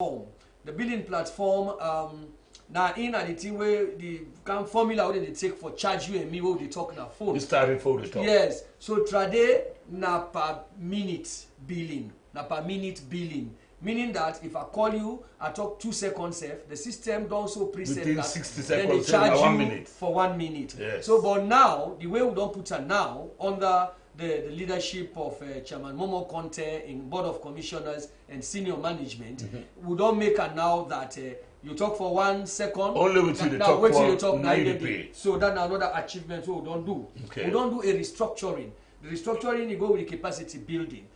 The billing platform, now in the thing where the kind of formula where they take for charge you and me where they talk na phone. You started for the talk. Yes. So trade na per minute billing. Na per minute billing. Meaning that if I call you, I talk 2 seconds, the system don't so preset within that 60 then they seconds, charge you 1 minute. for 1 minute. Yes. So, but now, the way we don't put it now, under the leadership of Chairman Momo Conte in Board of Commissioners and senior management, we don't make it now that you talk for 1 second. Only with you they talk for 90p. So that's another achievement we don't do. Okay. We don't do a restructuring. The restructuring, you go with the capacity building.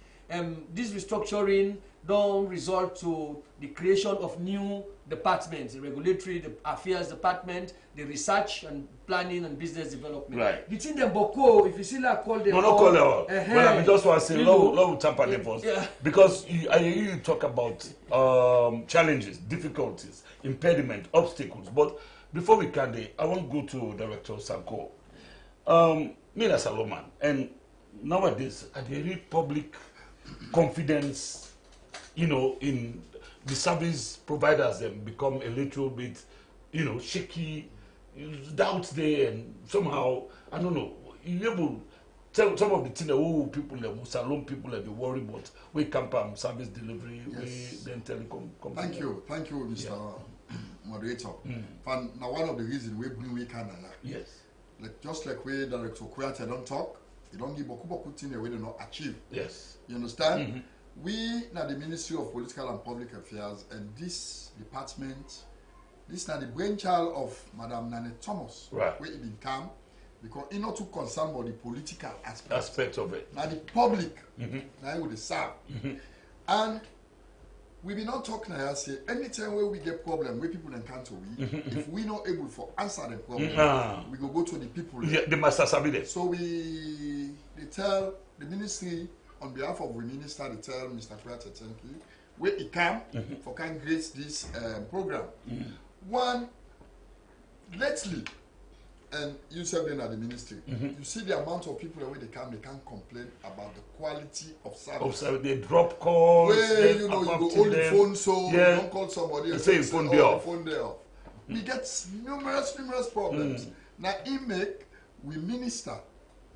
This restructuring don't result to the creation of new departments, the regulatory affairs department, the research and planning and business development. Right. Between them, Boko, if you see that call them No, not call them all. Well, I just want to say, love tamper them first. Yeah. Because you talk about challenges, difficulties, impediment, obstacles. But before we can, I want to go to Director Sanko. Me as a lawman, and nowadays, I read public confidence, you know, in the service providers and become a little bit, you know, shaky, doubts there, and somehow, I don't know, you able tell some of the things that people, the salon people, that they worry about, we camp service delivery, yes. We then telecom company. Thank you, Mr. Moderator. Now, one of the reasons we bring we can, yes, like just like we Director Kuyate don't talk, you don't give boku thing we do not achieve. Yes, you understand? We now the Ministry of Political and Public Affairs and this department, this now the brainchild of Madam Nane Thomas, right? Where it become because it not too concerned about the political aspect of it. Now the public, now with the serve, and we be not talking now. Say anytime where we get problem, where people encounter if we not able to answer the problem, we go to the people. Yeah, they must have it. So they tell the ministry. On behalf of the minister, they tell Mr. Kuyate, thank you, where he come for can grace this program. One, lately, and you said then at the ministry, you see the amount of people where they can't complain about the quality of service. They drop calls. Where you know you go hold the phone, so you don't call somebody and say phone there off. We get numerous problems. Now, we minister.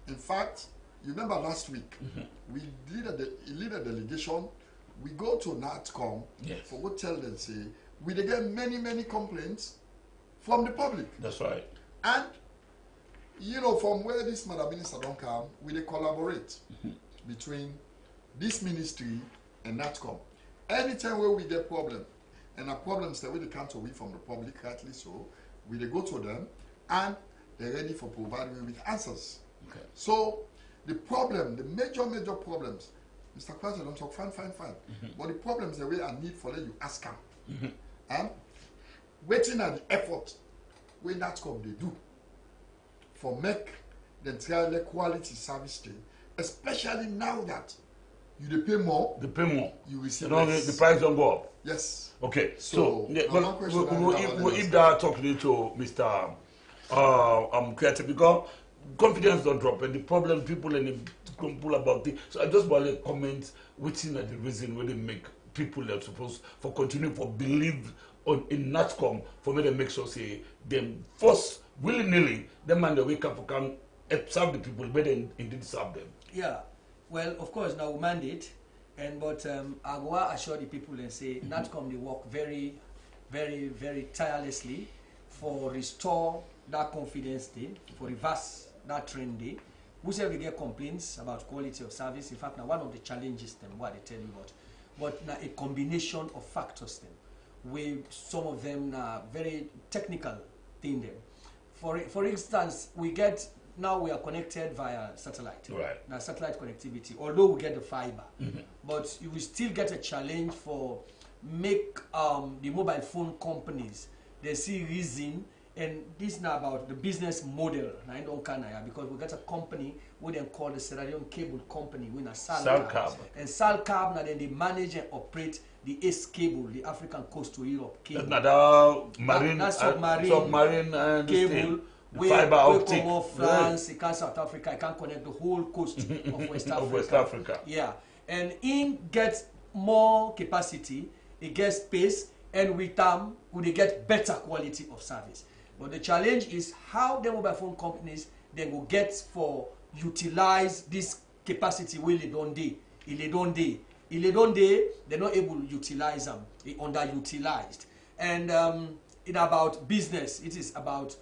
In fact, you remember last week, we lead a delegation. We go to NATCOM for go tell them, say, we get many complaints from the public. That's right. And, you know, from where this Madam Minister don't come, we collaborate between this ministry and NATCOM. Anytime where we get problem, and our problems that we can't away from the public, rightly so, we go to them, and they're ready for providing with answers. Okay. So, the problem, the major problems, Mr. Kuyate don't talk, fine. But the problems the way I need for let you ask him. And waiting at the effort, where NATCOM they do, for make the entire quality service stay, especially now that you pay more. You receive less. The price don't go up. Yes. Okay. So we'll if that talking to Mr. Kuyate, because confidence don't drop, and the problem people and the complain about it. So I just want to comment waiting at the reason where they make people that are supposed for continue for believe in NATCOM for me to make sure say them first willy-nilly them man they wake up can serve the people better than indeed serve them. Yeah, well, of course now we mandate, but I go assure the people and say NATCOM they work very tirelessly for restore that confidence day, for reverse that trend day. Whoever get complaints about quality of service, in fact, now one of the challenges them what they tell you about, but now a combination of factors them, where some of them are very technical thing them. For instance, we are connected via satellite. Right. Now satellite connectivity, although we get the fiber, but you will still get a challenge for make the mobile phone companies they see reason. And this is now about the business model, because we got a company we then call the Sierra Leone Cable Company, we Salcab. And Salcab now then they manage and operate the ACE cable, the African Coast to Europe cable. That's submarine cable. Fiber optic. Come off France, it can South Africa, it can connect the whole coast of West Africa. West Africa. Yeah, and in gets more capacity. it gets space, and with time, we get better quality of service. But the challenge is how the mobile phone companies they will get for utilize this capacity where they don't day. They're not able to utilize them. They underutilized. And in about business, it is about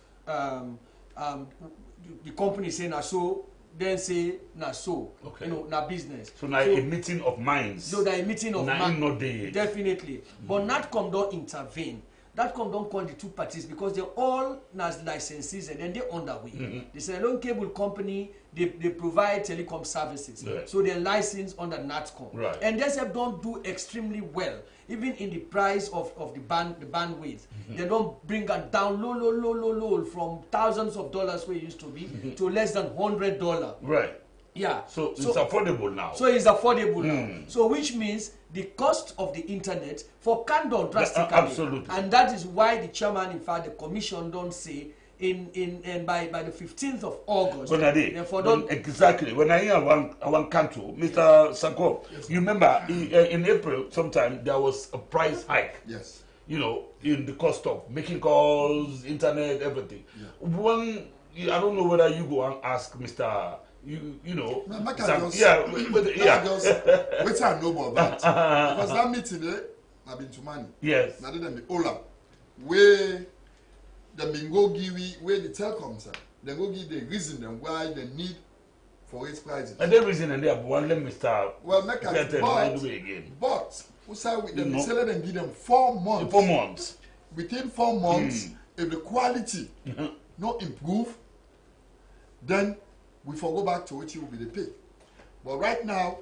the company saying na so, then say na so. Okay. You know, na business. So now a meeting of minds. So that a meeting of minds. Not day. Definitely. But NATCOM don't intervene. NATCOM don't call the two parties because they're all as licensees and then they're underway. The Sierra cable company, they provide telecom services. Right. So they're licensed under NATCOM. Right. And they don't do extremely well. Even in the price of the bandwidth. They don't bring it down low from thousands of dollars where it used to be to less than $100. Right. Yeah. So it's affordable now. So it's affordable now. So which means the cost of the internet for can down drastically. Absolutely. And that is why the chairman, in fact, the commission don't say by the 15th of August. Exactly. When I hear one country, Mr. Sanko, yes. You remember in April sometime there was a price hike. Yes. You know, in the cost of making calls, internet, everything. Yeah. I don't know whether you go and ask Mr. You know, which I know about that. Because that meeting I've been to money. Yes. Now they Ola, where the bingo give where the telecoms are, they go give the reason and why the need for raise prices. And the reason and they have one let me start. Well, but we say with them, say let them give them 4 months. 4 months. Within 4 months, if the quality not improve, then we go back to what you will be the pay. But right now,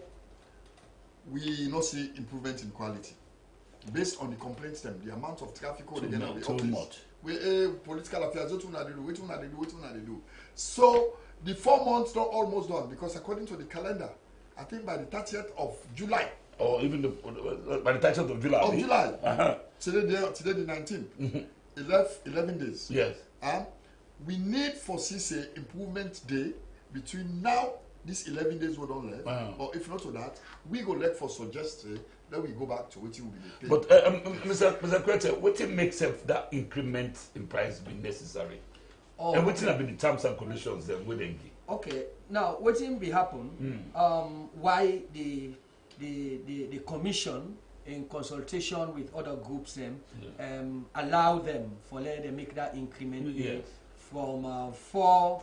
we not see improvement in quality. Based on the complaints, the amount of traffic they get at the office. Much. Political affairs, what they do. So the 4 months not almost done because according to the calendar, I think by the 30th of July. Or even by the 30th of July. Of July. Today the 19th. 11 days. Yes. And we need for CC improvement day between now, these 11 days we don't left, or if not to that, we go look for suggestion, then we go back to what you will be paid. But Mr. Kwete, what makes that increment in price be necessary? And what have been the terms and conditions then wouldn't give? Okay, now what be happen? Why the commission in consultation with other groups allow them for let them make that increment from 4.1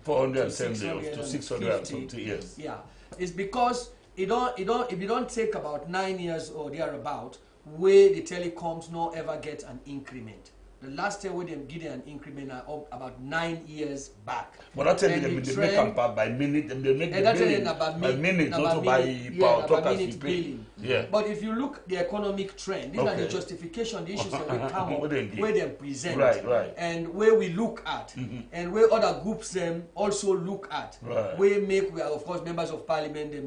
410 to 650. Yes. Yeah, it's because if you don't take about 9 years or thereabout, where the telecoms not ever get an increment. The last year we didn't give an increment about 9 years back. But I tell you, they make them by minute, and they make by minute, not by power talk as you pay. Yeah. But if you look the economic trend, these are the justification, the issues that we come up where they present, right, and where we look at, and where other groups also look at. Right. We are of course members of parliament, the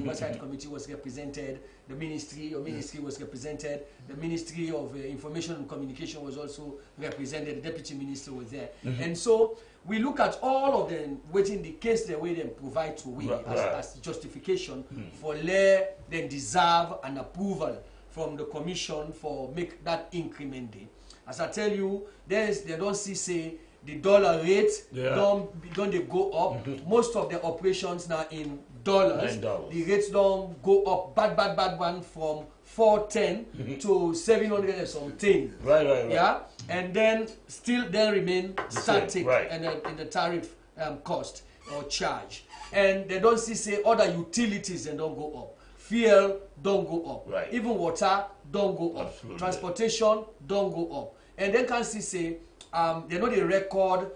oversight committee was represented. The ministry was represented. The Ministry of Information and Communication was also represented. The deputy minister was there. And so we look at all of them, waiting the case the way they provide to we as justification for let them deserve an approval from the commission for make that increment day. As I tell you, they don't see the dollar rate don't they go up. Most of the operations now in dollars. The rates don't go up bad one from 410 to 700 and something. Right. Yeah, and then still remain static and in the tariff cost or charge. And they don't see other utilities and don't go up. Fuel don't go up. Right. Even water don't go up. Absolutely. Transportation don't go up. And then can see they know the record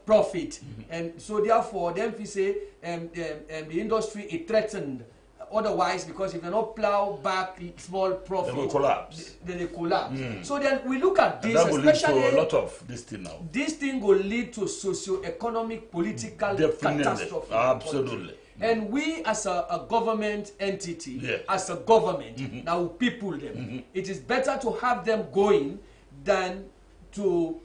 profit, and so therefore them we say the industry is threatened otherwise, because if they not plow back small profit, they will collapse. They collapse. So then we look at this, and that will especially lead to a lot of this thing now. This thing will lead to socio-economic, political catastrophe. Absolutely. And we as a government entity, as a government, now people them, it is better to have them going than to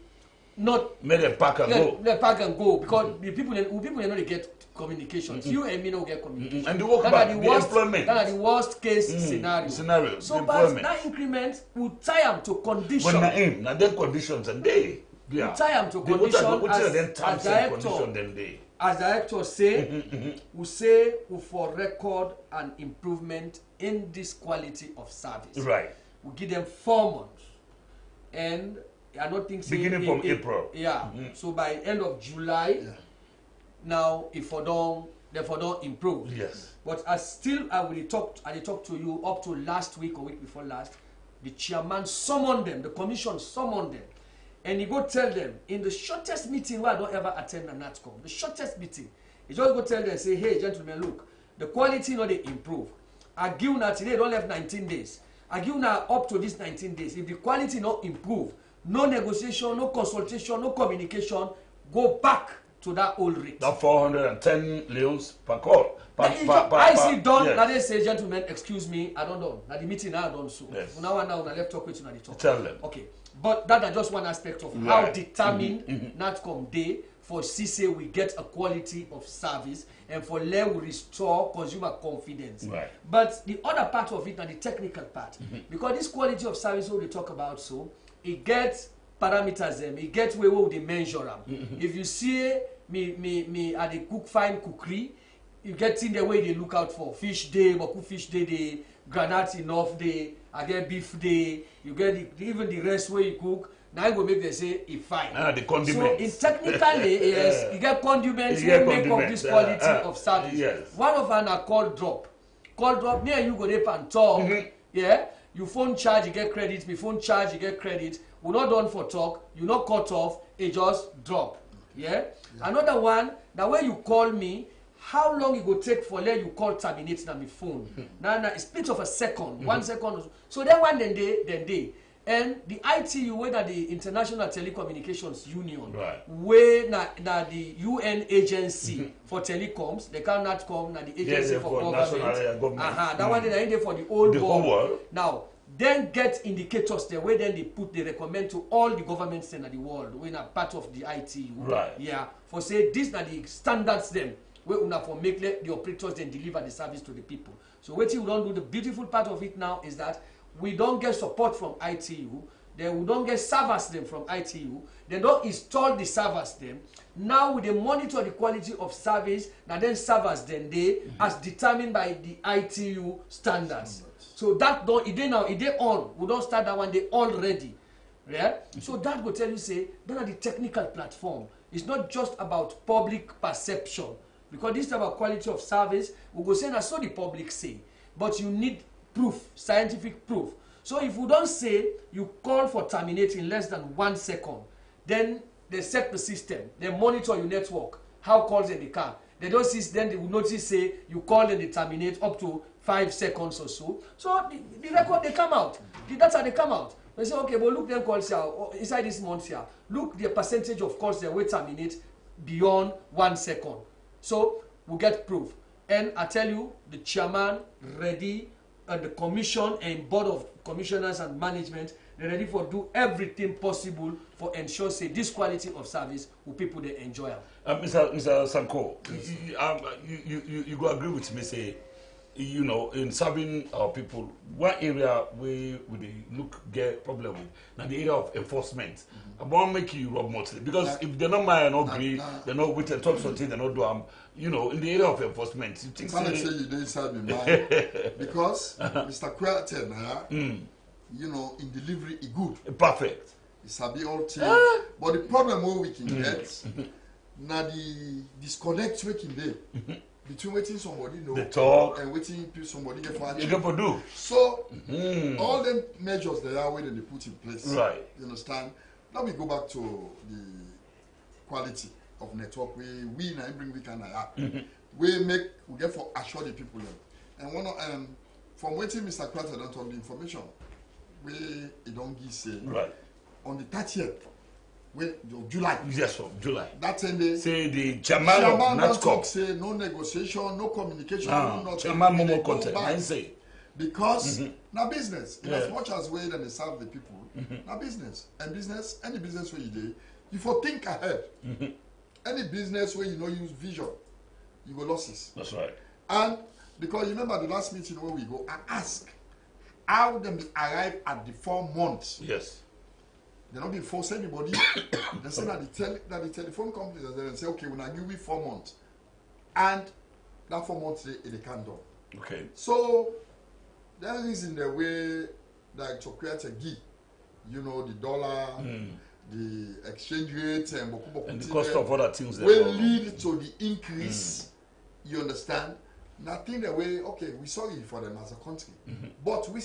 not make them pack and go. They pack and go, because the people they know they get communications. You and me no get communication. And the work back, the employment. That are the worst case scenario. So but that increment will tie them to conditions. But now them conditions and they tie them to conditions as director say, we say for record an improvement in this quality of service. Right. We give them 4 months. And I don't think beginning from April. Yeah. So by end of July, now if for don't improve. Yes. But I will talk to you up to last week or week before last. The chairman summoned them, the commission summoned them. And he go tell them in the shortest meeting where I don't ever attend a NATCOM, the shortest meeting, he just go tell them, say, hey gentlemen, look, the quality they improve. I give now today, don't have 19 days. I give now up to this 19 days. If the quality not improve, no negotiation, no consultation, no communication, go back to that old rate. That 410 leons per call. I see done. Yes. Now they say, gentlemen, excuse me, I don't know. Now the meeting I don't so. Yes. Now I left talk with you the talk. Tell them. Okay. But that is just one aspect of how determined NATCOM day for CSA we get a quality of service and for let we restore consumer confidence. Right. But the other part of it and the technical part, because this quality of service we talk about, so it gets parameters them, it gets where we measure them. If you see me at the cook fine cookery, you get in the way they look out for fish day, boku fish day, the granite enough day, I get beef day, you get even the rest where you cook. Now you go make them say it's fine. The condiments. So in technically, yes, you get condiments will make up this quality of service. Yes. One of them are called drop. Call drop, me and you go there and talk. Yeah. You phone charge, you get credit. Me phone charge, you get credit. We're not done for talk. You not cut off. It just drop. Yeah. Another one, the way you call me, how long it will take for let you call terminate na my phone? Now a split of a second, 1 second. So then one then they. And the ITU, where the International Telecommunications Union, where na the UN agency for telecoms, they cannot come na the agency for government. That one they there for the whole world. Now, then get indicators there where then they recommend to all the governments in the world, when are part of the ITU. Right. Yeah. For say these are the standards them where una for make the operators then deliver the service to the people. So what you don't do, the beautiful part of it now is that we don't get support from ITU, then we don't get servers them from ITU, they don't install the servers them. Now we monitor the quality of service, and then servers then they as determined by the ITU standards. So that don't it on. We don't start that one, they already. Yeah? So that will tell you say that are the technical platform. It's not just about public perception. Because this is about quality of service, we go say that's so the public say. But you need proof, scientific proof. So if you don't say you call for terminate in less than 1 second, then they set the system, they monitor your network, how calls in the car. They don't see, then they will notice say you call and they terminate up to 5 seconds or so. So the record they come out, the data they come out. They say okay, but look them calls here inside this month here. Look the percentage of calls that will terminate beyond 1 second. So we get proof. And I tell you, the chairman ready, and the commission and board of commissioners and management, they're ready for do everything possible for ensure say this quality of service will people they enjoy. Mr. Sanko, you go agree with me say, you know, in serving our people, one area we look get problem with now the area of enforcement. I want to make you rub mostly because if they're not mind and not agree, they're not with and talk something, they're not do you know, in the area of enforcement. You think say you don't inside me mind because Mr. Querten, you know, in delivery is good. Perfect. It's a bit all team. But the problem we can get now the disconnect we can do between waiting somebody know the talk and waiting somebody get for you can do. So all them measures they are where they put in place. Right. You understand? Now we go back to the quality of network. We now bring we can we get for assure the people them. And one of from waiting Mr. Carter don't talk the information we don't give say on the 30th of July. Yes, of July. That's when they say the chairman of NATCOM say no negotiation, no communication, no chairman Momo content. I say because now business, in as much as way that they serve the people, now business. And business, any business where you do, you for think ahead. Any business where you know use vision, you go losses. That's right. And because you remember the last meeting where we go, I ask how them arrive at the 4 months. Yes. They not be force anybody. They say that the telephone company they say, okay, when I give you 4 months, and that 4 months they can't do. Okay. So that is in the way that to create a key, you know, the dollar, the exchange rate, and the cost of other things will lead to the increase. You understand? Nothing the way, okay, we sorry for them as a country, but we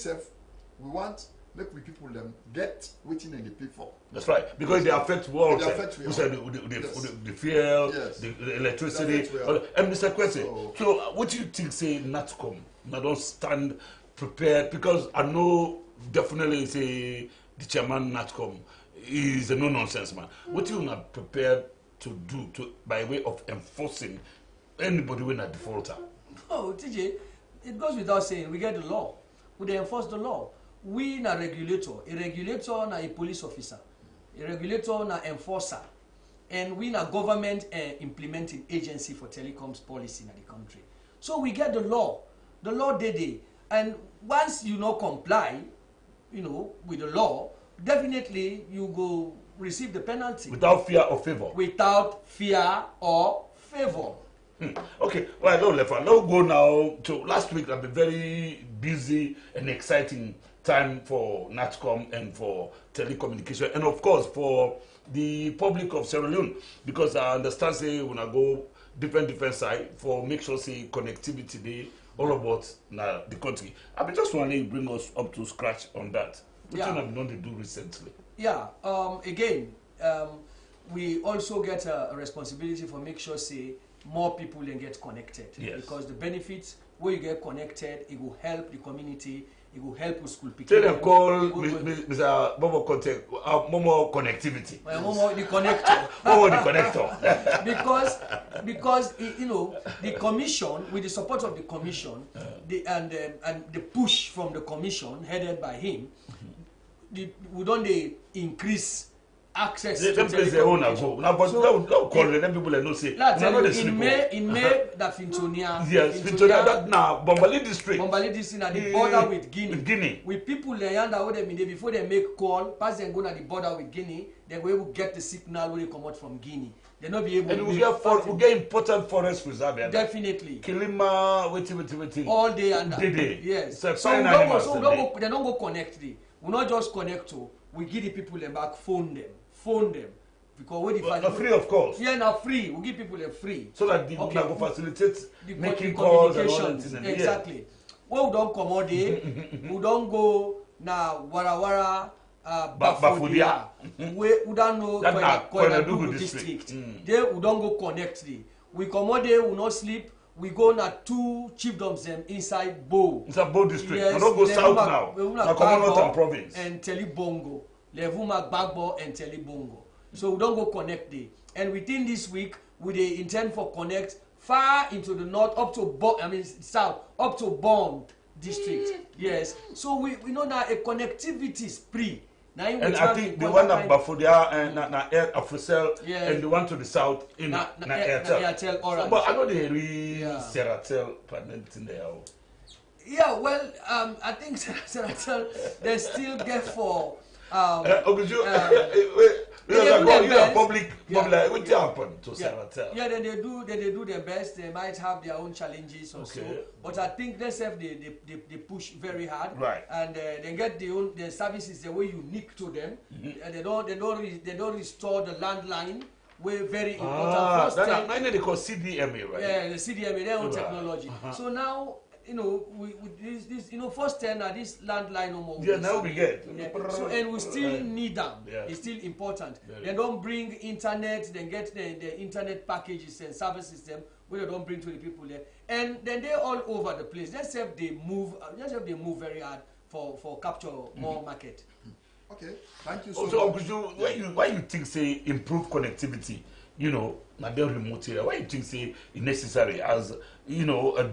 want make we people them get waiting in the pay for. That's right, because they affect world. We said the fuel, the electricity. And Mr. Kwesi, so what do you think? Say NATCOM, now don't stand prepared, because I know definitely say the chairman NATCOM is a no nonsense man. What you not prepared to do by way of enforcing anybody when a defaulter? Oh, TJ, it goes without saying, we get the law. We enforce the law. We na regulator. A regulator na a police officer. A regulator na enforcer. And we na government implementing agency for telecoms policy in the country. So we get the law. The law did. And once you not comply, you know, with the law, definitely you go receive the penalty. Without fear or favor. Without fear or favor. Okay, well, I don't left. I'll go now to last week. I've been very busy and exciting time for NATCOM and for telecommunication, and of course for the public of Sierra Leone, because I understand say when I go different side for make sure say connectivity they all about now the country. I be just want to bring us up to scratch on that. Which one have done to do recently? Yeah. Again, we also get a responsibility for make sure say more people can get connected. Yes. Because the benefits where you get connected, it will help the community. It will help with school Tell picking. them call Mr. Momo contact, Momo connectivity. Momo the connector. Momo the connector. because you know, the commission, with the support of the commission, and the push from the commission headed by him, we don't increase access to telecommunication. Now, but don't call them people that no say. In May, that Fintonia. Yes, Fintonia. That now Bombali district. Bombali district at the border with Guinea. With Guinea. With people they under them before they make call, pass and go to the border with Guinea, they will able to get the signal when they come out from Guinea. They not be able. And we get important forest reserve. Definitely. Kilima, waiting. All day and day. Yes. So they don't go connect. We not just connect to. We give the people them back, phone them. Because when the free, of course. Yeah, now free. We give people them free. So that the will facilitate making calls and all that. Exactly. Yeah. When we don't come all day, we don't go na Warawara, Bafodia. We don't know Koinadugu district. There we don't go connect. We come all day, we not sleep. We go na 2 chiefdoms them inside Bo. Inside Bo district. Yes, we don't go south now. Na Commonwealth province. And Telibongo. Levuma Gbagbo and Telibongo. So we don't go connect there. And within this week, we intend for connect far into the north, up to south, up to Bond district. Yes. So we know that a connectivity spree. And I think the one at Bafodia and Afrocell and the one to the south in Airtel. But I know they really Seratel permanent in there. Yeah, well, I think Seratel they still get for. Public, what happened to Seratel? Yeah, then they do their best. They might have their own challenges or so, but I think they push very hard, right? And they get their services the way unique to them. And they don't restore the landline. We're very important. That's they call CDMA, right? Yeah, the CDMA, their own technology. So now. You know, this first 10 are this landline no more. Yeah, now we get. Yeah. So, and we still need them. Yeah. It's still important. They don't bring internet, they get the internet packages and services them, where they don't bring to the people there. And then they're all over the place. Let's say they move very hard for capture more market. Okay, thank you so much. So, why you think say improve connectivity? You know, not the remote area. Why you think say it's necessary as a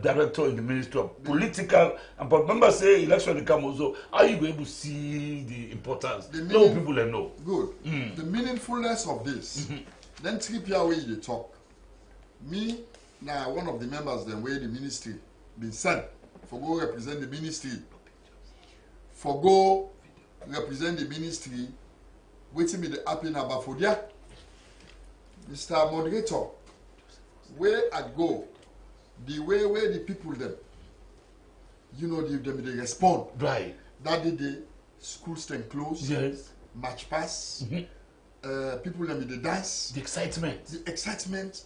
director in the Ministry of Political and but remember say election come also, how you able to see the importance? No people that know. Good. The meaningfulness of this. Then 3 PRW they talk. Me, now one of the members then where the ministry been sent for go represent the ministry. For go represent the ministry, waiting me the happen about for there. Mr. Moderator, where I go, the way where the people them, you know, they respond. Right. That day the schools then close. Yes. March pass. People them they dance. The excitement. The excitement.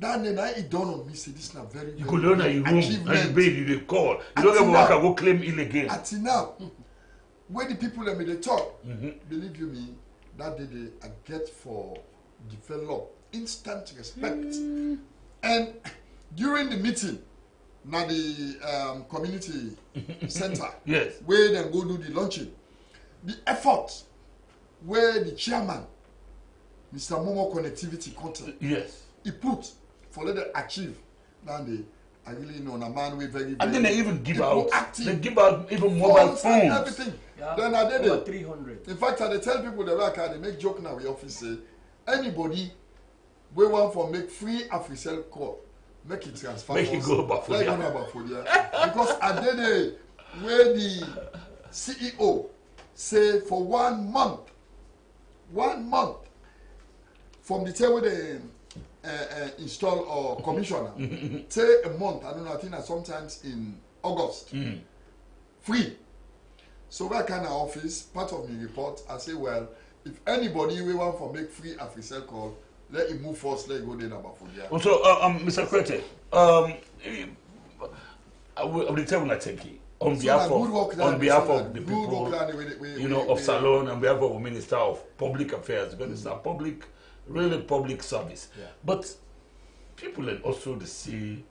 Then it dawned on me, say this is not very, You could learn at your room and you call. You don't ever work and go claim ill again. Until now, where the people them they talk, believe you me, that day they get for develop instant respect. And during the meeting, now the community center, yes, where then go do the launching, the effort where the chairman, Mr. Momo Connectivity Content, yes, he put for let them achieve. Now I really know a man with very, and then they even give out, active, they give out even mobile phones, and everything. Yeah. Then I did it. 300. In fact, I tell people the work they make joke now. We office say anybody we want for make free AfriCell call, make it transfer. Make it go about like because I did it where the CEO say for 1 month, from the time where they install or commissioner, say a month. I don't know. I think that sometimes in August, free. So that kind of office, part of my report, I say, well, if anybody we want for make free AfriCell call, let him move first, let him go there about for there. Also, Mr. Kwete, I will tell you thank you on behalf of the people, you know, of Salon, and behalf of the Minister of Public Affairs, because it's a public, really public service. Yeah. But people then also they see,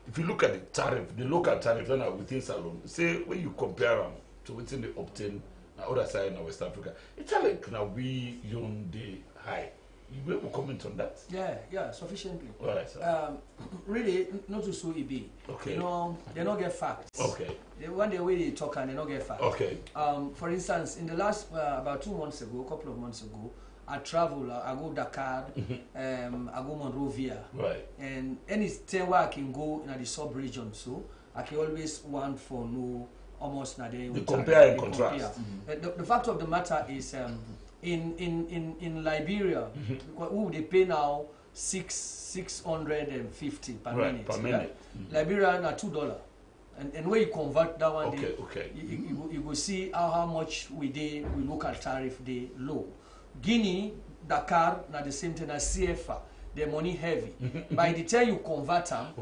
if you look at the tariff, the local tariff within Salon, say when you compare them to within the obtain the other side in West Africa, it's like now we on the high. You will comment on that? Yeah, sufficiently. All right, sir. Really, not to sue EB. Okay. You know, they don't get facts. Okay. One day way they talk and they don't get facts. Okay. For instance, in the last about 2 months ago, a couple of months ago, I travel. I go Dakar. I go Monrovia. Right. And any time where I can go in the sub-region, so I can always want for no almost na the compare and contrast. The fact of the matter is. In Liberia, who they pay now 650 per minute. Per minute. Liberia na $2, and when you convert that one, you go see how much we local tariff they low. Guinea, Dakar na the same thing as CFA. The money heavy. By the time you convert them,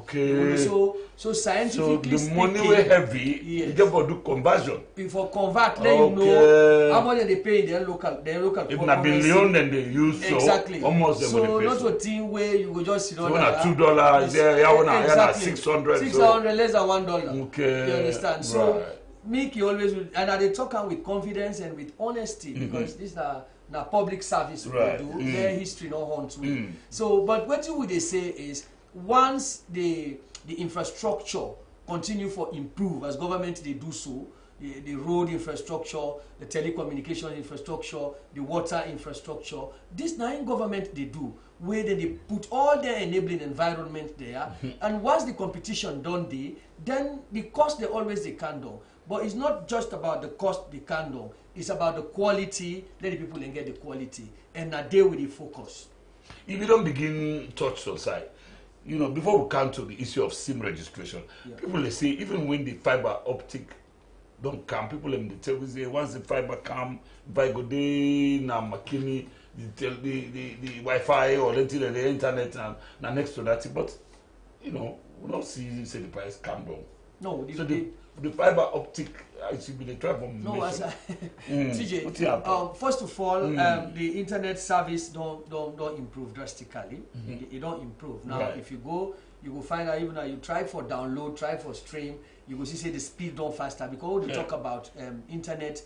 so scientifically so the money way heavy, yes. You just for do conversion. Before convert, let you know how much they pay in their local. If na billion, then they use exactly. So almost so not a thing where you go just sit on. So $2, exactly. 600. 600 less than $1. Okay. You understand? So make you always and they talk with confidence and with honesty because these are. Now public service we do their history no haunts we. So but what would they say is once the infrastructure continue for improve as government they do so, the road infrastructure, the telecommunication infrastructure, the water infrastructure, this nine government they do where they put all their enabling environment there and once the competition done then the cost they always they can do. But it's not just about the cost they can do. It's about the quality, let the people get the quality, and now they will focus. If you don't begin touch society, you know, before we come to the issue of SIM registration, people they say even when the fiber optic don't come, people they tell me say once the fiber come, if I go there na makini, the Wi-Fi or the internet and next to that, but you know, we don't see say the price come down. No, the fiber optic should be the drive from TJ, first of all, the internet service don't improve drastically. It don't improve. Now, if you go find out even though you try for download, try for stream, you go see say the speed don't faster because when you talk about internet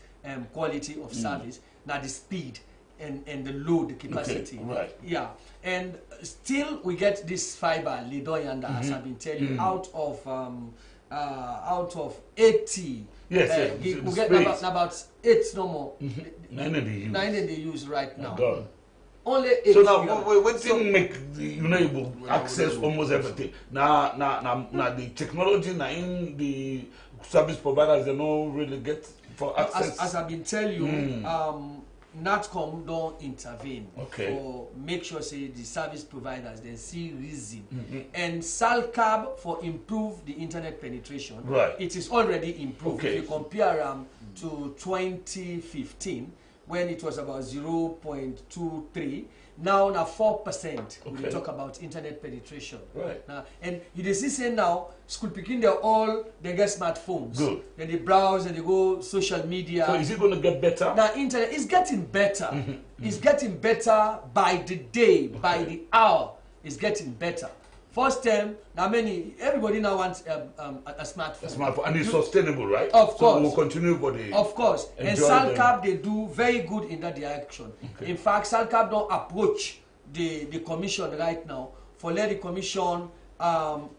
quality of service, now the speed and the load, the capacity. Okay, right. Yeah. And still we get this fiber Lidoyanda, as I've been telling you, out of 80, we get about 8 no more. 9 they use. 9 they use right now. Only 8. So now, what thing make you know able access almost everything? Now, the technology, now in the service providers, they don't really get for access. As I've been telling you, NATCOM don't intervene for make sure say the service providers then see reason and SALCAB for improve the internet penetration. Right. It is already improved. Okay. If you compare to 2015 when it was about 0.23. Now 4% when we talk about internet penetration. Right. Now, and you see say now school picking they get smartphones. Good. Then they browse and they go social media. So is it going to get better? Now internet is getting better. It's getting better by the day, by the hour. It's getting better. First term, now everybody now wants a smartphone. A smartphone, and it's sustainable, right? Of course. So we'll continue for the. Of course. And SALCAB, they do very good in that direction. Okay. In fact, SALCAB don't approach the commission right now for let the commission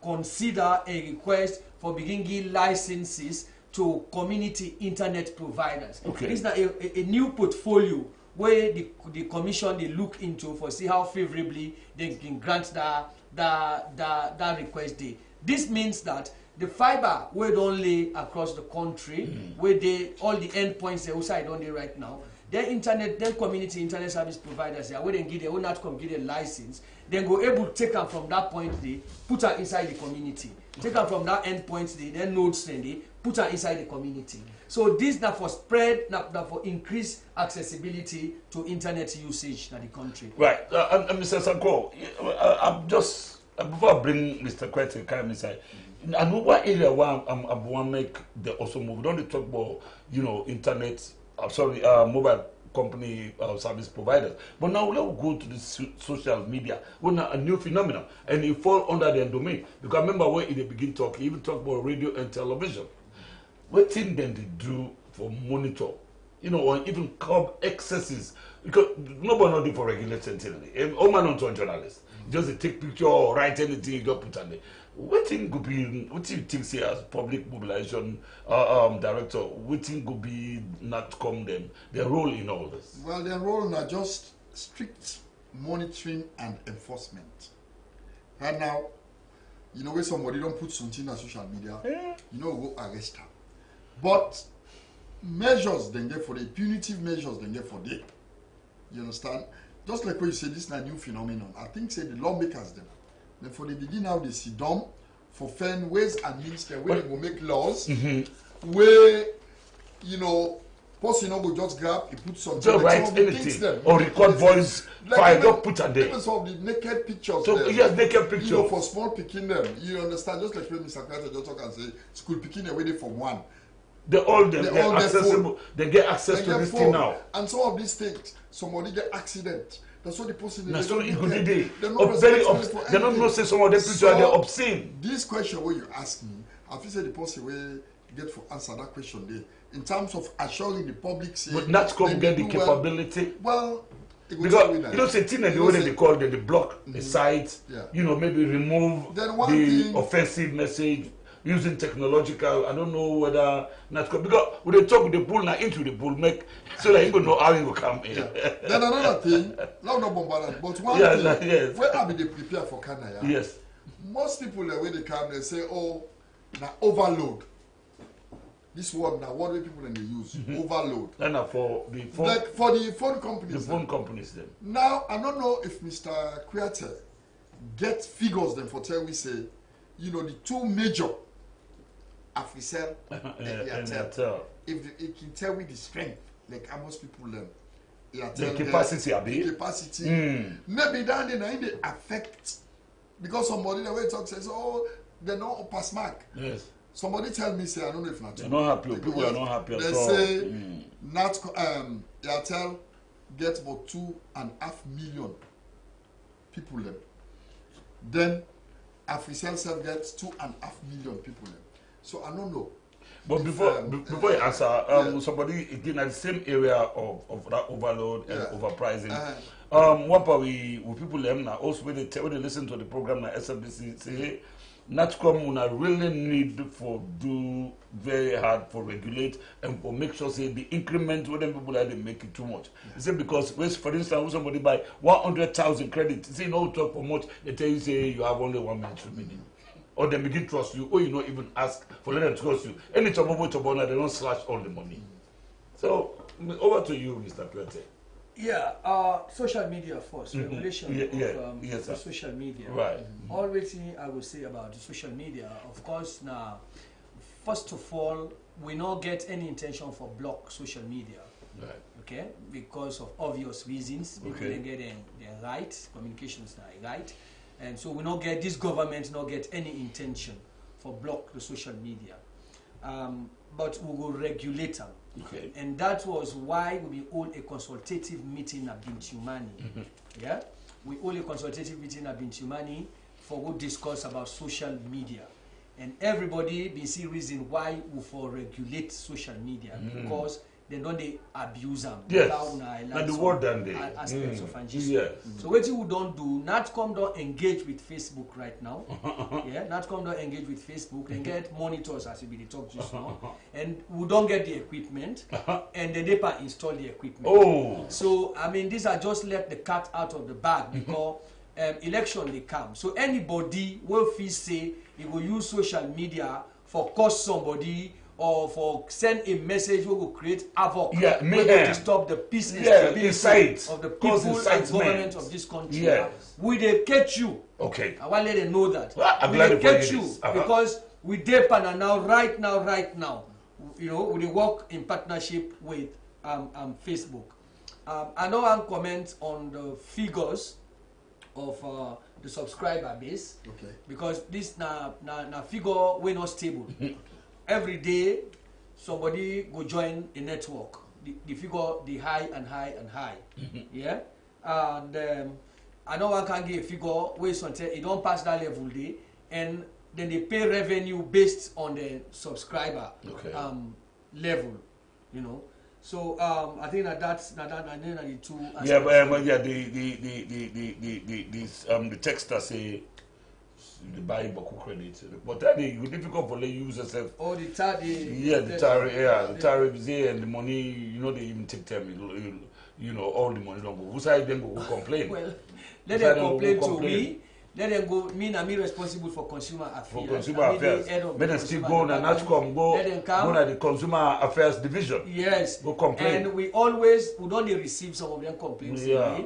consider a request for beginning licenses to community internet providers. Okay. This is now a new portfolio where the commission they look into for see how favorably they can grant that request day. This means that the fiber we don't lay across the country, where they all the endpoints they outside don't lay right now, their community internet service providers where they give their own NATCOM give a license, then go able to take them from that point they put her inside the community. Take them from that endpoint they then nodes then they put her inside the community. So this now for spread, now for increased accessibility to internet usage in the country. Right, and Mr. Sanko, I'm just before I bring Mr. Kwete come inside. I know what area where I want to make the also move. We don't talk about internet. Mobile company service providers. But now let's go to the social media. We're now a new phenomenon, and it fall under their domain. Because remember when they begin talking, even talk about radio and television. What thing then they do for monitor, or even curb excesses? Because nobody not do for regulated thing. All man on journalists. Just take picture or write anything you just put on there. What thing could be? What do you think say as public mobilization director? What thing could be NATCOM them their role in all this? Well, their role are just strict monitoring and enforcement. Right now, when somebody don't put something on social media, go arrest them. But measures they get for the punitive measures they get for them. You understand? Just like when you say this is a new phenomenon, I think say the lawmakers them. Then for the beginning now they sit down for find ways and means the way they will make laws where person will just grab, he put some just write anything or record voice file, just put on there. Even some of the naked pictures. So yes, naked picture. For small picking them, you understand? Just like when Mr. Kwete just talk and say school picking they're waiting for one. They get accessible. They get access to this thing now. And some of these things, somebody get accident. That's what the person is. They're They're not say some of the pictures are obscene. This question where you ask me, I feel say the person will get for answer that question there. In terms of assuring the public say but NATCOM get the capability. Well, because say thing the way they call them, they block the site, maybe remove the offensive message. Using technological, I don't know whether NATCOM, because when they talk with the pool now into the pool, make so that you go know how you will come in. Then another thing, not bombardment, but one thing, where are they prepare for Canada? Yes. Most people when they come, they say, oh, now overload. This word now, what do people then they use? Overload. And for the phone, like for the phone companies. The phone companies then. Now I don't know if Mr. Kwete get figures then for tell we say, the two major Africell and Airtel. If it can tell me the strength, like how most people learn. The capacity, the capacity. Maybe that they affect because somebody the way talk says, oh, they're not upper mark. Yes. Somebody tell me say I don't know if not. They're not happy. People are not happy at all. They say Airtel get about 2.5 million people learn. Then Africell self gets 2.5 million people learn. So I don't know. But before you answer, somebody again at the same area of that overload and overpricing. What about we people them now also when they listen to the program like Slbc say, hey, NATCOM una really need for do very hard for regulate and for make sure say the increment when people like they make it too much. You say because for instance when somebody buy 100,000 credit, say no talk for much, they tell you say you have only 1 minute remaining. Or they begin to trust you, or you not even ask for them to trust you. Any trouble they don't slash all the money. So over to you, Mr. Plete. Yeah, social media first, regulation of social media. Right. Always I would say about the social media, of course, now, first of all, we not get any intention for block social media. Right. Okay, because of obvious reasons. People don't get their right, communications are right. And so we not get, this government not get any intention for block the social media. But we will regulate them. Okay. And that was why we hold a consultative meeting at Bintumani. Yeah? We hold a consultative meeting at Bintumani for good discuss about social media. And everybody be see reason why we for regulate social media because they don't they abuse them. Yes. And the word than they aspects of Angie. Yes. So what you don't do, NATCOM don't engage with Facebook right now. Yeah, NATCOM don't engage with Facebook and get monitors as we talk just now. And we don't get the equipment and the NEPA install the equipment. Oh. So I mean these are just let the cat out of the bag because election they come. So anybody will feel say he will use social media for cause somebody or for send a message who will create havoc, will disturb the peace and stability of the people and government of this country. Yes. We they catch you. Okay. I want to let them know that. I'm we glad they catch you because we depend now, right now. You know, we work in partnership with Facebook. I know I'll comment on the figures of the subscriber base. Okay. Because this na figure we're not stable. Every day, somebody go join a network. The figure, the high and high and high. Yeah? And I know one can get a figure where it don't pass that level day, and then they pay revenue based on the subscriber level, you know. So I think that's the two. Yeah, but the text that say the buy Boku credit, but that is difficult for the users. Oh, the tariff. Yeah, the tariff is there, and the money. You know, they even take time. You know, all the money don't go. Who side them go complain? Well, let them complain to me. Let them go. Me responsible for consumer affairs. For consumer affairs. Let them still go na NATCOM. Go na the consumer affairs division. Yes. Go complain. And we don't receive some of them complaints. Yeah.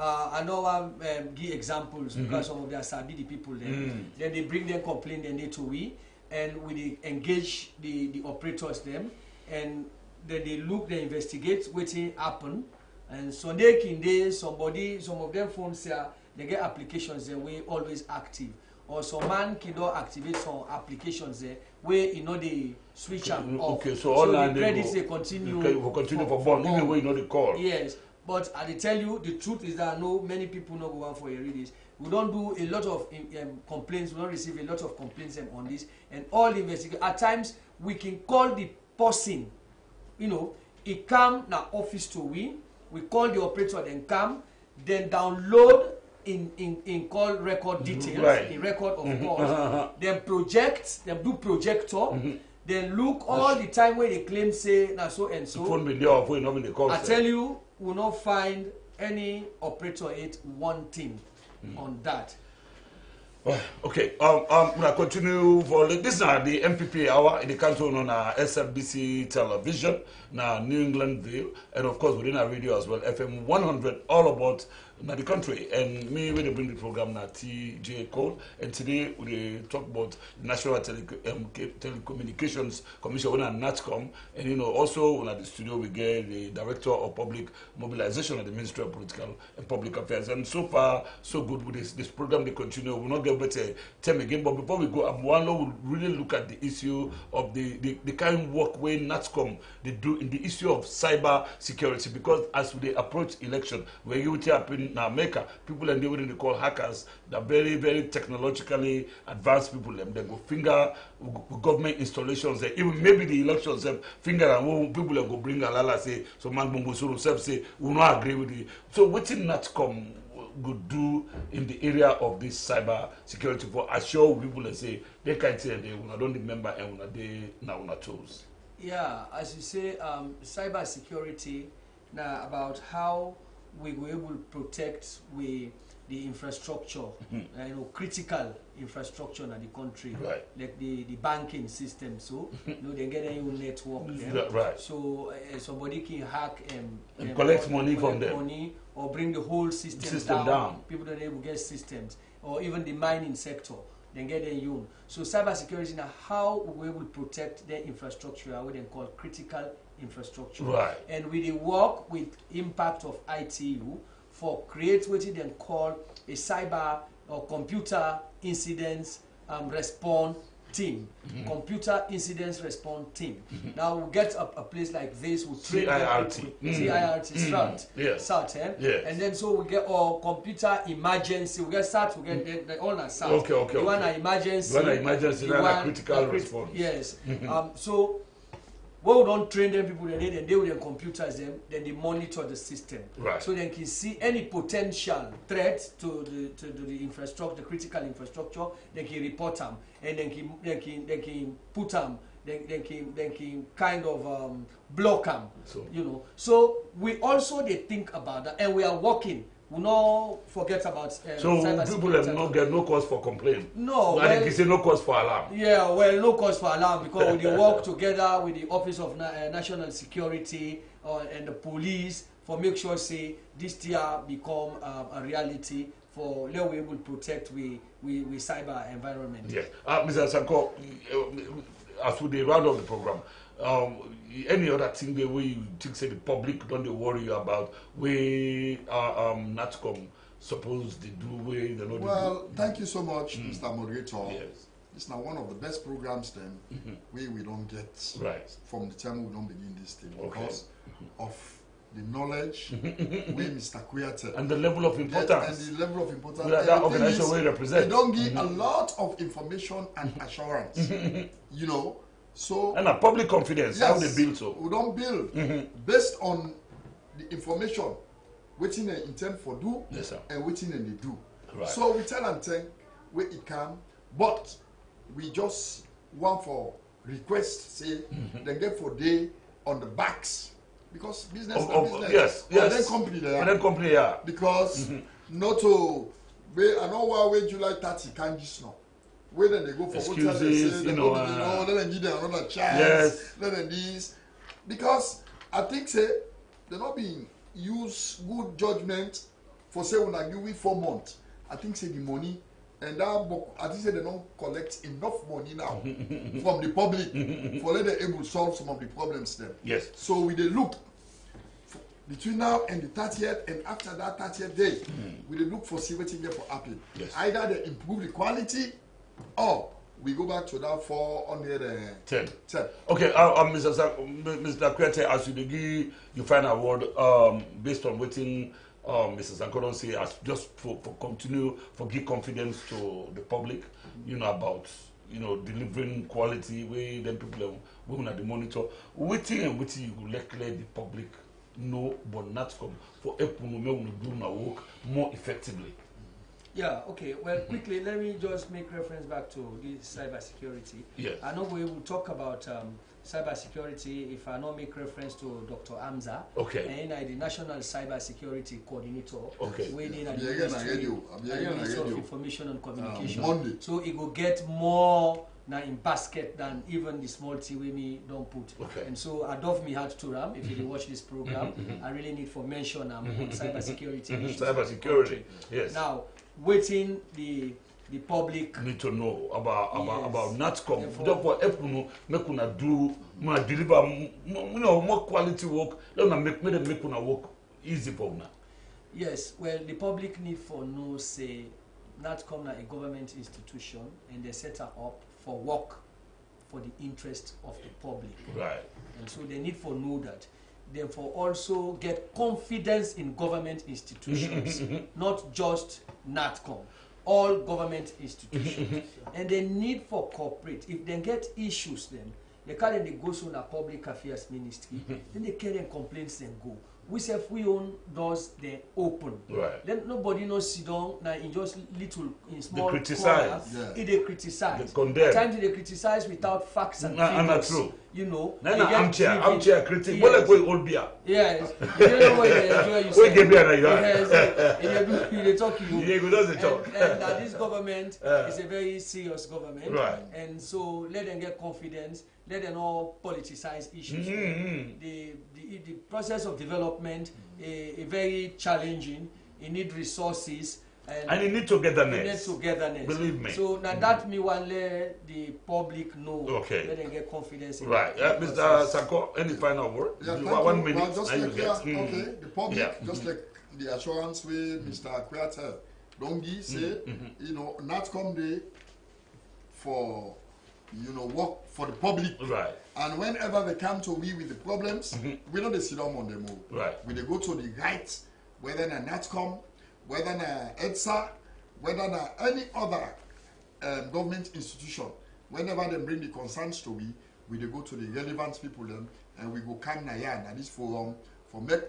I know I give examples because some of them sabi the people then. Then they bring them complaint then they to we, and we engage the operators them, and then they look, they investigate what happen, and so they can some of them phones here they get applications there we always active, or some man can activate some applications there where you know they switch them off. Okay, so all the credits they continue. Okay, will continue for fun even when you know the call. Yes. But I tell you, the truth is that many people not go out for a readings. We don't do a lot of complaints. We don't receive a lot of complaints on this. And all the investigation. At times, we can call the person. You know, he come na office to we. We call the operator, then come, then download in call record details, in record of calls. Then project, then do projector. Then look all the time where they claim say na so and so. The phone be there or phone not in the call. I tell you, we will not find any operator wanting on that. Okay, we'll continue for this is the MPP hour in the country on Slbc television, now New England View, and of course within our radio as well, FM 100, all about the country. And me, we bring the program now, TJ Cole, and today we talk about National Telecommunications Commission and NATCOM, and you know also at the studio we get the Director of Public Mobilization at the Ministry of Political and Public Affairs. And so far, so good with this program. They continue. We'll not get better time again, but before we go, Amwano will really look at the issue of the kind of work where NATCOM they do in the issue of cyber security, because as they approach election, where you will happen in America, people and they what they call hackers, they're very, very technologically advanced people, and they go finger government installations, even maybe the elections, finger and people go bring a lala say, so man Bumbu say, we not agree with it. So what's in NATCOM? could do in the area of this cyber security for assure people and say they can't say they will don't remember and they now tools. Yeah, as you say, cyber security now about how we were able to protect the infrastructure, critical infrastructure in the country, right. like the banking system. So, they get a new network. Right. So somebody can hack and collect money from them, money, or bring the whole system down. People don't able to get systems, or even the mining sector. Then get them you. So cybersecurity now how we will protect their infrastructure, what they call critical infrastructure. Right. And we work with impact of ITU for create what they call a cyber or computer incidents response team. Computer incidents response team. Now we get a place like this, we train CIRT, SART, yes. And then so we get our computer emergency, we get SART, we get the all are SART. Okay. The one emergency, critical response. Yes. So what we don't train them people, then they with their computers then they monitor the system. Right. So they can see any potential threat to the infrastructure, the critical infrastructure, they can report them and they can put them, they can kind of block them. So, So we also they think about that and we are working. We not forget about so people have not get no cause for complaint. No, but they say no cause for alarm. Yeah, well, no cause for alarm because we work together with the Office of National Security and the police for make sure say this year become a reality for let we able to protect we cyber environment. Yes, Mr. Sanko, as we round up the program. Any other thing the way you think say the public don't they worry about way NATCOM suppose they do way they know. Well, thank you so much, Mr. Moderator. Yes. It's now one of the best programs then we don't get from the time we don't begin this thing because of the knowledge we Mr. Kuyate and the level of importance and the level of importance that organization will represent. They don't give a lot of information and assurance. So and a public confidence, yes, how they build so. We don't build based on the information waiting they intend for do and waiting and they do. Right. So we tell them thing where it can, but we just want for request say they get for day on the backs because business business. Yes. Then company there. Then company because not to we I know why we July 30 can't just know. Where then they go for excuses, let them give them another chance, let them this. Because I think say they're not being use good judgment for say when I give we 4 months. I think say the money and that I think say they don't collect enough money now from the public for let them able to solve some of the problems then. Yes. So we they look between now and the 30th and after that 30th day, we they look for see what thing for happen. Yes. Either they improve the quality or we go back to that 410. Okay, Mr. Kwete, as you give you find a word based on waiting Mr. Sankoron say as just for continue for give confidence to the public, about delivering quality way then people women at the monitor. Waiting and waiting you will let the public know but not come for Epunume do my work more effectively. Yeah, okay. Well, quickly, let me just make reference back to this cybersecurity. Yes. I know we will talk about cybersecurity if I not make reference to Dr. Amza. Okay. And the National Cybersecurity Coordinator. Okay. Within the Ministry of Information and Communication. Monday. So it will get more now in basket than even the small tea we me don't put. Okay. And so I love me heart to Ram if you watch this program. I really need for mention on cybersecurity issues. Cybersecurity. Yes. Now, waiting the public need to know about NATCOM. Therefore, Therefore, Epunu make una do deliver more quality work. Let them make una work easy for una. Yes, well, the public need for know say NATCOM na a government institution and they set her up for work for the interest of the public. Right. And so they need for know that. Therefore, also get confidence in government institutions, not just NATCOM, all government institutions. And they need for corporate. If they get issues, then they carry they go to the public affairs ministry, then they carry complaints and go. We own doors they open. Right. Then nobody knows sit down now in just little in small they criticize. corners. They criticize. They condemn. At times they criticize without facts and figures. Not true. You know. Armchair critic. Yes. What like we old beer? Yes. You don't know what they enjoy. You say. They talk to you. And that this government is a very serious government. Right. And so let them get confidence. Let them all politicize issues. The process of development is very challenging. It needs resources. And it needs togetherness. Believe me. So now that me want let the public know. Okay. Let them get confidence. Right. Mr. Sanko, any final word? Yeah, you have 1 minute. Well, just like okay, the public, just like the assurance way Mr. Kweata Dongi say, you know, not come there for, you know, work for the public. Right. And whenever they come to we with the problems, we don't sit down on the move. Right. We they go to the right, whether na NATCOM, whether na EDSA, whether na any other government institution, whenever they bring the concerns to we they go to the relevant people then, and we go come na here at this forum for make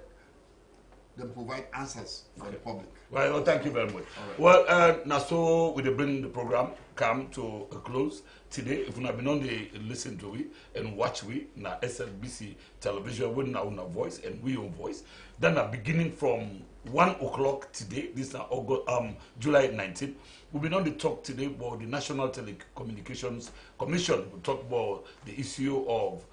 them provide answers for the public. Right, well, thank you very much. Right. Well, now so we bring the program come to a close today. If you have been on the listen to it and watch we na SLBC television with our voice and we own voice, then beginning from 1 o'clock today, this is July 19th, we've been on the talk today about the National Telecommunications Commission. We talk about the issue of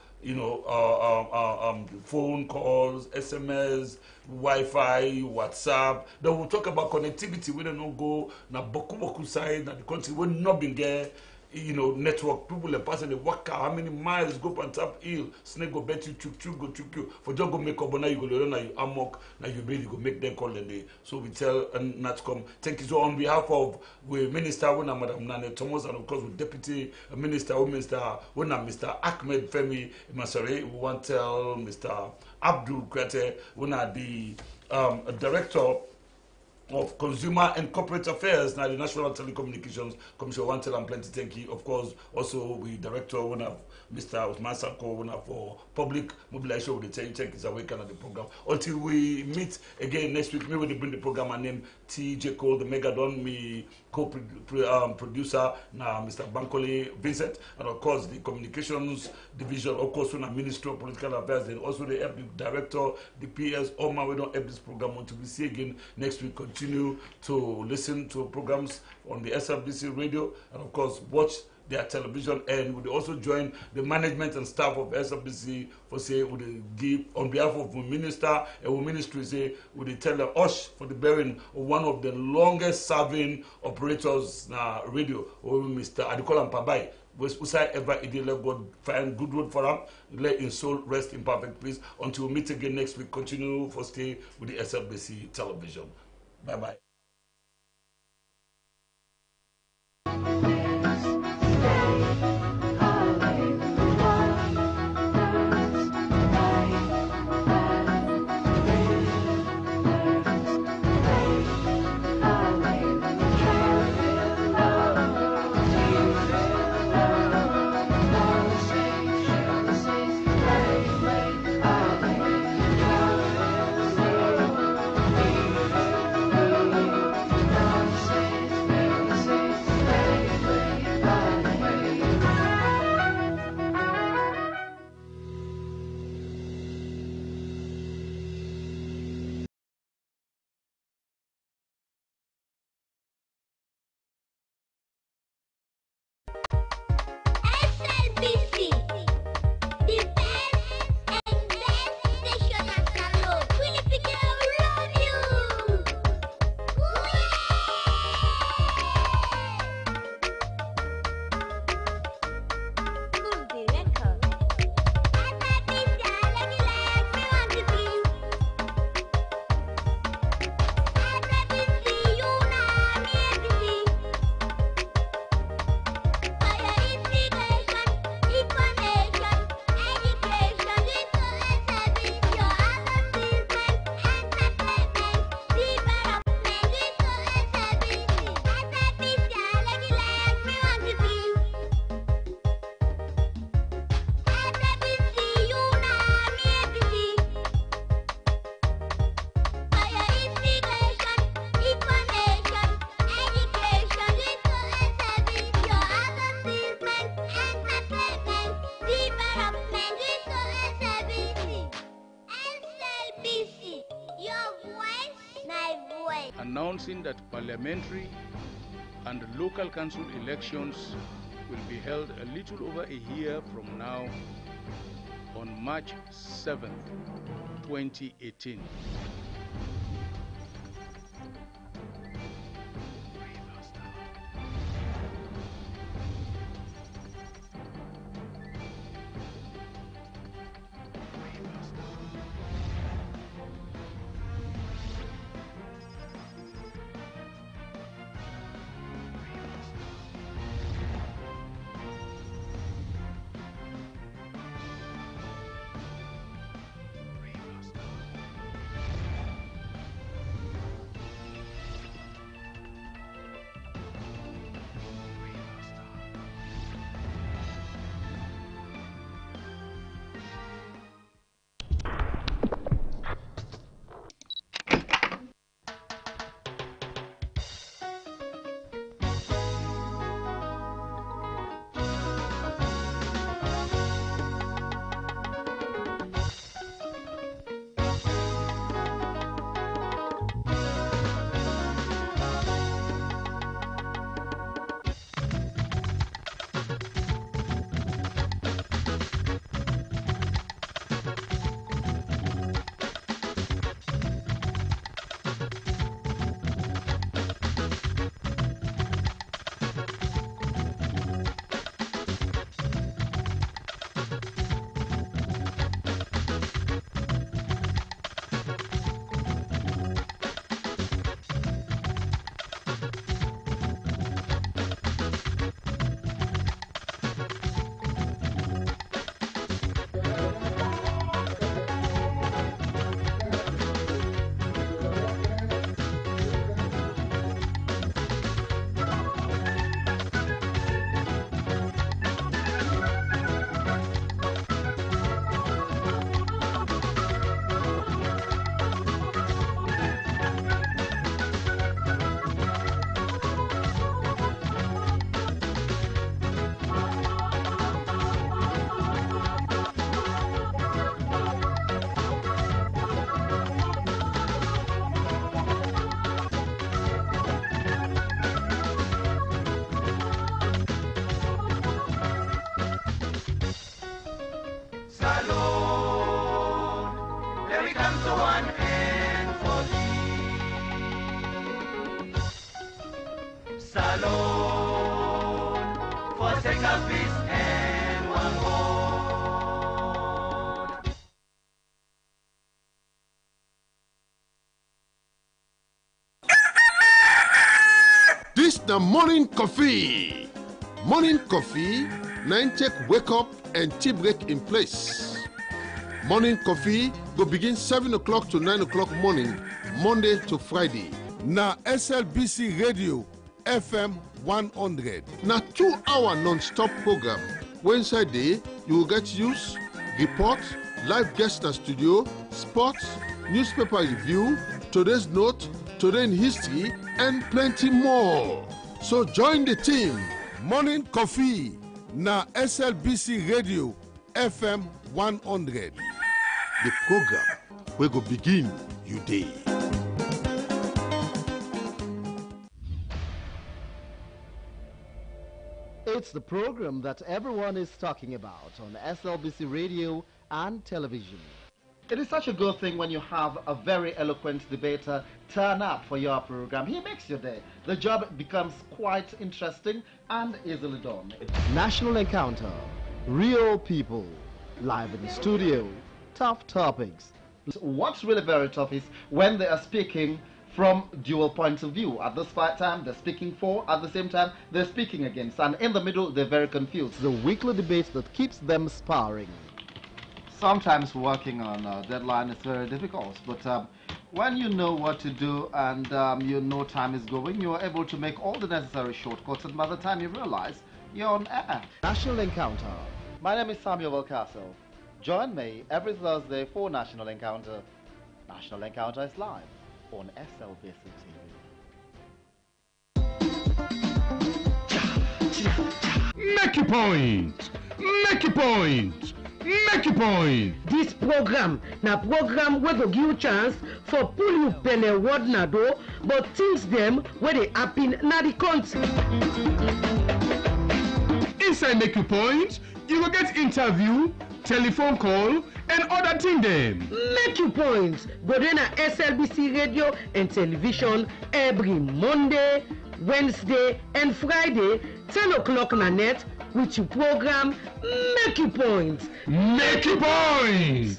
phone calls, SMS, Wi-Fi, WhatsApp. Then we'll talk about connectivity. We don't go na boku side na the country. We're not been there. Network people are passing the work out. How many miles go on top hill? Snake go bet you chuk go chuk you. For just go make up now you go learn now you amok now you really go make them call and they. So we tell NATCOM thank you. So on behalf of we Minister Madam Nane Thomas and of course with Deputy Minister Mr. Ahmed Femi Masare, we want to tell Mr. Abdul Kwete the Director of Consumer and Corporate Affairs, now the National Telecommunications Commission. One tell and plenty thank you. Of course, also we director one of Mr. Usman Sanko, one for public mobilization with the thank is away kind of the program. Until we meet again next week, maybe they bring the program and name TJ Cole, the Megadon, me co-producer, now Mr. Bankole Vincent, and of course the communications division, of course, when Ministry of Political Affairs, and also the director, the PS, Oma, we don't have this program until we see again next week. Continue to listen to programs on the SLBC radio, and of course, watch their television, and would also join the management and staff of SLBC for say would give on behalf of the minister and the ministry say would tell us for the bearing of one of the longest serving operators na radio, or Mr. Adikola Mpabai. Usai ever let God find good road for him, let his soul rest in perfect peace. Until we meet again next week, continue for stay with the SLBC television. Bye bye. announcing that parliamentary and local council elections will be held a little over a year from now on March 7th, 2018. This the morning coffee. Morning coffee, 9 check wake up and tea break in place. Morning coffee go begin 7 o'clock to 9 o'clock morning, Monday to Friday. Na SLBC Radio FM 100. Na 2-hour non-stop program. Wednesday day, you will get news, report, live guest in studio, sports, newspaper review, today's note, today in history, and plenty more. So join the team. Morning coffee na SLBC Radio FM 100. The program we go begin you day. It's the program that everyone is talking about on SLBC Radio and television. It is such a good thing when you have a very eloquent debater turn up for your program. He makes your day. The job becomes quite interesting and easily done. National Encounter, real people, live in the studio, tough topics. What's really very tough is when they are speaking from dual points of view. At this time, they're speaking for, at the same time, they're speaking against. And in the middle, they're very confused. The weekly debate that keeps them sparring. Sometimes working on a deadline is very difficult, but when you know what to do and you know time is going, you are able to make all the necessary shortcuts, and by the time you realize, you're on air. National Encounter. My name is Samuel Castle. Join me every Thursday for National Encounter. National Encounter is live on SLBC TV. Make a point! Make a point! Make your point. This program wey go give you chance for pull you pele word na do, but things them where they happen na the country. Inside Make your point, you will get interview, telephone call, and other thing them. Make your point. Go there na SLBC radio and television every Monday, Wednesday, and Friday, 10 o'clock na net with your program Make your point. Make your point.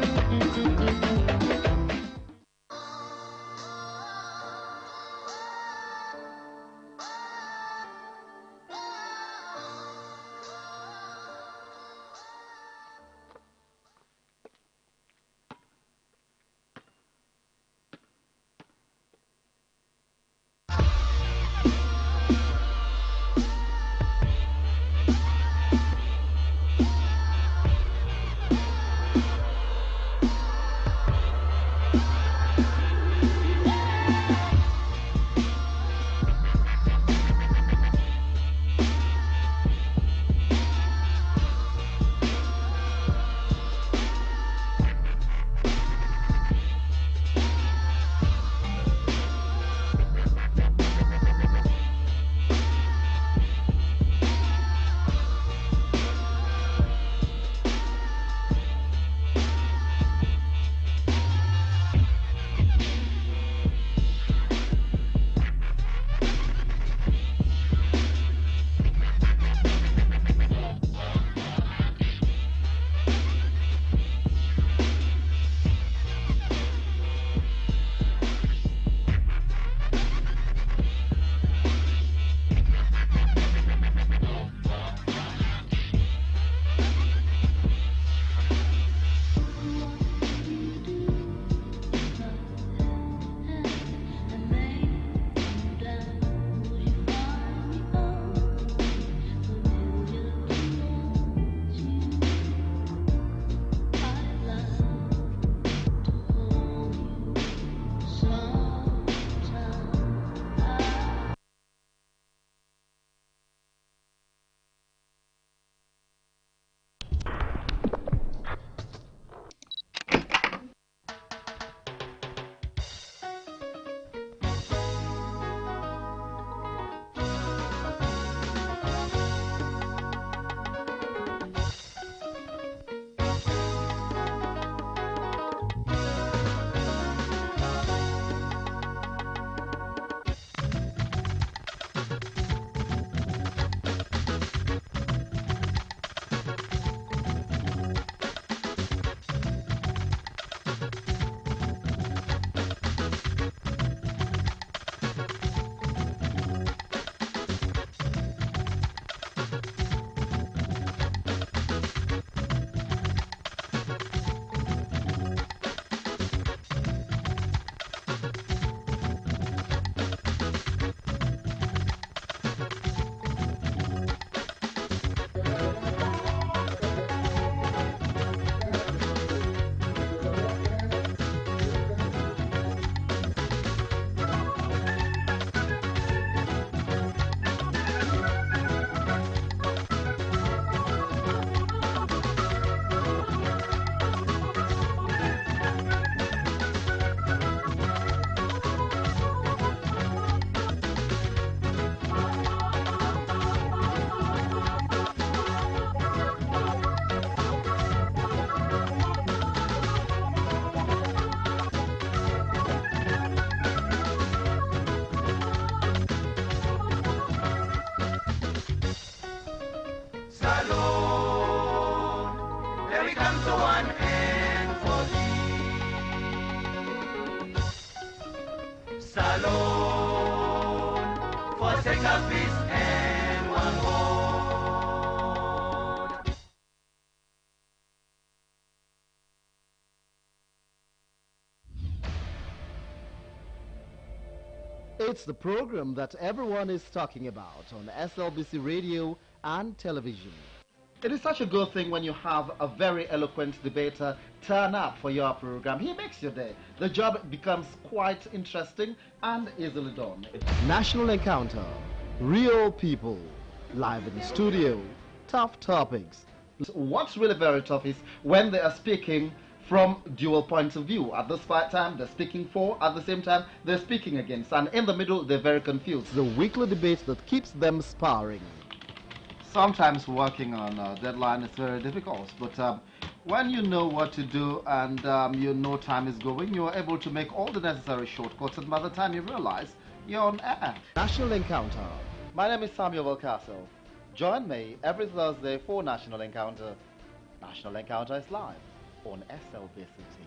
It's the program that everyone is talking about on SLBC radio and television. It is such a good thing when you have a very eloquent debater turn up for your program. He makes your day. The job becomes quite interesting and easily done. National Encounter, real people, live in the studio, tough topics, What's really very tough is when they are speaking from dual points of view. At this time, they're speaking for, at the same time, they're speaking against. And in the middle, they're very confused. The weekly debate that keeps them sparring. Sometimes working on a deadline is very difficult, but when you know what to do and you know time is going, you're able to make all the necessary shortcuts, and by the time you realize, you're on air. National Encounter. My name is Samuel Wilcastle. Join me every Thursday for National Encounter. National Encounter is live on SLBC TV.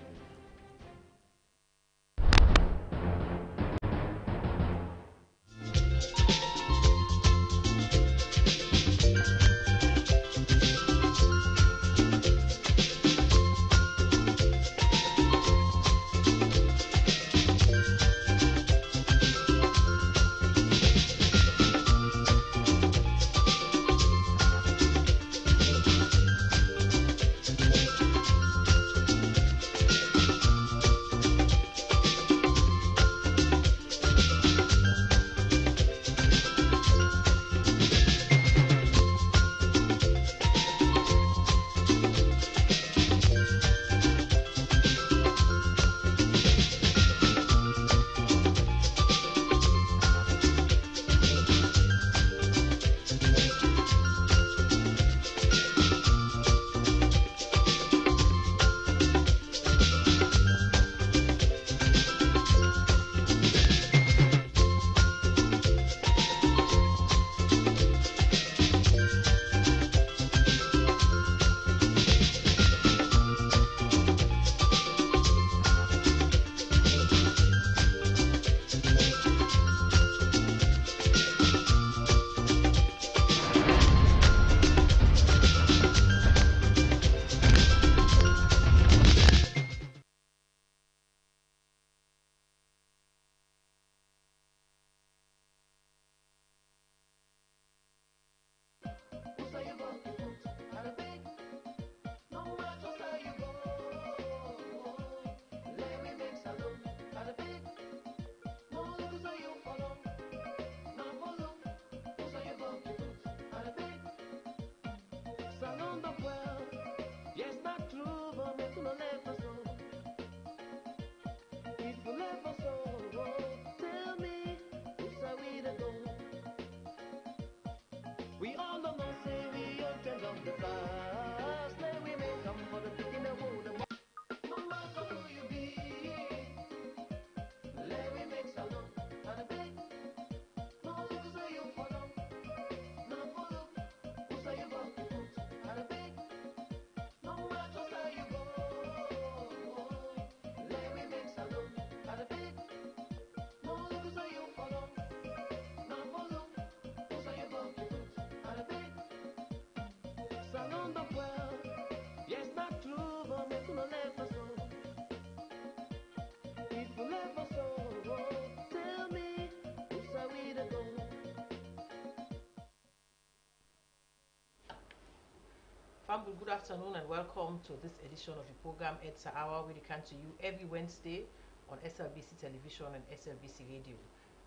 Good afternoon and welcome to this edition of the program EDSA Hour, where we come to you every Wednesday on SLBC Television and SLBC Radio.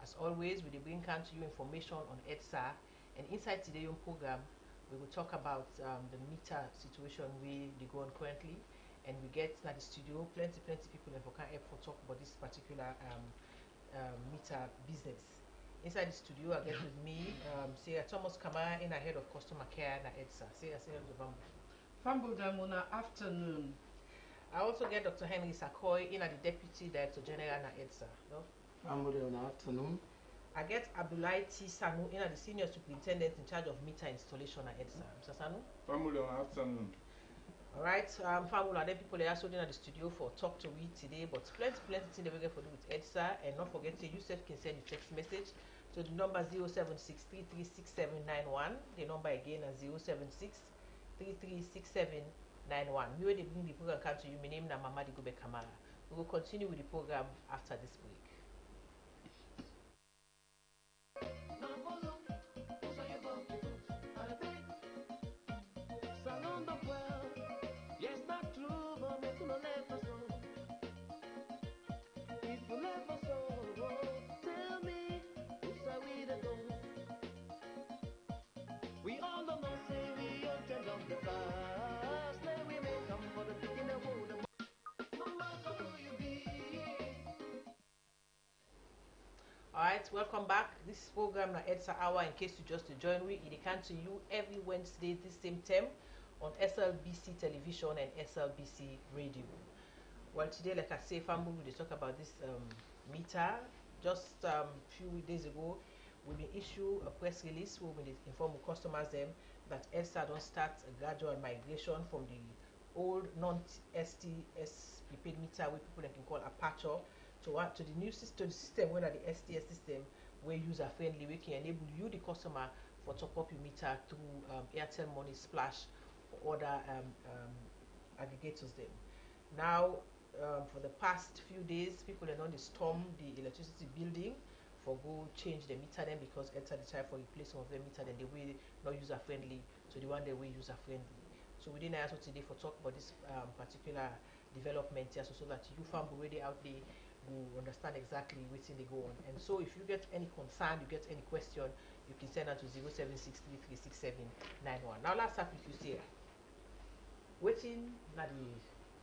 As always, we bring to you information on EDSA, and inside today's program, we will talk about the meter situation we go on currently, and we get to the studio plenty people that can help for talk about this particular meter business. Inside the studio, I get with me, say Thomas Kamara, in the head of customer care at EDSA. Say hello. Fambudamuna afternoon. I also get Dr. Henry Sakoy in at the Deputy Director General at EDSA. No? Fambudamuna afternoon. I get Abulai T. Sanu in at the Senior Superintendent in charge of meter installation at EDSA. Mr. Sanu? Fambudamuna afternoon. Alright, Fambula, then people are also in at the studio for talk to read today, but plenty things that we get for do with EDSA, and not forget to yourself can send a text message to the number 076336791. The number again is 076336791. We will bring the program come to you. My name is Mamadi Gobe Kamara. We will continue with the program after this break. We all know say we all tell them the past. Alright, welcome back. This program na EDSA Hour. In case you just join me, it comes to you every Wednesday this same time on SLBC Television and SLBC Radio. Well, today, like I say, family, we talk about this meter. Just few days ago, we will issue a press release where we inform customers them that EDSA don't start a gradual migration from the old non-STS prepaid meter, which people can call aperture, to the new system, where the STS system, where user friendly, we can enable you, the customer, for top up your meter through Airtel Money, Splash, or other aggregators. Them now, for the past few days, people are on the storm the electricity building for go change the meter then, because EDSA decide for replacement of the meter then the way not user friendly to the one the way user friendly. So we didn't also today for talk about this particular development here, so that you family already out there will understand exactly what's in the go on. And so if you get any concern, you get any question, you can send out to 0763367991. Now let's start with you, Sarah. What's in the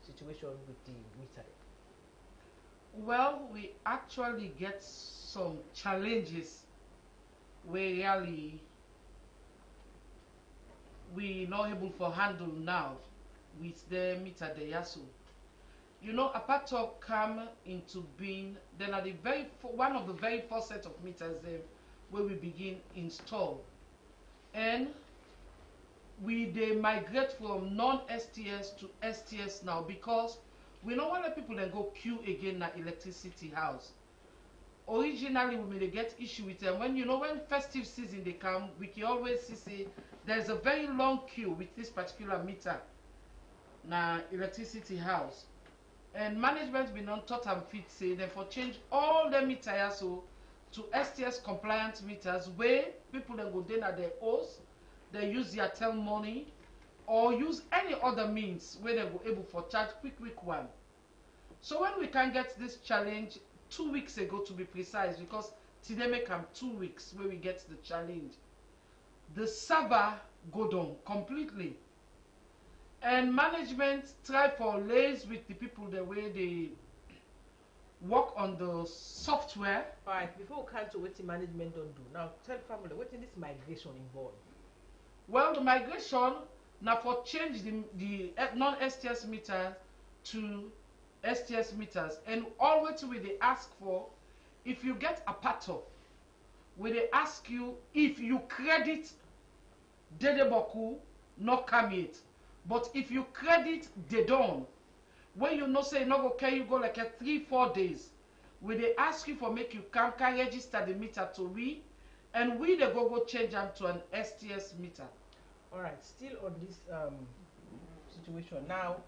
situation with the meter? Well, we actually get some challenges where really we not able to handle now with the meter the Yasu. You know, Apato come into being, then at the one of the very first set of meters where we begin install, and they migrate from non-STS to STS now, because we don't want people then go queue again at electricity house. Originally, we may get issue with them when when festive season they come, we can always see there's a very long queue with this particular meter na electricity house, and management been on thought and fit say therefore change all the meters so to STS compliant meters where people then go then at their house, they use their Airtel Money or use any other means where they go able for charge quick one. So when we can get this challenge 2 weeks ago to be precise, because today may come 2 weeks where we get the challenge, the server go down completely, and management try for liaise with the people the way they work on the software. Alright, before we come to what the management don't do, now tell family what is this migration involved? Well, the migration now for change the non-STS meter to STS meters, and always we they ask for, if you get a pato, we they ask you if you credit Dedeboku not come yet, but if you credit the don, when you know say no okay, you go like a 3-4 days, we they ask you for make you can register the meter to we, and we they go change them to an STS meter. All right, still on this situation now.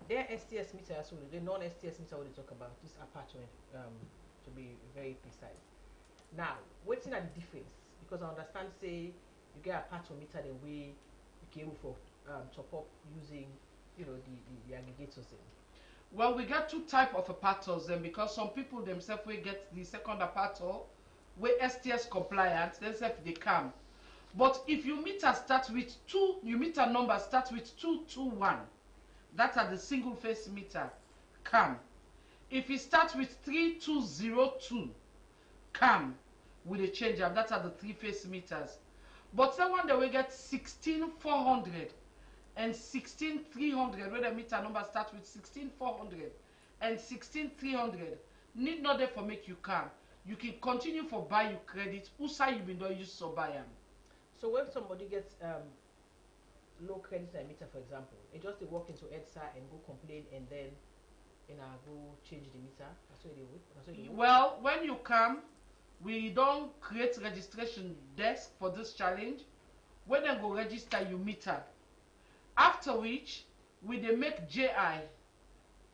Their STS meter, so the non-STS meter, what they talk about this apartment, to be very precise. Now, what's in the difference? Because I understand, say you get a patch meter the way you can for top up using the aggregators. Well, we got two type of apparatus then, because some people themselves will get the second apparatus where STS compliant, themselves they come. But if your meter starts with 2, your meter number starts with 221. That's at the single phase meter, come. If it starts with 3202, come with a change up. That's at the 3-phase meters. But someone that will get 16400 and 16300, where the meter number starts with 16400 and 16300, need not therefore make you come. You can continue for buy your credit. Usa you been doing use so buy them. So when somebody gets low credit meter, for example, it just they walk into EDSA and go complain, and then go change the meter. That's what they would. That's what they would. Well, when you come, we don't create registration desk for this challenge. When they go register your meter, after which we they make JI.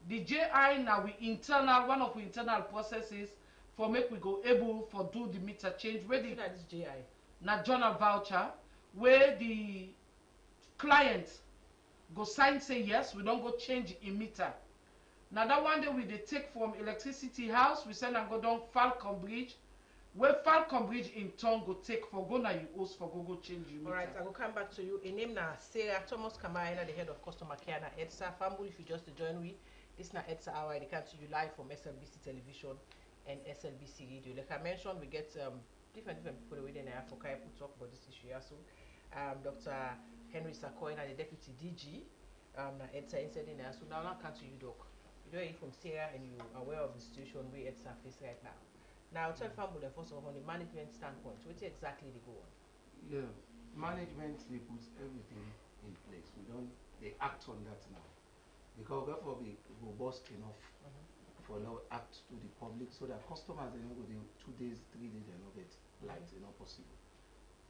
The JI now we internal one of the internal processes for make we go able for do the meter change. Where the this JI na journal voucher where the client go sign say yes, we don't go change in meter. Now that one day we they take from electricity house, we send and go down Falcon Bridge, where Falcon Bridge in turn go take for go na you host for go change your meter. Alright, I will come back to you. In name na Sarah Thomas Kamaina, the head of customer care na EDSA. Family, if you just join me, this na EDSA hour. They come to you live from SLBC Television and SLBC Radio. Like I mentioned, we get different people within Africa who talk about this issue also. Dr. Henry Sakoy, the Deputy DG, EDSA inside in there. So now I come to you, Doc. You know, you're from Syria and you're aware of the situation where EDSA face right now. Now, tell family first of all, on the management standpoint, what exactly they go on? Yeah, management, they put everything in place. They act on that now. Because therefore we robust enough for now act to the public so that customers they don't go there 2 days, 3 days, they don't get light, not possible.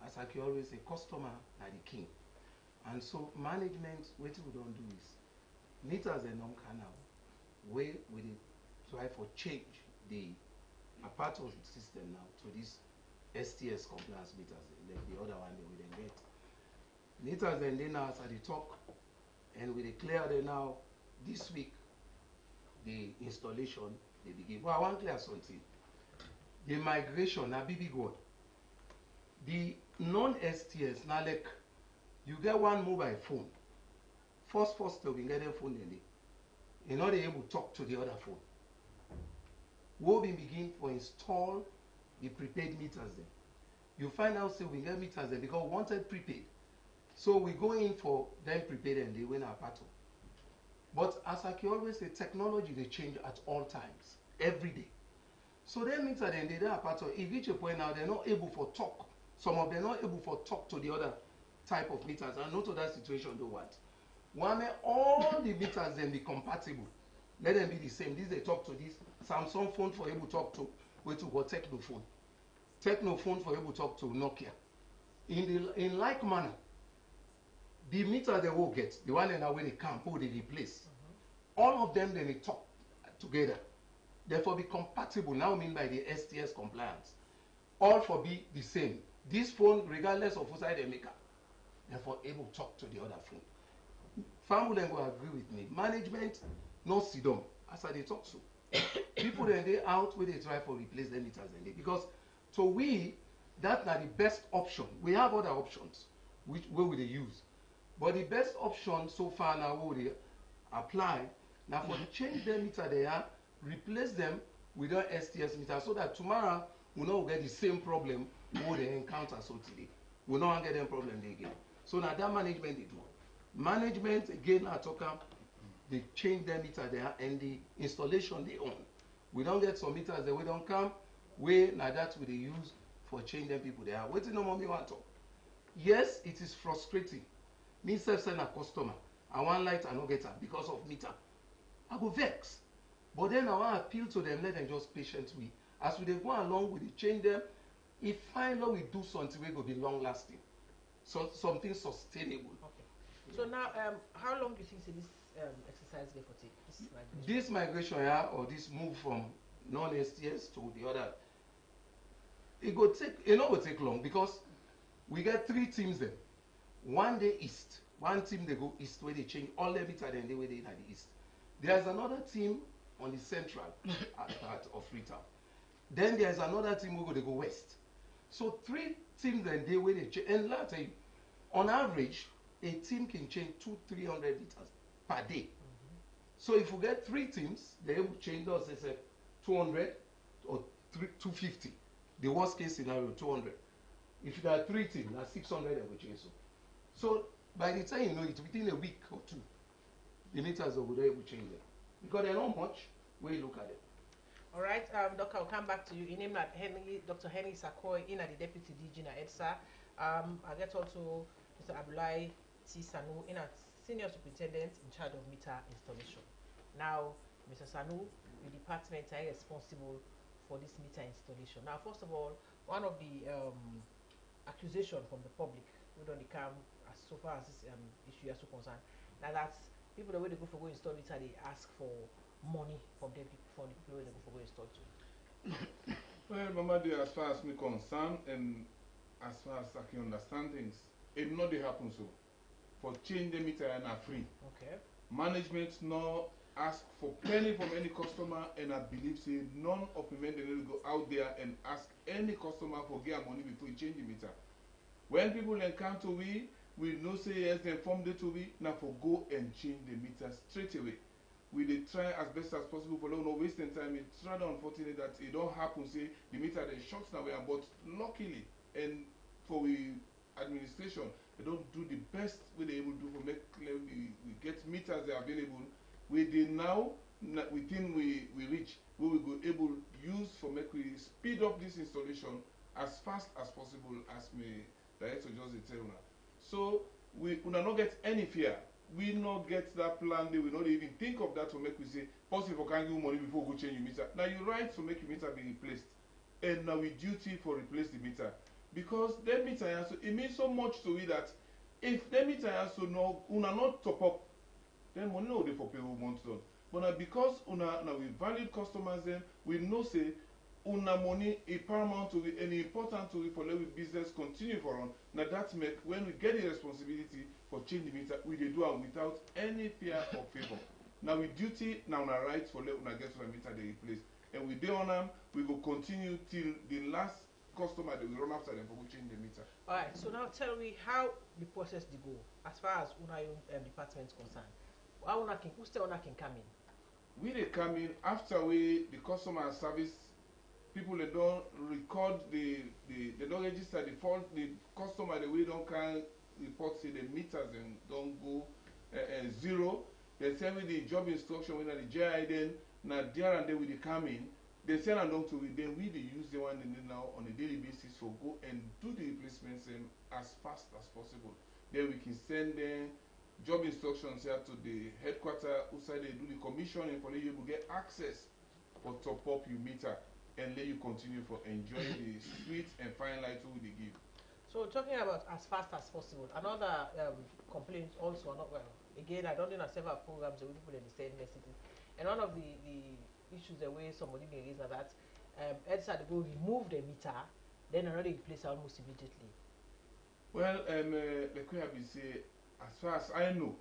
As I can always say, customer are the king. And so management, what we don't do is meters and non-canal, where we try for change the apart of the system now to this STS compliance meters, like the other one that we then get. Meters and then now as I talk, and we declare them now this week the installation they begin. Well, I want to clear something. The migration na big one. The non-STS now like you get one mobile phone. First we get a phone in there. You're not able to talk to the other phone. We'll begin to install the prepaid meters there. You find out say we get meters there because we wanted prepaid. So we go in for them prepaid and they win our battle. But as I can always say, technology they change at all times, every day. So them meter then they are part of it reach a point now they're not able for talk. Some of them not able for talk to the other type of meters. And not to that situation do what? One all the meters then be compatible. Let them be the same. This they talk to this Samsung phone for able to talk to wait to what Techno phone. Techno phone for able to talk to Nokia. In like manner, the meter they will get, the one in our way they come, who they replace. All of them then they talk together. Therefore be compatible. Now mean by the STS compliance. All for be the same. This phone, regardless of who side they make, therefore able to talk to the other phone. Family will agree with me. Management, no sit down. As I they talk so. People then they out where they try for replace the meters and they because so we that's not the best option. We have other options which where we they use. But the best option so far now where they apply now for the change the meter they are, replace them with an STS meter so that tomorrow we not get the same problem where they encounter so today. We not get them problem they again. So now that management they do. Management again I talk they change their meter there and the installation they own. We don't get some meters that we don't come where now that we they use for change them people there. What no more me want to talk. Yes, it is frustrating. Me self send a customer. I want light I no get it because of meter. I go vex. But then I want to appeal to them, let them just patiently. As we they go along with the change them, if finally we do something we go be long lasting. So something sustainable. Okay. So now how long do you think this exercise there for take? This migration here or this move from non-STS to the other, it not go take long because we get 3 teams there. One day east, one team they go east where they change all the meter then they way they in the east. There's another team on the central part of Freetown. Then there's another team who go they go west. So 3 teams then they way they change. And let me tell you, on average, a team can change 200-300 liters per day. So if we get 3 teams, they will change us as a 200 or 250. The worst case scenario 200. If there are 3 teams, that's 600 they will change. So by the time you know it, within a week or 2, the meters will be able to change them because they're not much. When you look at it. All right, Doctor, I'll come back to you. In name that Dr. Henry Sakoy, in at the Deputy DG na EDSA. I get also Mr. Abulai T. Sanu, in at Senior Superintendent in charge of meter installation. Now, Mr. Sanu, the department are responsible for this meter installation. Now, first of all, one of the accusation from the public, we don't come as so far as this issue is so concerned. Now that's people the way they go for go install meter, they ask for money from them from the people where they go for go install to. Well, Mama, dear, as far as me concerned and as far as I can understand things, it not they happen so. For change the meter and are free. Okay. Management no ask for penny from any customer and I believe say none of the men they need to go out there and ask any customer for get money before you change the meter. When people encounter we know say yes they inform them to we now for go and change the meter straight away. we dey try as best as possible for no wasting time. It's rather unfortunate that it don't happen. Say the meter they short now, but luckily and for we administration, they don't do the best way they able to do for make we get meters they are available. We dey now within we reach where we go able use for make we speed up this installation as fast as possible as me director just tell una. So we not get any fear. We not get that plan. We not even think of that to make we say possible can give money before we go change your meter. Now you right to make your meter be replaced, and now we duty for replace the meter because that meter also it means so much to we that if that meter also no una not top up, then money no dey for payroll month done. But now because una now we valued customers then we know say una money is paramount to it and important to it for let we business continue for on. Now that make when we get the responsibility for change the meter, we dey do it without any fear or favor. Now we duty now una right for let una get to the meter they replace. And we dey on them, we go continue till the last customer that we run after them for we change the meter. Alright, so now tell me how the process dey go as far as una department is concerned. How una can who still una can come in? We dey come in after we the customer service people they don't record they don't register the fault the customer the way don't can report say the meters and don't go zero. They send me the job instruction when the GI then now there and then we dey come in. They send them down to it, then we dey use the one they need now on a daily basis for go and do the replacements as fast as possible. Then we can send them job instructions here to the headquarters who say they do the commissioning for you to get access for top up your meter and let you continue for enjoy the sweet and fine light we they give. So talking about as fast as possible, another complaint also not well. Again, I don't know several programs that people in the same city. And one of the issues the way somebody may raise that EDSA they go remove the meter, then another replace almost immediately. Well, like we have been say, as far as I know,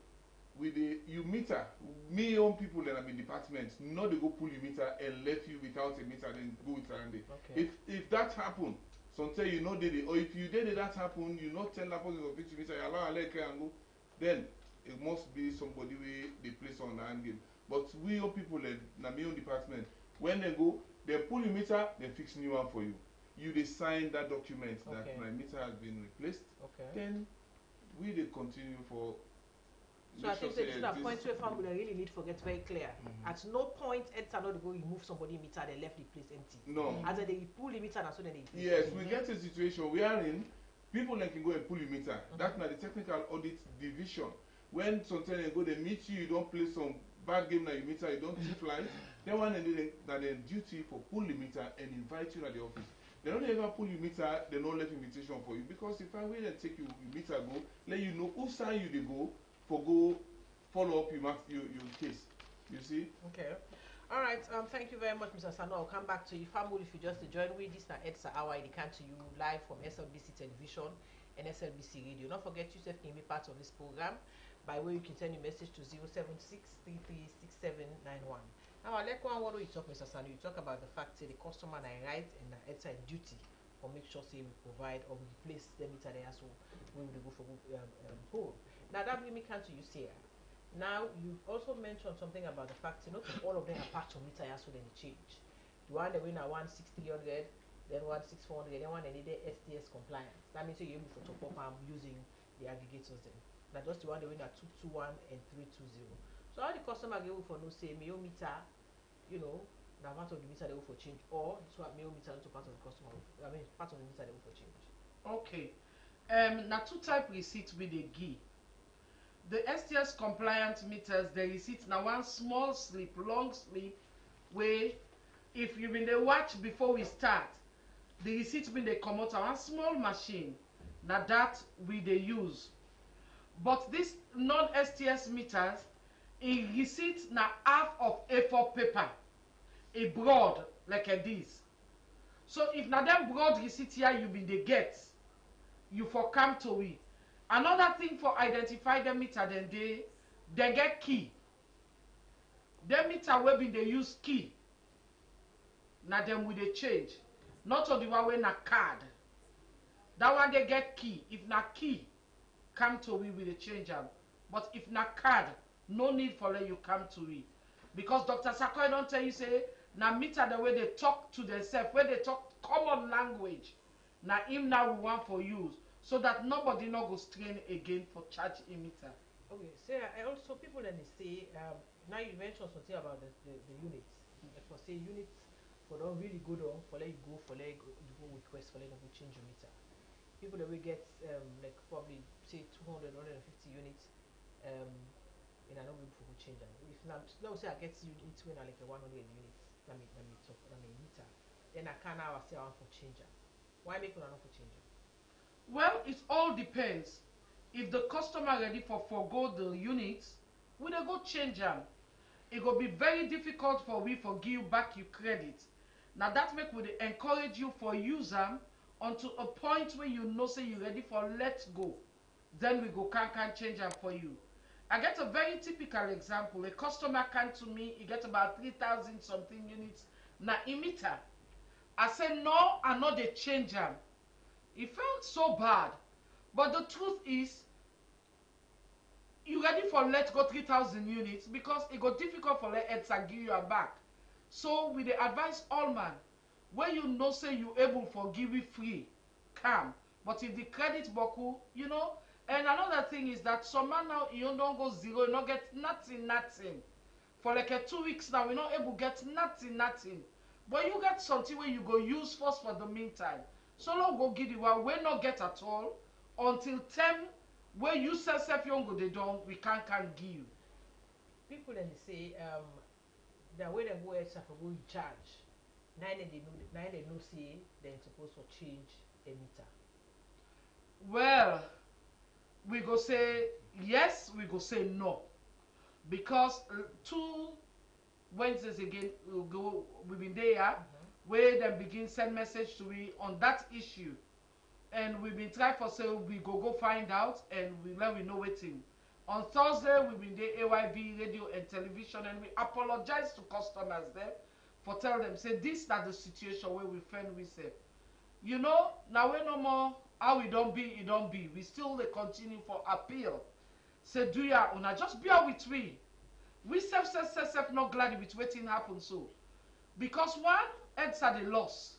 with the you meter, me own people that have been departments, not they go pull your meter and left you without a meter, then go with around it. Okay. If that happen, sometimes you know did it, or if you did it that happen, you not tell that person to fix your meter, you allow a leg and go, then it must be somebody we they place on the hand game. But we own people that na me own department, when they go, they pull your meter, they fix new one for you. You they sign that document that my meter has been replaced. Okay. Then we they continue for. So I think this is a point where family really need to get very clear. At no point EDSA not go remove somebody meter they left the place empty. No. As they pull the meter and so then they. Yes, we get a situation we are in. People then can go and pull your meter. That's not the technical audit division. When sometimes they go, they meet you, you don't play some bad game that you meter, you don't tip light. Then one and that they duty for pull the meter and invite you at the office. They don't ever pull your meter, they don't let invitation for you because if I wait and take you meter go, let you know who sign you they go for go follow up your case. You see? Okay. All right. Thank you very much, Mr. Sano. I'll come back to you. Family, if you just join with this now, EDSA Hour, it can to you live from SLBC Television and SLBC Radio. Don't forget yourself can be part of this program. By way you can send your message to 076336791. Now I like one what you talk, Mr. Sano. You talk about the fact that the customer and right and EDSA duty or make sure say we provide or we replace the meter there so we will go for poll. Now that brings me come to you, Sarah. Now you also mentioned something about the fact not all of them are part of meter so then they change. The one that win a 16300, then 16400, then one that needed STS compliance. That means you're able to top up using the aggregators then. Now just the one that win a 221 and 320. So how the customer get for no say mail meter, you know, now part of the meter they will for change, or this one mail meter to part of the customer. I mean part of the meter they will for change. Okay. Now two type receipt with the GI. The STS compliant meters, the receipt now one small slip, long slip, where if you been the watch before we start, the receipt been they come out one small machine. Now that we they use. But this non-STS meters, a receipt now half of A4 paper, a broad like a this. So if now them broad receipt here you been they get, you for come to we. Another thing for identify the meter then they get key. The meter will be they use key. Now them will they change. Not on the one way na card. That one they get key. If na key, come to we with the change them. But if na card, no need for let you come to we. because Dr. Sakoy don't tell you say na meter the way they talk to themselves, where they talk common language. Now him now we want for use so that nobody no go strain again for charge emitter. Okay, so I also people then they say now you mentioned something about the units. For say units for don't really go down for let you go you go request for let you go change your meter. People that will get like probably say 200, 150 units in an oven for change them. If now say I get units when I like a 100 units, that mean meter, then I can now say I want for change them. Why make one for change them? Well, it all depends. If the customer ready for forgo the units, we dey go change them. It will be very difficult for we for give you back your credit. Now that make we dey encourage you for use them until a point where you know say you ready for let's go. Then we go can change them for you. I get a very typical example. A customer came to me, he get about 3,000 something units na emitter. I said no, I know they change them. It felt so bad. But the truth is, you ready for let's go 3,000 units because it got difficult for let EDSA give you a back. So we dey advise all man, when you know say you able for give it free, come. But if the credit boku, you know, and another thing is that some man now you don't go zero, you don't get nothing. For like 2 weeks now, we not able get nothing. But you get something where you go use first for the meantime. So long go give the one we not get at all until 10 where you self you go they don't we can't give. People then they say the way they go extra for go in charge. Nine they know say they're supposed to change a meter. Well, we go say yes, we go say no. Because 2 Wednesdays again we've been there where they begin send message to we on that issue. And we've been trying for say we go find out and we let we know waiting. On Thursday we've been there AYV radio and television and we apologize to customers there for tell them say this not the situation where we find we say. You know, now we no more how we don't be, it don't be. We still they continue for appeal. Say do ya una just bear with we. We self not glad with waiting happen so. Because one, EDSA the loss.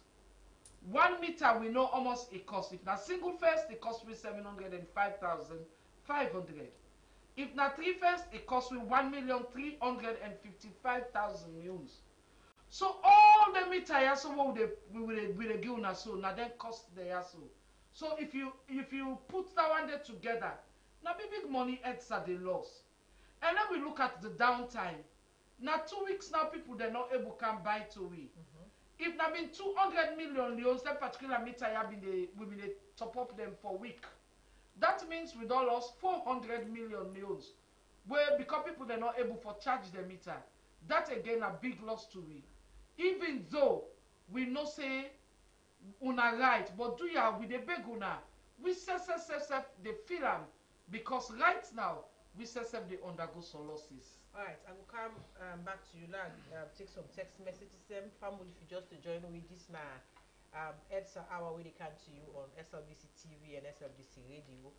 1 meter we know almost it cost. If na single phase, it cost me 705,500. If na 3 phase, it cost me 1,355,000 mules. So all the meter yaso we will give una so na then cost the yaso. So if you put that one there together, na big money EDSA the loss. And then we look at the downtime. Now 2 weeks now people they're not able to buy to we. If there been 200 million leons, that particular meter we been top up them for week. That means we don't lost 400 million leons. Where because people they're not able to charge the meter. That again a big loss to we. Even though we no say una right, but do ya with the beg una, we say they feel them because right now we say they undergo some losses. Alright, I will come back to you now. Take some text messages. Family, if you just to join with this now, EDSA hour where they come to you on SLBC TV and SLBC radio.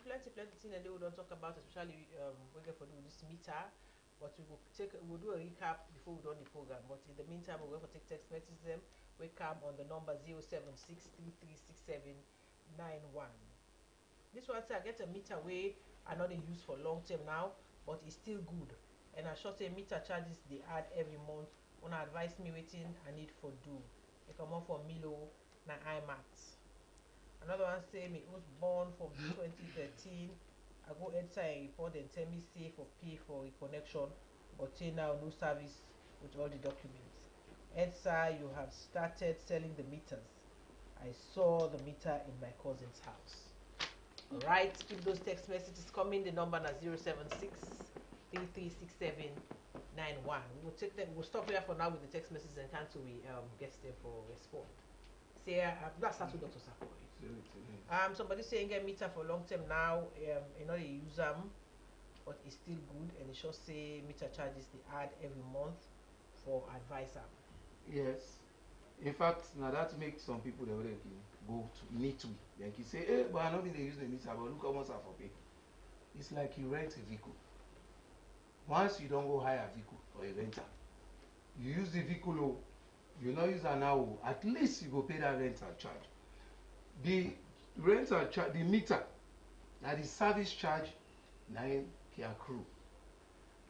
Plenty things that they will don't talk about, especially we're going to do this meter. But we'll do a recap before we do the program. But in the meantime, we're going to take text messages. We come on the number 076336791. This one say I get a meter way I know they use for long term now, but it's still good. And I short say meter charges they add every month. Wanna advise me waiting I need for do. They come on for Milo na IMAX. Another one say me was born from 2013. I go inside and report and tell me say for pay for reconnection, but say now no service with all the documents. EDSA, you have started selling the meters. I saw the meter in my cousin's house. Alright, keep those text messages coming. The number is 076-3367-91. We'll take them. We'll stop here for now with the text messages and cancel we get them for respond. Say let's start with Dr. Sakoy. Somebody saying get meter for long term now. You know they use them, but it's still good, and it should say meter charges they add every month for advisor. Yes. In fact, now that makes some people they will go to meet we. Like you say, hey, but I know they use the meter, but look how much I for pay. It's like you rent a vehicle. once you don't go hire a vehicle or a rental, you use the vehicle, oh, you not use an hour, at least you go pay that rental charge. The rental charge, the meter, that the service charge, 9 can accrue.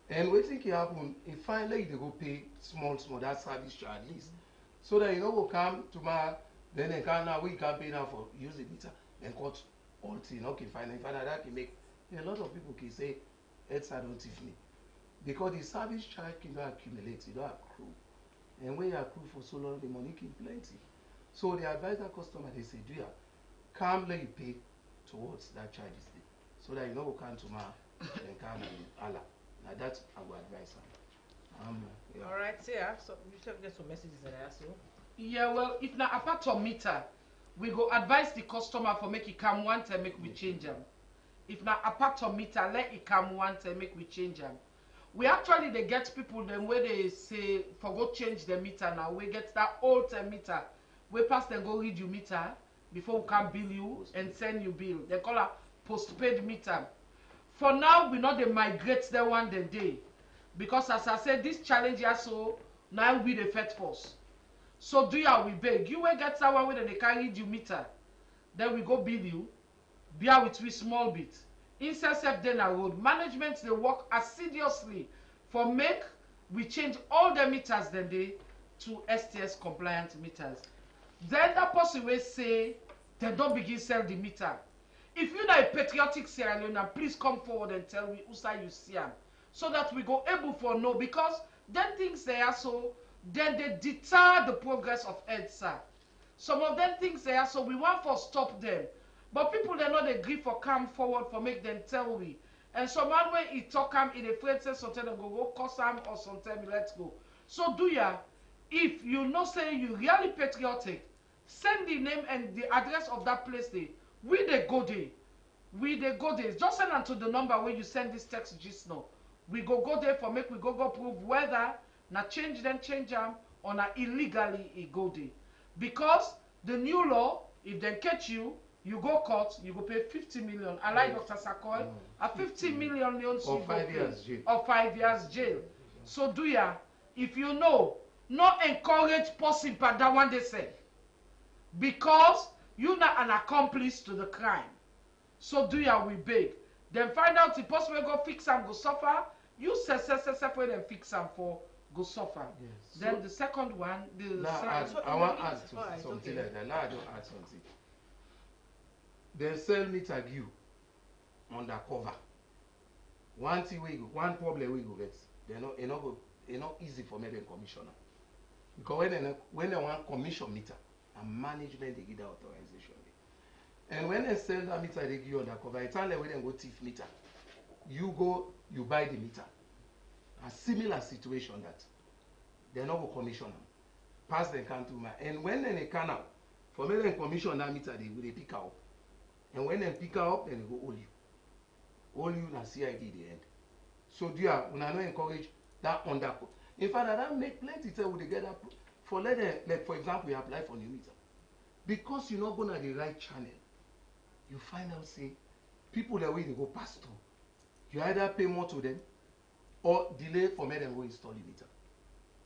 And wetin can happen, if finally they go pay small that service charge at least, so that you know go come tomorrow, then they can now we can pay now for use the meter and cut all thing. Okay, fine. In fact, that can make a lot of people can say, "EDSA don't thief me," because the service charge can not accumulate, it don't accrue, and when you accrue for so long, the money can plenty. So the advisor customer they say, "Do you come let you pay towards that charges day, so that you know go come tomorrow and come and Allah." Now that's our advice. Yeah. All right, yeah. So you can get some messages there, so. Yeah, well, if na apart from meter, we go advise the customer for make it come one time, make we change them. If na apart from meter, let it come one time, make we change them. We actually they get people them where they say for go change the meter now. We get that old meter. We pass them go read your meter before we can bill you and send you bill. They call it postpaid meter. For now, we not they migrate the one the day. Because as I said, this challenge here, so now we the first force. So do ya we beg. You will get someone where they carry you meter. Then we go bill you. Bear with we small bit. Instead of then a road. Management they work assiduously for make we change all the meters then they to STS compliant meters. Then that person will say they don't begin sell the meter. If you're not a patriotic Sierra Leonean, please come forward and tell me who you see them, so that we go able for know, because then things they are so then they deter the progress of EDSA. Some of them things they are so we want for stop them, but people they not agree for come forward for make them tell we. And some man when he talk them in a friend says something and go cause them or sometimes let's go. So do ya, if you know say you really patriotic, send the name and the address of that place there. We they go there. We they go there. Just send them to the number where you send this text just now. We go there for make we go prove whether na change them or na illegally it go there. Because the new law, if they catch you, you go court, you go pay 50 million. I like Dr. Sakoy, a 50 million loan or 5 years jail. Or 5 years jail. So do ya, if you know, not encourage person but that one they say. Because you're not an accomplice to the crime. So do ya we beg. Then find out the person will go fix and go suffer. You say where them fix and for go suffer. Yes. Then the second one, I want to add something like that. Now I don't add something. They sell meter you undercover. One thing we go, one problem we go get. They're not easy for me to commissioner. Because when they want commission meter, and management they give the authorization. And when they sell that meter, they give you undercover. It's not like when they go thief meter. You go, you buy the meter. A similar situation that they're not going to commission them. Pass the can to my. And when they can out, for me, they commission that meter, they pick out. And when they pick up, then they go hold you. Hold you, na CID the end. So, do you not encourage that undercover? In fact, that make plenty time when they get that. For let them, like for example, you apply for new meter. Because you're not going to the right channel, you find out, say, people that way they go pass through. You either pay more to them or delay for me them go install the meter.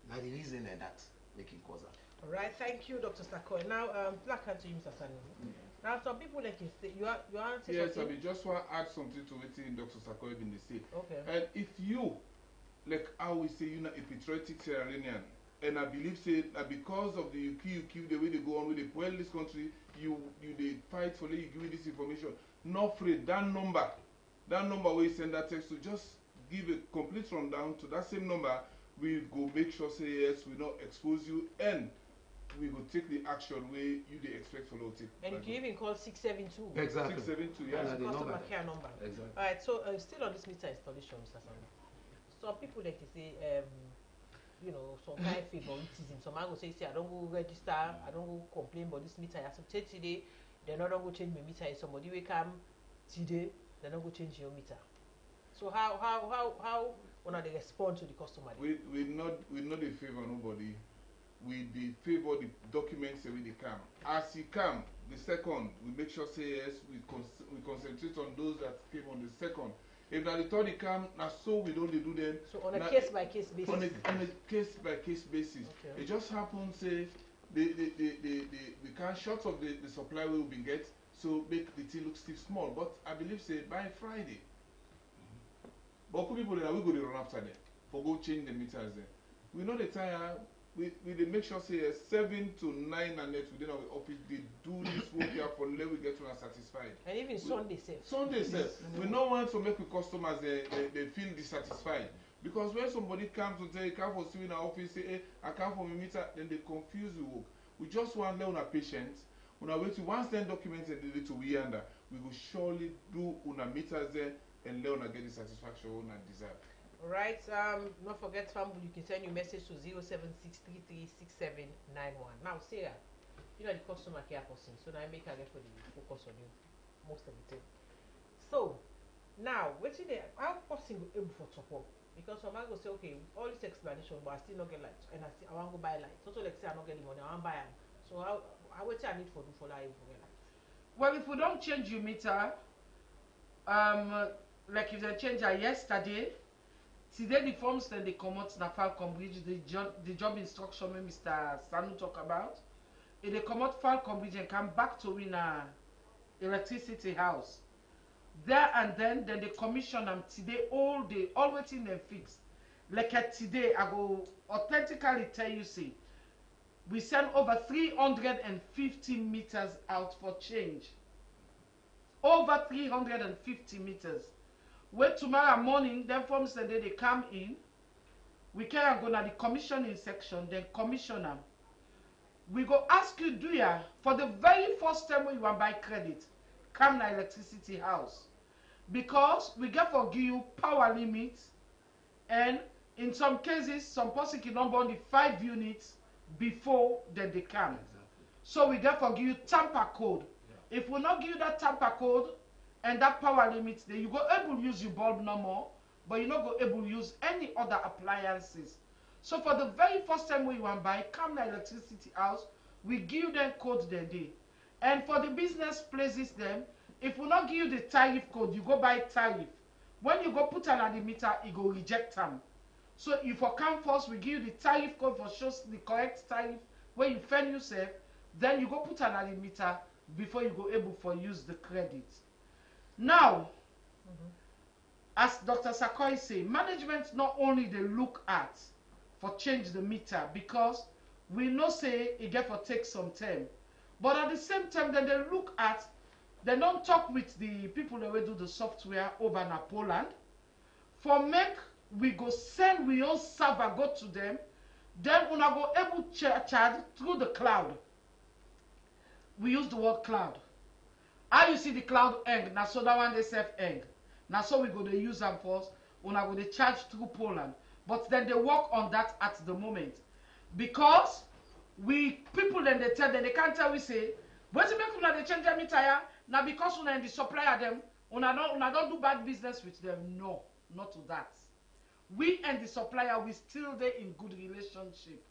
Now the reason that making cause that. All right, thank you, Dr. Sakoy. Now, black hand to you, Mr. Sanu. Now, some people like you say, you are yes, I just want to add something to what Dr. Sakoy been say. Okay. And if you, like how we say, you're not a patriotic Sierra Leonean, and I believe say that because of the UQ, the way they go on with the well this country, you they fight for you give you this information. Not afraid that number where you send that text to, just give a complete rundown to that same number. We go make sure say yes, we not expose you, and we go take the action where you they expect for low take. And you can even call 672. Exactly. 672, yeah. That's the customer care number. Exactly. All right. So still on this meter installation, Mr. Sanu. Some people like to say, you know, some kind of favoritism. Some man go say, I don't go register, I don't go complain about this meter. I say today, they're not going to change my meter. If somebody will come today, they're not going to change your meter. So how when they respond to the customer? We not in favor nobody. We the favor the documents when they come. As he come, the second we make sure say yes. We concentrate on those that came on the second. If na the third they come, na so we don't dey do them. So on a case by case basis. On a case by case basis. Okay. It just happens say we can't short of the supply we will be get, so make the thing look still small. But I believe say by Friday. But people that we go to run after them for go change the meters there. We know the tire. We dey make sure say 7 to 9 and net within our office they do this work here for let we get to satisfied. And even Sunday safe. Sunday safe. We no want to make the customers they feel dissatisfied. Because when somebody comes to say, come for see in our office, say, hey, I come for my meter, then they confuse the work. We just want to let our patients, when I wait to once then documents and they to we under, we will surely do our meters there and let us get the satisfaction we deserve. Right, don't forget Famble, you can send your message to 076336791. Now Sarah, you know the customer care person, so now I make her get for the focus on you most of the time. So now what is how person will able for top up? Because some man go say, okay, all this explanation, but I still not get light, and I want to go buy light. So like say I not get the money, I want to buy them. So how what I need for do for that for get light? Well, if we don't change your meter, like if they change her yesterday, today the forms then they come out na Falcon Bridge, the job instruction when Mr. Sanu talk about. If they come out Falcon Bridge and come back to in a electricity house. There and then they commission them today all day, all waiting them fix. Like today, I go authentically tell you, see, we send over 350 meters out for change. Over 350 meters. Wait tomorrow morning, then from Sunday they come in. We can go to the commissioning section, then commission them. We go ask you, do ya, for the very first time when you want buy credit, come to electricity house. Because we get for give you power limits, and in some cases, some person can number only 5 units before then they come. Exactly. So we get for give you tamper code. Yeah. If we not give you that tamper code and that power limit, then you go able to use your bulb no more, but you not go able to use any other appliances. So for the very first time when you want buy, come to electricity house, we give them code the day. And for the business places them, if we not give you the tariff code, you go buy tariff. When you go put on the meter, it go reject them. So if you come first, we give you the tariff code for shows the correct tariff when you fend yourself, then you go put on the meter before you go able for use the credit. Now, as Dr. Sakoy say, management not only they look at for change the meter because we know say it get for take some time, but at the same time then they look at, they don't talk with the people that will do the software over in Poland for make we go send we own server go to them, then we go able charge through the cloud. We use the word cloud. How you see the cloud end, now so that one they self end. Now so we go to use them first, we go to charge through Poland. But then they work on that at the moment. Because we people then they tell them they can't tell we say, but make una they change their meter now because una in the supplier them, una don't do bad business with them. No, not to that. We and the supplier, we still there in good relationship.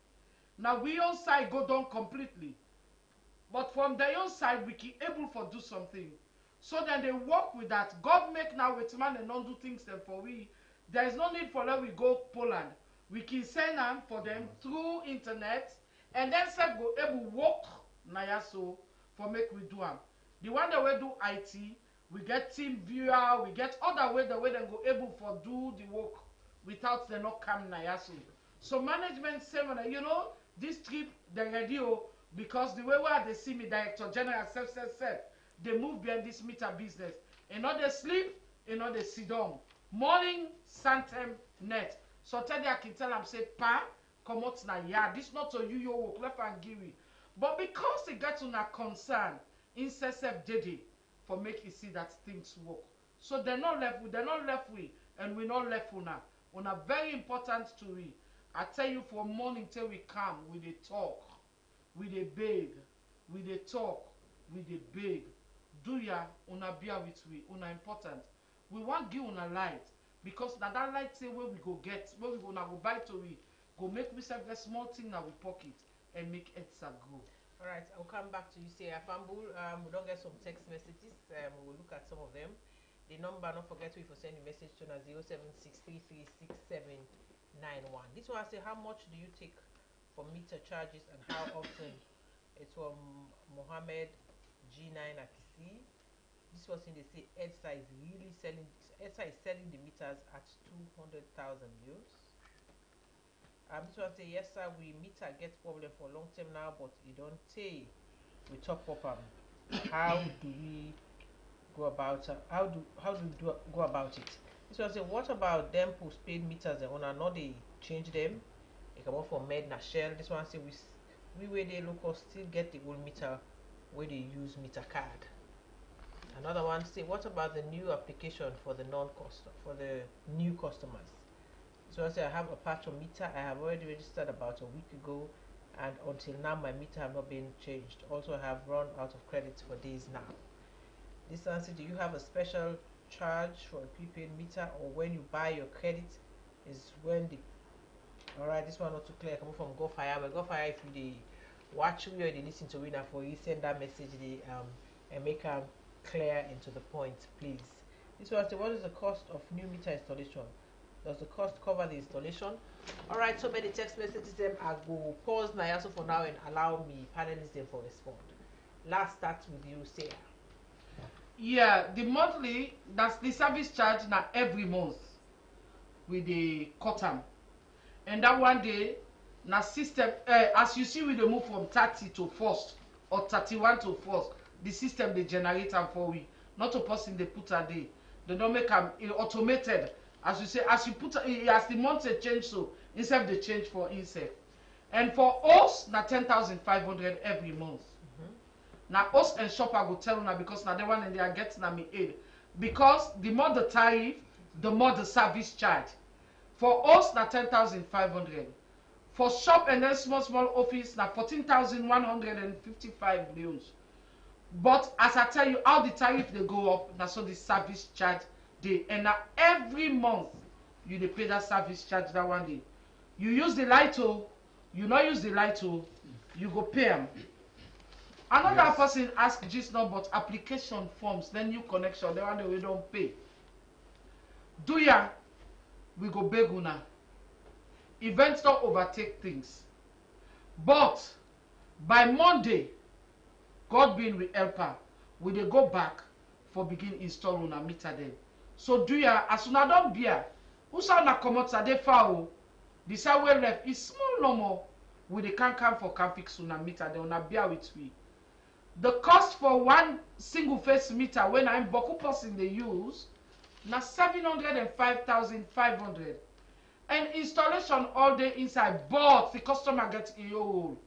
Now we on side go down completely. But from their own side, we can able for do something. So then they work with that. God make now with man and not do things then for we. There is no need for let we go Poland. We can send them for them through internet and then say go able work na so for make we do them. The one that we do IT, we get team viewer, we get other way the way they go able for do the work without they not come na so. So management say, you know, this trip the radio because the way where they see me, Director General said, they move behind this meter business. And not they sleep, and not they sit down. Morning, Santem net. So tell I can tell them, say, Pa, come out na yeah, this not to you, your work, left and give it. But because they got to na concern, incessant daddy, for make you see that things work. So they're not left with, and we're not left with now. Una very important to we. I tell you from morning till we come, we they talk. We dey beg, we dey talk, we dey beg. Do ya una bear with we, una important. We want give una light because na that light say where we go get, where we gonna go buy to we, go make we save a small thing na we pocket and make ETSA grow. All right, I'll come back to you, say Afambul. We don't get some text messages. We'll look at some of them. The number, don't forget to send a message to us 076336791. This one say, how much do you take for meter charges and how often? It's from Mohammed G9 Akisi. This person they say EDSA is really selling. EDSA is selling the meters at 200,000 euros. This one say yes sir, we meter get problem for long term now, but it don't take. We top up how do we go about how do we go about it? This one say what about them postpaid meters? They wanna know they change them. They come up for Med Shell. This one say we where they local still get the old meter where they use meter card. Another one say what about the new application for the new customers? So I say I have a patch of meter. I have already registered about a week ago, and until now my meter have not been changed. Also I have run out of credits for days now. This answer, do you have a special charge for a prepaid meter, or when you buy your credit is when the alright, this one not too clear. Come from GoFire. But GoFire, if you watch me or they listen to it now for you, send that message and make them clear into the point, please. This one say what is the cost of new meter installation? Does the cost cover the installation? Alright, so many text messages them. I go pause now also for now and allow me panelists them for respond. Last start with you, Sarah. Yeah, the monthly, that's the service charge now every month with the cotton. And that one day, now system, as you see, we dey move from 30 to 1st or 31 to 1st. The system they generate them for we, not a person they put a day. They don't make them automated. As you say, as you put as the months they change, so instead they change for instead. And for us, now 10,500 every month. Now us and shopper go tell now because now the one and they are getting me aid. Because the more the tariff, the more the service charge. For us now 10,500. For shop and then small office now 14,155 millions. But as I tell you, how the tariff they go up, now so the service charge they and now every month you they pay that service charge that one day. You use the lighto, you not use the lighto, you go pay them. Another person ask just now about application forms, then new connection, the one that we don't pay. Do ya? We go beg una. Events don't overtake things. But by Monday, God being with helper, we dey go back for begin install una meter then. So do ya as una don't bear, who sa na comot sa dey far o? The side way left is small no more. We dey can come for can fix una meter then una bear with we. The cost for one single phase meter when I'm boku person they use na 705,500. And installation all day inside, but the customer gets in your hole.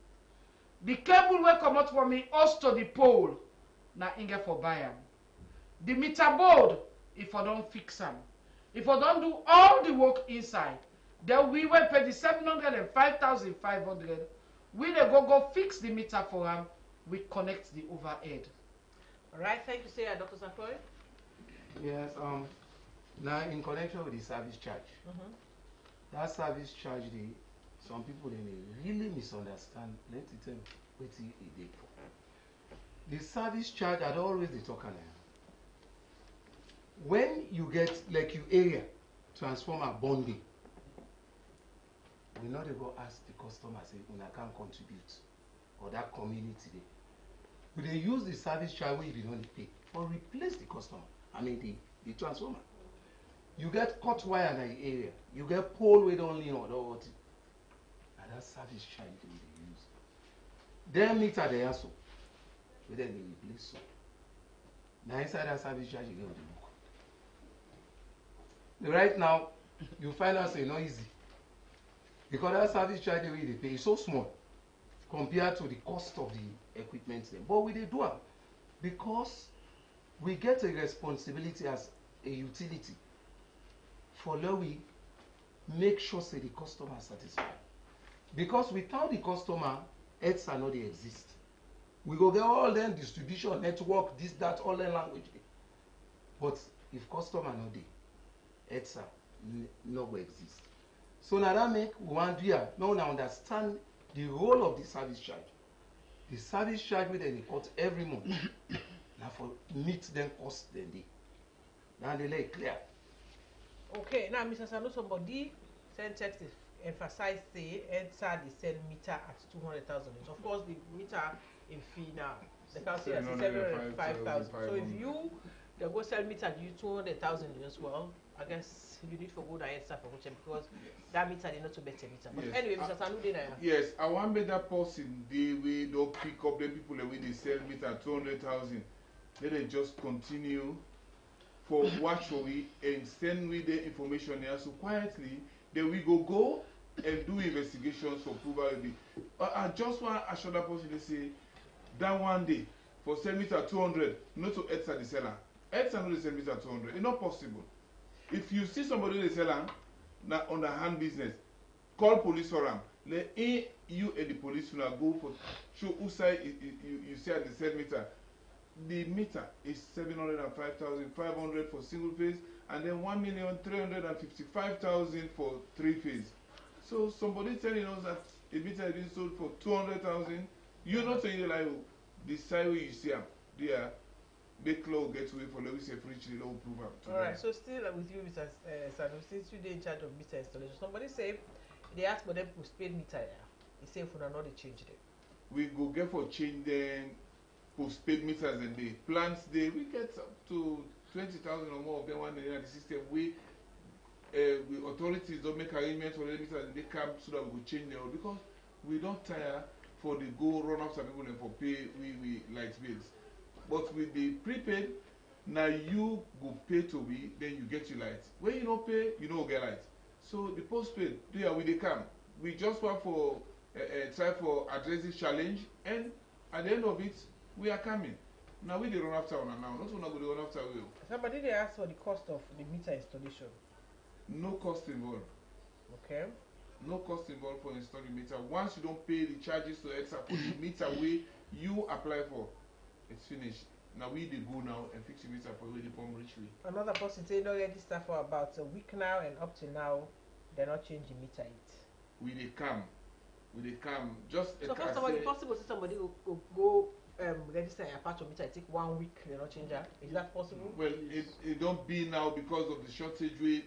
The cable will come out for me us to the pole. Na inge for buy am. The meter board, if I don't fix them, if I don't do all the work inside, then we will pay the 705,500. We dey go fix the meter for them. We connect the overhead. All right, thank you, Sarah. Dr. Sankori. Yes. Now in connection with the service charge, that service charge, some people they really misunderstand. Let me tell you what it is for. The service charge, I always they talk about. When you get like your area transformer bonding, we not go ask the customer say una can contribute or that community there. But they use the service charge where you did not pay or replace the customer. I mean the transformer. You get cut wire in the area. You get pole with only on the and that service charge they use. Their meter they also. But then they replace so. Now inside that service charge you get the book. Right now, you find out say not easy. Because that service charge the way they pay is so small compared to the cost of the equipment then. But we they do it because we get a responsibility as a utility for let we make sure say the customer is satisfied. Because without the customer, EDSA no they exist. We go get all them distribution network, this, that, all the language. But if customer no dey, EDSA no go exist. So now that make one year now understand the role of the service charge. The service charge with they cut every month. Now for meet them cost then day. Now they lay clear. Okay, now Mr. Sanu, somebody sent text to emphasize say EDSA they sell meter at 200,000. Of course, the meter in fee now the council has 705,000. So if you they go sell meter you 200,000 as well, I guess you need to go to EDSA for check because that meter they not to better meter. But anyway, Mr. Sanu, they yes, I want better person the way they pick up the people the way they sell meter at 200,000. Let them just continue for what shall we and send we the information here. So quietly, then we go and do investigations for probably. I just want to assure that person to say that one day for sell meter 200, not to EDSA the seller. EDSA not the sell meter 200. It's not possible. If you see somebody the seller now on the hand business, call police for them. Let you and the police will go for show who side you see at the sell meter. The meter is 705,500 for single phase and then 1,355,000 for three phase. So somebody telling us that a meter is being sold for 200,000. You're not saying like the side where you see them, they are make law get away for let me say free law prove them. Alright, so still with you, Mr. Sanu, since you're in charge of meter installation, somebody say they ask for them postpaid meter here. They say if we not they change them. We go get for change them. Postpaid meters and the plants we get up to 20,000 or more of them one in the system. We authorities don't make arrangements for the meters and they come so that we will change them because we don't tire for the go run after people and for pay we light bills. But with the prepaid, now you go pay to we, then you get your light. When you don't pay, you don't get light. So the postpaid, they come. We just want for try for address this challenge and at the end of it, we are coming. Now we run after one now. Not one go run after we. Somebody they ask for the cost of the meter installation. No cost involved. Okay. No cost involved for installing meter. Once you don't pay the charges to EDSA for the meter way you apply for, it's finished. Now we dey go now and fix the meter for where the pump richly. Another person say no register for about a week now and up to now they're not changing meter it. We dey come. Just so first of all, it's possible to somebody go register a patch of meter, it take 1 week, they not change that. Is that possible? Well, it don't be now because of the shortage we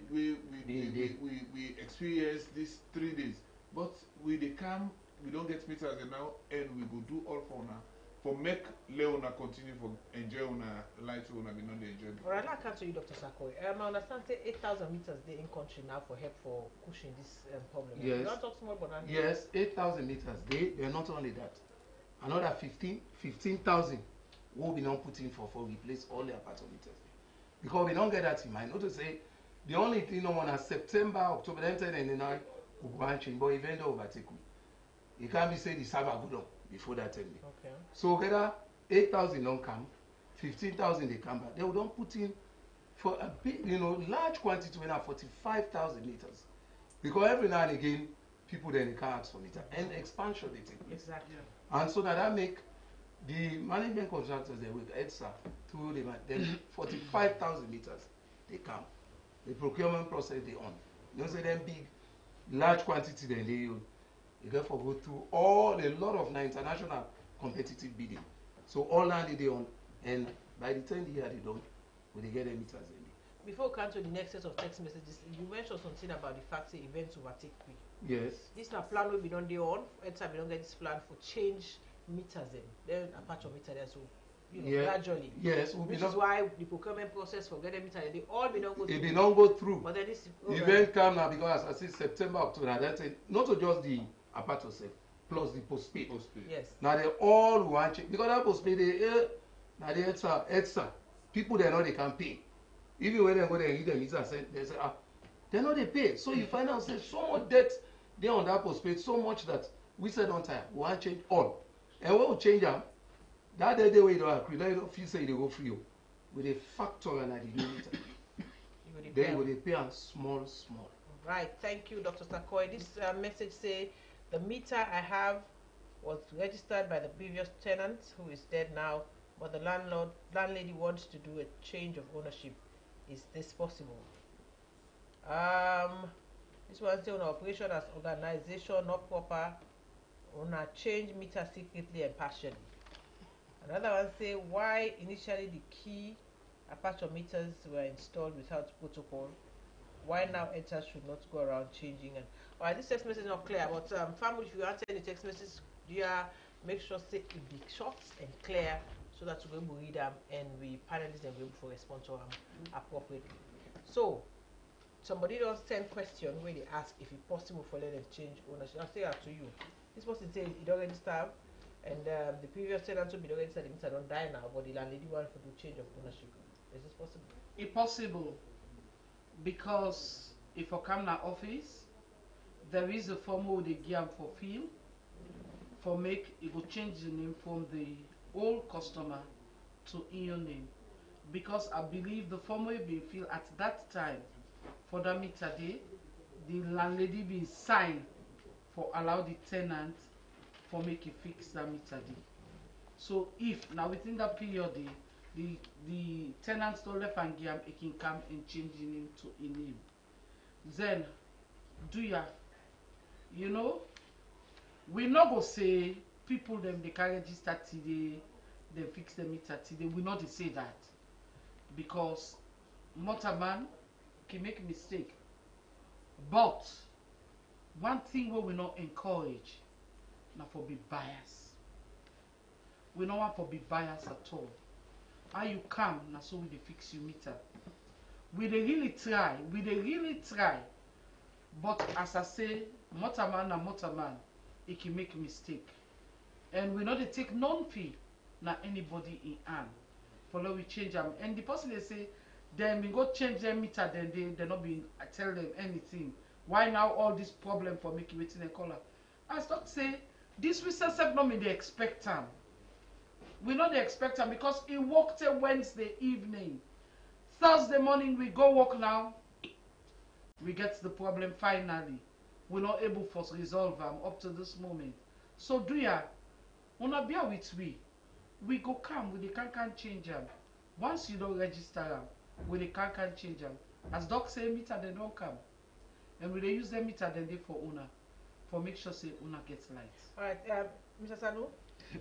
experience these 3 days. But we dey come, we don't get meters now, and we go do all for now. For make Leona continue for enjoy una light una we not enjoy. Alright, now come to you, Dr. Sakoy. I understand say 8,000 meters they in country now for help for pushing this problem. Yes. You don't talk small but yes, 8,000 meters. They're not only that. Another 15,000 will be not put in for replace all their parts of meters. Because we don't get that in mind. Not to say the only thing no one has September, October, then 10 and 9 will go and change, but event overtake. You can't be say the server good on before that time. Okay. So whether 8,000 don't come, 15,000 they come back. They will don't put in for a big, large quantity when 45,000 meters. Because every now and again, people then they can't ask for meter. And expansion they take place. Exactly. And so that make the management contractors they with EDSA through then 45,000 meters they come. The procurement process they on. You know, say them big, large quantity then they therefore go through a lot of international competitive bidding. So all that they on, and by the time they are done, when they get the meters in. Before we come to the next set of text messages, you mentioned something about the fact that events overtake quick. Yes. This na plan will be done day on. EDSA we don't get this plan for change meters in. Then a patch of meter there, so gradually. Yes, which is why the procurement process for getting meter they all be not go through. It be not go through. But then this event come now because as I see September, October, that's it. Not just the aperture set, plus the postpaid. Yes. Now they all want it because that postpaid now the EDSA people they know they can pay. Even when they go there and read them, they say they know they pay. So you find out say so much debt they on that postpaid, so much that we said on time we want change all. And when we change them, that day way you don't agree, they don't feel say they go free with a factor and the new meter. They will pay on small. Right, thank you, Dr. Sakoy. This message say the meter I have was registered by the previous tenant who is dead now, but the landlady wants to do a change of ownership. Is this possible? This one say on operation as organization not proper, on a change meter secretly and partially. Another one say why initially the key Aperture meters were installed without protocol. Why now EDSA should not go around changing? And all right, this text message is not clear, but family, if you answer any text message, do you make sure say it be short and clear so that we will read them and we panelists and we will respond to them appropriately. So somebody does send question where they ask if it's possible for them to change ownership. I'll say that to you. This person says it don't register, and the previous tenant will be don't register. The meter don't die now, but the landlady want for the change of ownership. Is this possible? It's possible, because if I come to office, there is a form where they give for fill, for make it will change the name from the old customer to in your name, because I believe the form will be filled at that time for the meter day, the landlady be signed for allow the tenant for make it fix the meter day. So if now within that period the tenant still left and give it can come and change the name to a name. Then do you know, we not go say people them they can register today, they fix the meter today. We not say that, because motorman can make mistake. But one thing we will not encourage now for be bias. We don't want for be bias at all. How you come now so we dey fix you meter. We dey really try. But as I say, motorman and motorman, it can make mistake. And we not dey take non-fee na anybody in hand. Follow we change them. And the person they say, then we go change their meter, then they not be tell them anything. Why now all this problem for making waiting a color? I start say this we self not me they expect them. We not they expect them because it worked till Wednesday evening. Thursday morning we go work now. We get the problem finally. We're not able to resolve them up to this moment. So do ya? Wanna be with we? We go come with the can change them. Once you don't register them, with the can change them. As doc say meter they don't come. And we they use the meter then they for owner. For make sure say owner gets light. Alright, Mr. Sanu,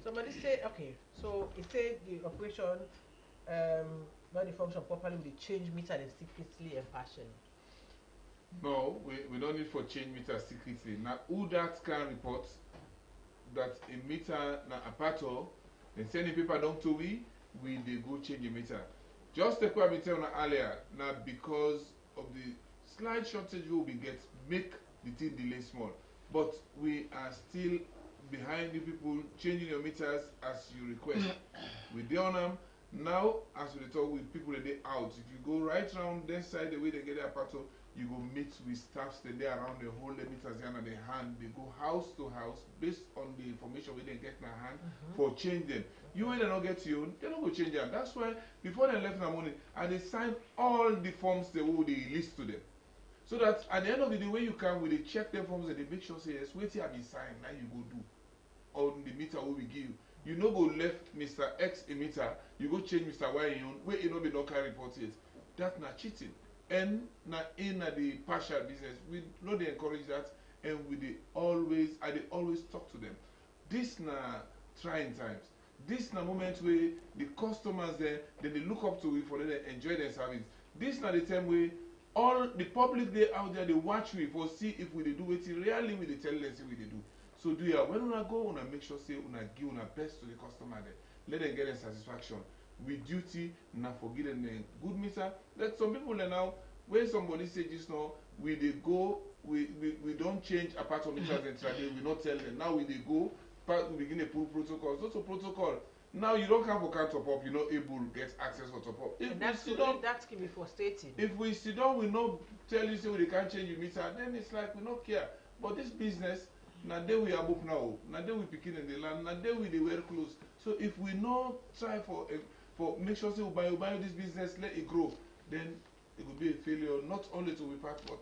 somebody say okay, so it said the operation not the function properly with the change meter then secretly and partially. No, we don't need for change meter secretly. Now who that can report that a meter na apato, then send the paper down to we they go change the meter. Just take what I tell you earlier, now because of the slight shortage we will get make the thing delay small. But we are still behind the people changing your meters as you request. We dey on them. Now, as we talk with people that they out, if you go right around that side, the way they get their pato, you go meet with staffs that they around the whole the meters in their hand. They go house to house based on the information we they get in their hand for change them. You when they not get you, they don't go change them. That's why before they left in the morning, and they sign all the forms they will they list to them. So that at the end of the day, when you come, we they check them forms and they make sure say yes, wait here be signed, now you go do on the meter we give you. You no go left Mr. X a meter, you go change Mr. Y in where you know be not carry report it. That's not cheating. And na in the partial business, we know they encourage that, and we they always talk to them. This na trying times. This na moment where the customers there, then they look up to it for them to enjoy their service. This na the time where all the public they out there they watch we for see if we they do it really we they tell them see we they do. So do ya when una go una make sure say una give una best to the customer there. Let them get a satisfaction. With duty, na forget them good meter. Like some people now, when somebody say just now, we they go, we don't change apart from meters and trading, we not tell them. Now we they go, we begin to pull protocols. Those are protocol. Now you don't have for can top up, you're not able to get access for top up. If that can be frustrating. If we sit down, we not tell you say we can't change your meter, then it's like we not care. But this business, now they we are up now, now they we picking in the land, now they we they wear clothes. So if we not try for make sure say we buy this business, let it grow, then it will be a failure not only to we part but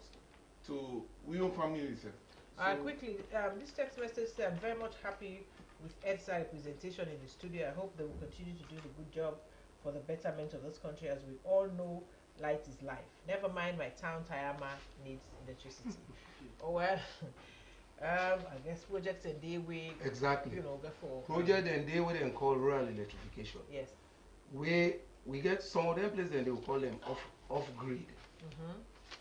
to we own family itself. So quickly, this text message says I'm very much happy with EDSA representation in the studio. I hope they will continue to do the good job for the betterment of this country. As we all know, light is life. Never mind my town Tayama needs electricity. Oh well. I guess projects and day way. Exactly. You know, therefore. Project and day way they call rural electrification. Yes. We we get some of them places and they will call them off grid.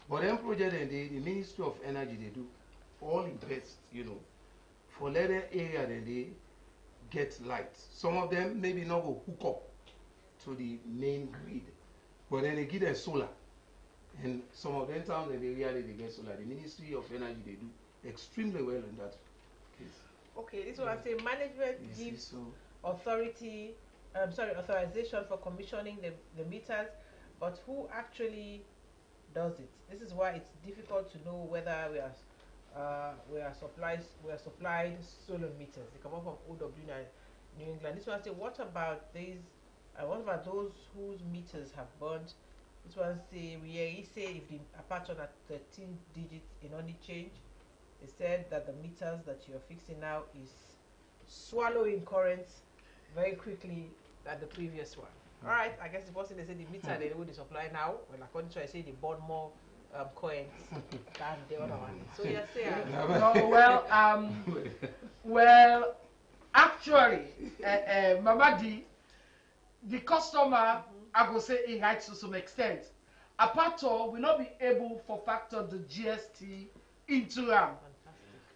But them project and the Ministry of Energy they do all the best, you know, for little area that they get light. Some of them maybe not go hook up to the main grid, but then they give them solar. And some of them towns in the area they get solar. The Ministry of Energy they do extremely well in that case. Okay, this one I say management gives authority, authorization for commissioning the meters, but who actually does it? This is why it's difficult to know whether we are supplied solar meters. They come up from OW New England. This one say, what about these? What about those whose meters have burnt? This one say, we say if the aperture at 13 digits in only change. They said that the meters that you're fixing now is swallowing current very quickly than the previous one. All right, I guess the person they say the meter they would supply now. Well, according to I say they bought more coins than the other one. So yes, well, actually, Mama D, the customer, I go say it right to some extent. Apart will not be able to factor the GST into them.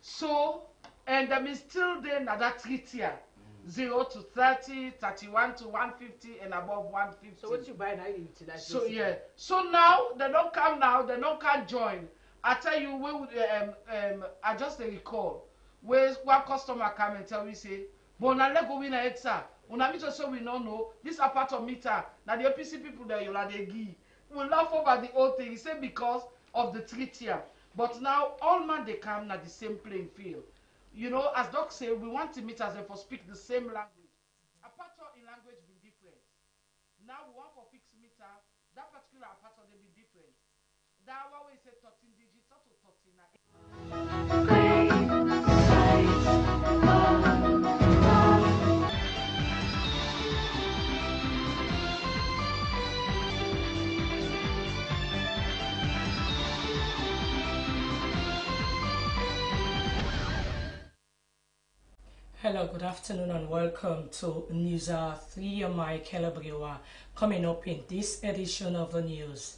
So, and there is still then that 3 tier. 0 to 30, 31 to 150, and above 150. So what you buy now, you utilize. So basically. Yeah. So now they don't come now. They don't can join. I tell you, we would I just recall where one customer come and tell me say, "But now let go win a extra. Una meter so we don't know this apart of meter. Now the APC people there you like they give. We laugh over the whole thing. He said because of the 3 tier. But now all man they come at the same playing field. You know, as Doc say, we want to meet as for speak the same language. Aperture in language be different. Now we want for fixed meter, that particular aperture they be different. That one we say 13 digits up to 39. Hello, good afternoon and welcome to News Hour 3. I'm Michael Abriwa. Coming up in this edition of the news.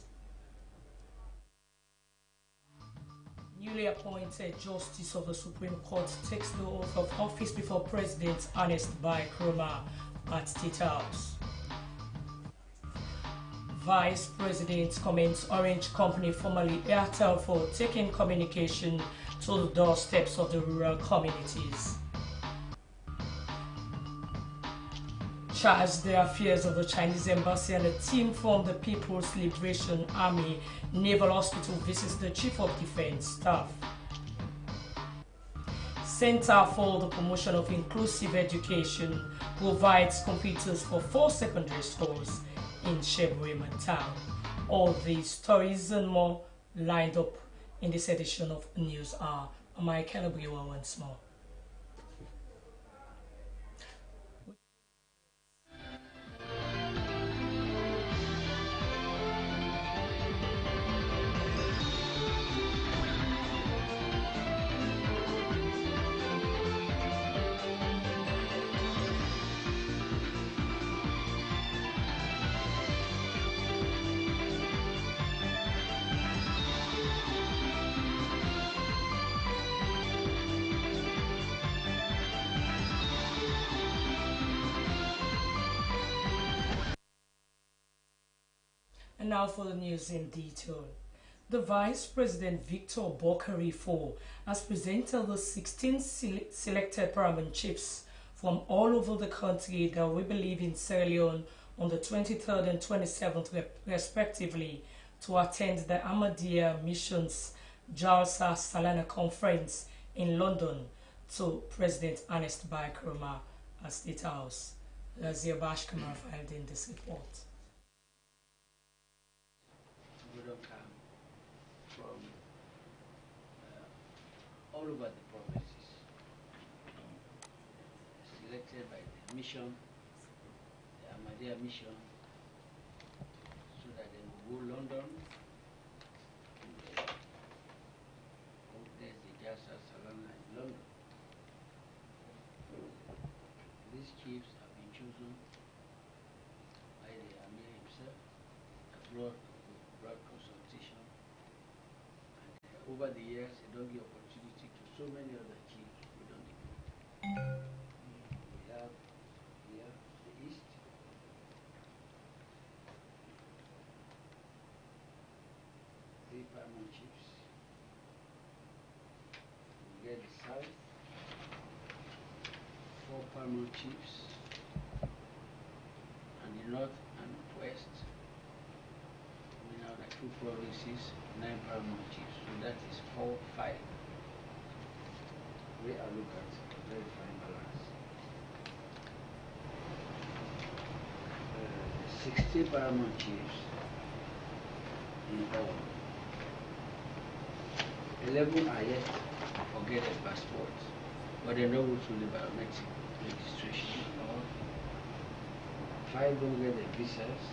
Newly appointed Justice of the Supreme Court takes the oath of office before President Ernest Bai Koroma at State House. Vice President commends Orange Company, formerly Airtel, for taking communication to the doorsteps of the rural communities. Charged the affairs of the Chinese embassy and a team from the People's Liberation Army Naval Hospital visits the Chief of Defense Staff. Center for the Promotion of Inclusive Education provides computers for 4 secondary schools in Shebuema town. All these stories and more lined up in this edition of News Hour. Michael Abriwa once more. And now for the news in detail. The Vice President Victor Bokari IV has presented the 16 selected paramount chiefs from all over the country that will be leaving Sierra Leone on the 23rd and 27th respectively to attend the Ahmadiyya Mission's Jalsa Salana Conference in London to President Ernest Bai Koroma at State House. Lazia Bashkamar filed in this report. Come from all over the provinces, selected by the mission, the Ahmadiyya mission, so that they will go London, there's the Jalsa Salana in London. These chiefs have been chosen by the Amir throughout broad consultation. And, over the years, they don't give opportunity to so many other chiefs who don't even. We have here the East. Three paramount chiefs. We get the South. 4 paramount chiefs. And the North and West. We now have 2 provinces, 9 paramount chiefs. So that is 4, 5. We are looking at a very fine balance. 60 paramount chiefs in all. 11 are yet to get a passport, but they know which will be biometric registration. 5 don't get the visas,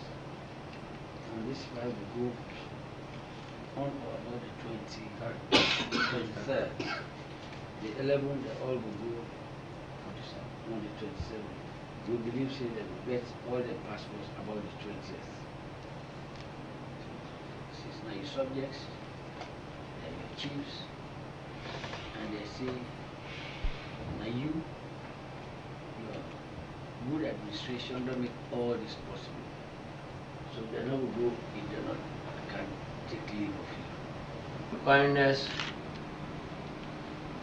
and these 5 will go on or about the 23rd. The 11, they all will go on the 27th. We believe say that we get all the passports about the 20th. Since now your subjects, they are your chiefs, and they say, now your good administration don't make all this possible. So they're not going to go if they're not can take leave of you. Kindness,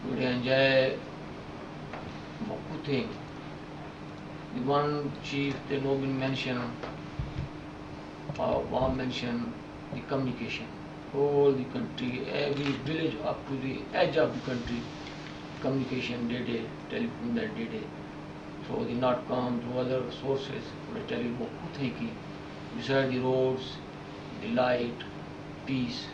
we enjoy good thing. The one chief they know been mentioned, one mentioned the communication. All the country, every village up to the edge of the country, communication day, telephone that day. So they not come to other sources. They tell you what good beside the roads, the light, peace,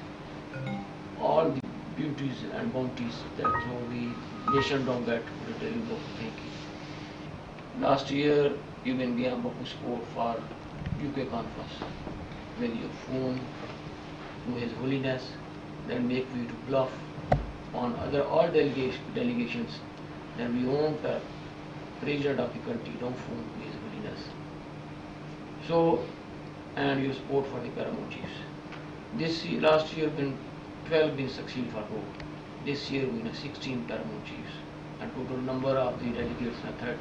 all the beauties and bounties that the nation don't get. They tell you what good. Last year, even gave a support for UK conference. When you phone to His Holiness, then make you to bluff on other all delegations. Then we won't president of the country don't phone to His Holiness. So, and you support for the paramount chiefs. This year, last year, when 12 been succeed for vote. This year, we have 16 paramount chiefs, and total number of the delegates are 30.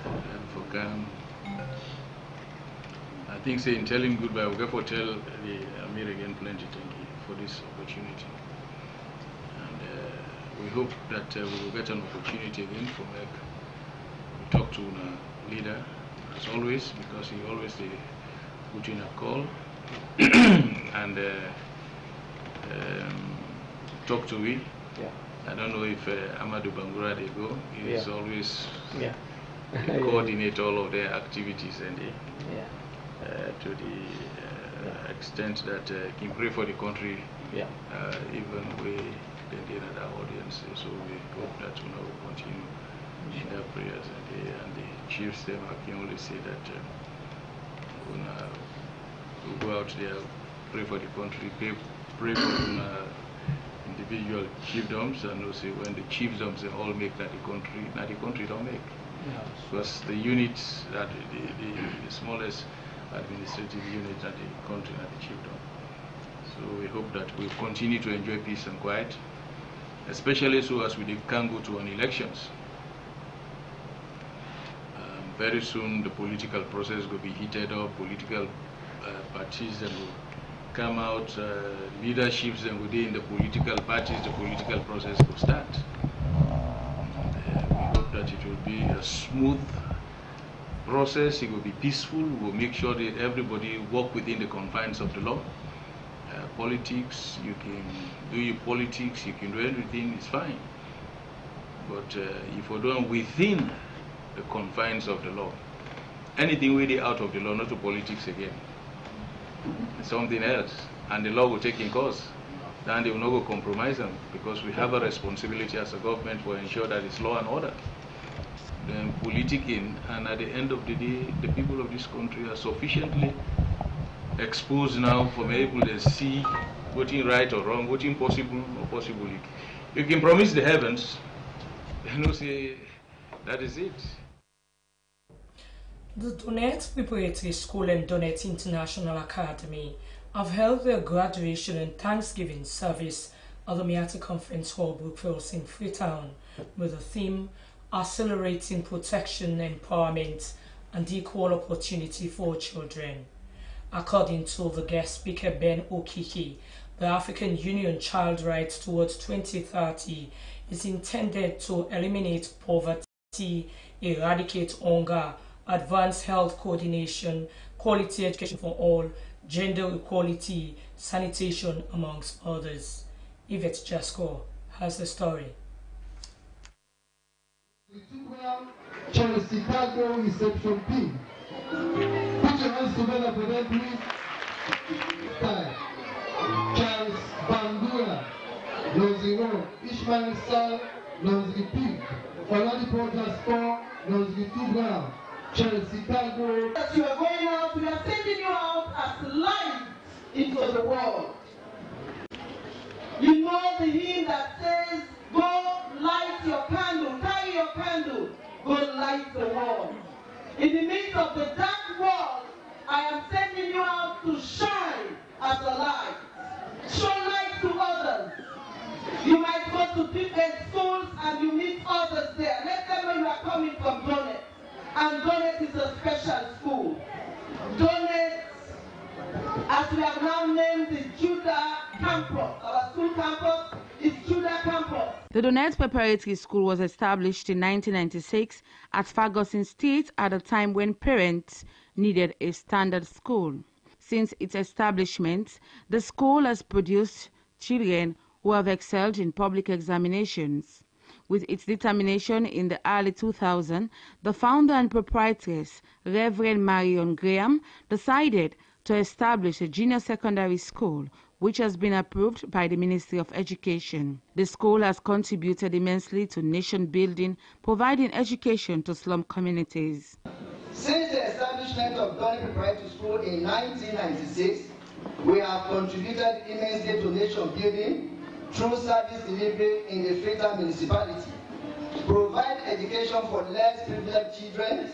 And for Kam, I think say in telling goodbye, we'll therefore tell the Amir again plenty thank you for this opportunity. And we hope that we will get an opportunity again for Meg to talk to the leader as always, because he always put in a call and talk to we. Yeah. I don't know if Amadou Bangura they go. He is always coordinate all of their activities and to the extent that can pray for the country, even we in our audience. So we hope that will continue in their prayers and the chiefs. Them I can only say that we'll go out there, pray for the country, pray for individual chiefdoms, and also when the chiefdoms they all make that the country don't make. Because the units that the smallest administrative unit at the country at the chiefdom. So we hope that we'll continue to enjoy peace and quiet, especially so as we can go to an elections. Very soon the political process will be heated up, political parties that will come out, leaderships and within the political parties, the political process will start. We hope that it will be a smooth process, it will be peaceful, we will make sure that everybody work within the confines of the law. Politics, you can do your politics, you can do everything, it's fine. But if we're doing within the confines of the law, anything really out of the law, not to politics again, it's something else, and the law will take in course. Then they will not go compromise them, because we have a responsibility as a government to ensure that it's law and order. Then politicking, and at the end of the day, the people of this country are sufficiently exposed now for able to see voting right or wrong, voting possible or possible. You can promise the heavens, say that is it. The Donette Preparatory School and Donette International Academy have held their graduation and Thanksgiving service at the Miata Conference Hall, Brookfield in Freetown, with the theme Accelerating Protection, Empowerment and Equal Opportunity for Children. According to the guest speaker Ben Okiki, the African Union Child Rights Towards 2030 is intended to eliminate poverty, eradicate hunger, advance health coordination, quality education for all, gender equality, sanitation, amongst others. Yvette Jasco has the story. Chelsea Cargo reception team. Put your hands together for them, please. Charles Bandura, Noziro, Ishmael Sal, Nozri Pig, Oladipo Jasper, Nozri 2 Brown, Chelsea Cargo. As you are going out, we are sending you out as light into the world. You know the hymn that says, go light your candle, carry your candle, go light the world. In the midst of the dark world, I am sending you out to shine as a light. Show light to others. You might go to different schools and you meet others there. Let them know you are coming from Donette. And Donette is a special school. Donette, as we have now named the Judah campus, our school campus is Judah campus. The Donette Preparatory School was established in 1996 at Ferguson State at a time when parents needed a standard school. Since its establishment, the school has produced children who have excelled in public examinations. With its determination in the early 2000s, the founder and proprietress, Reverend Marion Graham, decided to establish a junior secondary school, which has been approved by the Ministry of Education. The school has contributed immensely to nation building, providing education to slum communities. Since the establishment of Donette Preparatory School in 1996, we have contributed immensely to nation building through service delivery in the Freetown municipality, provide education for less privileged children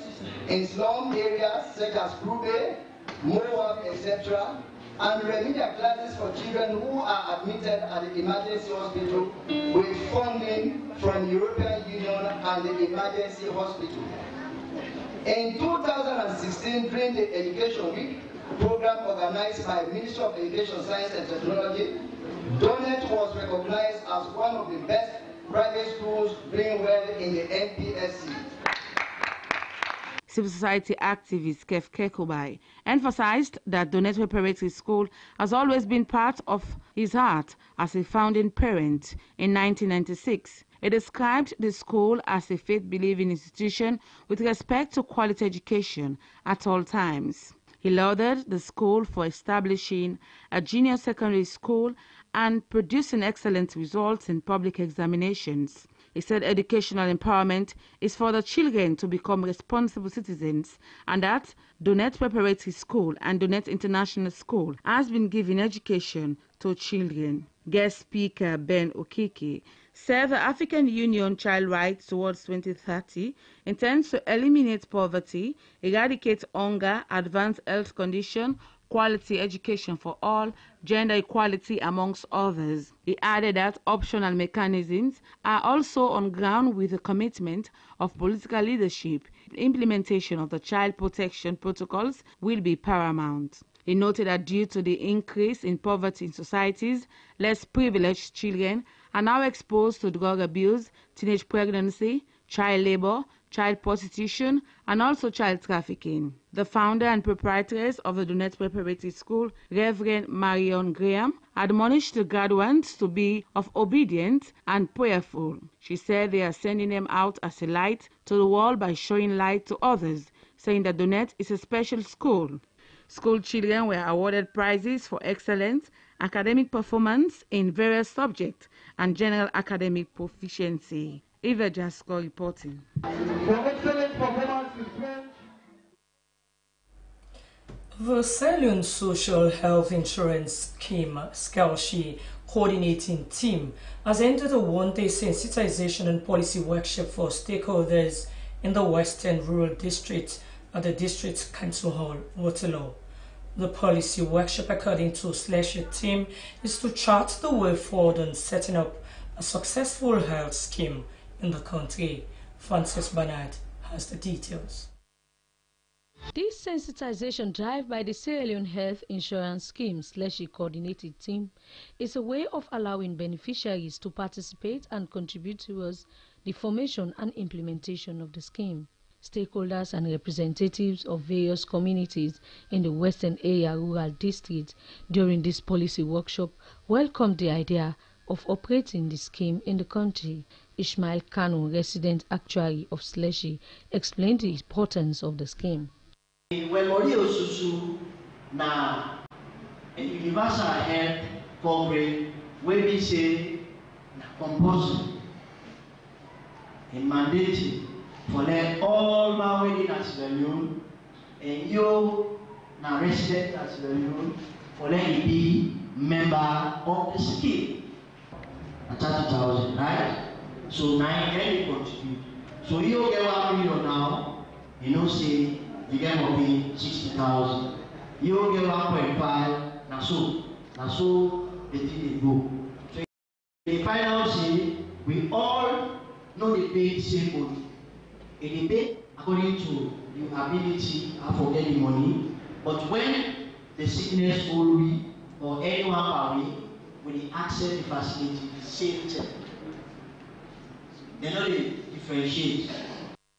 in slum areas such as Krube, Moab, etc., and remedial classes for children who are admitted at the emergency hospital with funding from European Union and the emergency hospital. In 2016, during the Education Week program organized by Ministry of Education, Science and Technology, Donette was recognized as one of the best private schools doing well in the NPSC. Civil society activist Kev Kekobai emphasized that Donette Preparatory School has always been part of his heart as a founding parent in 1996. He described the school as a faith-believing institution with respect to quality education at all times. He lauded the school for establishing a junior secondary school and producing excellent results in public examinations. He said educational empowerment is for the children to become responsible citizens and that Donette Preparatory School and Donette International School has been giving education to children. Guest speaker Ben Okiki said the African Union Child Rights Towards 2030 intends to eliminate poverty, eradicate hunger, advance health condition, quality education for all, gender equality, amongst others. He added that optional mechanisms are also on ground with the commitment of political leadership. The implementation of the child protection protocols will be paramount. He noted that due to the increase in poverty in societies, less privileged children are now exposed to drug abuse, teenage pregnancy, child labor, child prostitution, and also child trafficking. The founder and proprietress of the Donette Preparatory School, Reverend Marion Graham, admonished the graduates to be of obedient and prayerful. She said they are sending them out as a light to the world by showing light to others, saying that Donette is a special school. School children were awarded prizes for excellent academic performance in various subjects and general academic proficiency. Eva Jasco reporting. For excellent performance in French. The Salian Social Health Insurance Scheme, Slbc, coordinating team has entered a one-day sensitization and policy workshop for stakeholders in the Western Rural District at the District Council Hall, Waterloo. The policy workshop, according to Slbc team, is to chart the way forward on setting up a successful health scheme in the country. Francis Bernard has the details. This sensitization drive by the Sierra Leone Health Insurance Scheme Slbc coordinated team is a way of allowing beneficiaries to participate and contribute towards the formation and implementation of the scheme. Stakeholders and representatives of various communities in the Western Area Rural District during this policy workshop welcomed the idea of operating the scheme in the country. Ishmael Kanu, resident actuary of Slbc, explained the importance of the scheme. When Morio Susu na universal health coverage, where we say compulsory and mandatory for them all my wedding at Sierra Leone and you na resident at Sierra Leone for them to be member of the scheme at 30,000, right? So 9 can contribute. So you get 1 million now, you know say you get maybe 60,000. You get 1.5, na so the thing go. So the final say we all know they pay the same money. They pay according to your ability and forget the money. But when the sickness hold we or anyone per week, when they access the facility, the same thing. They know they differentiate.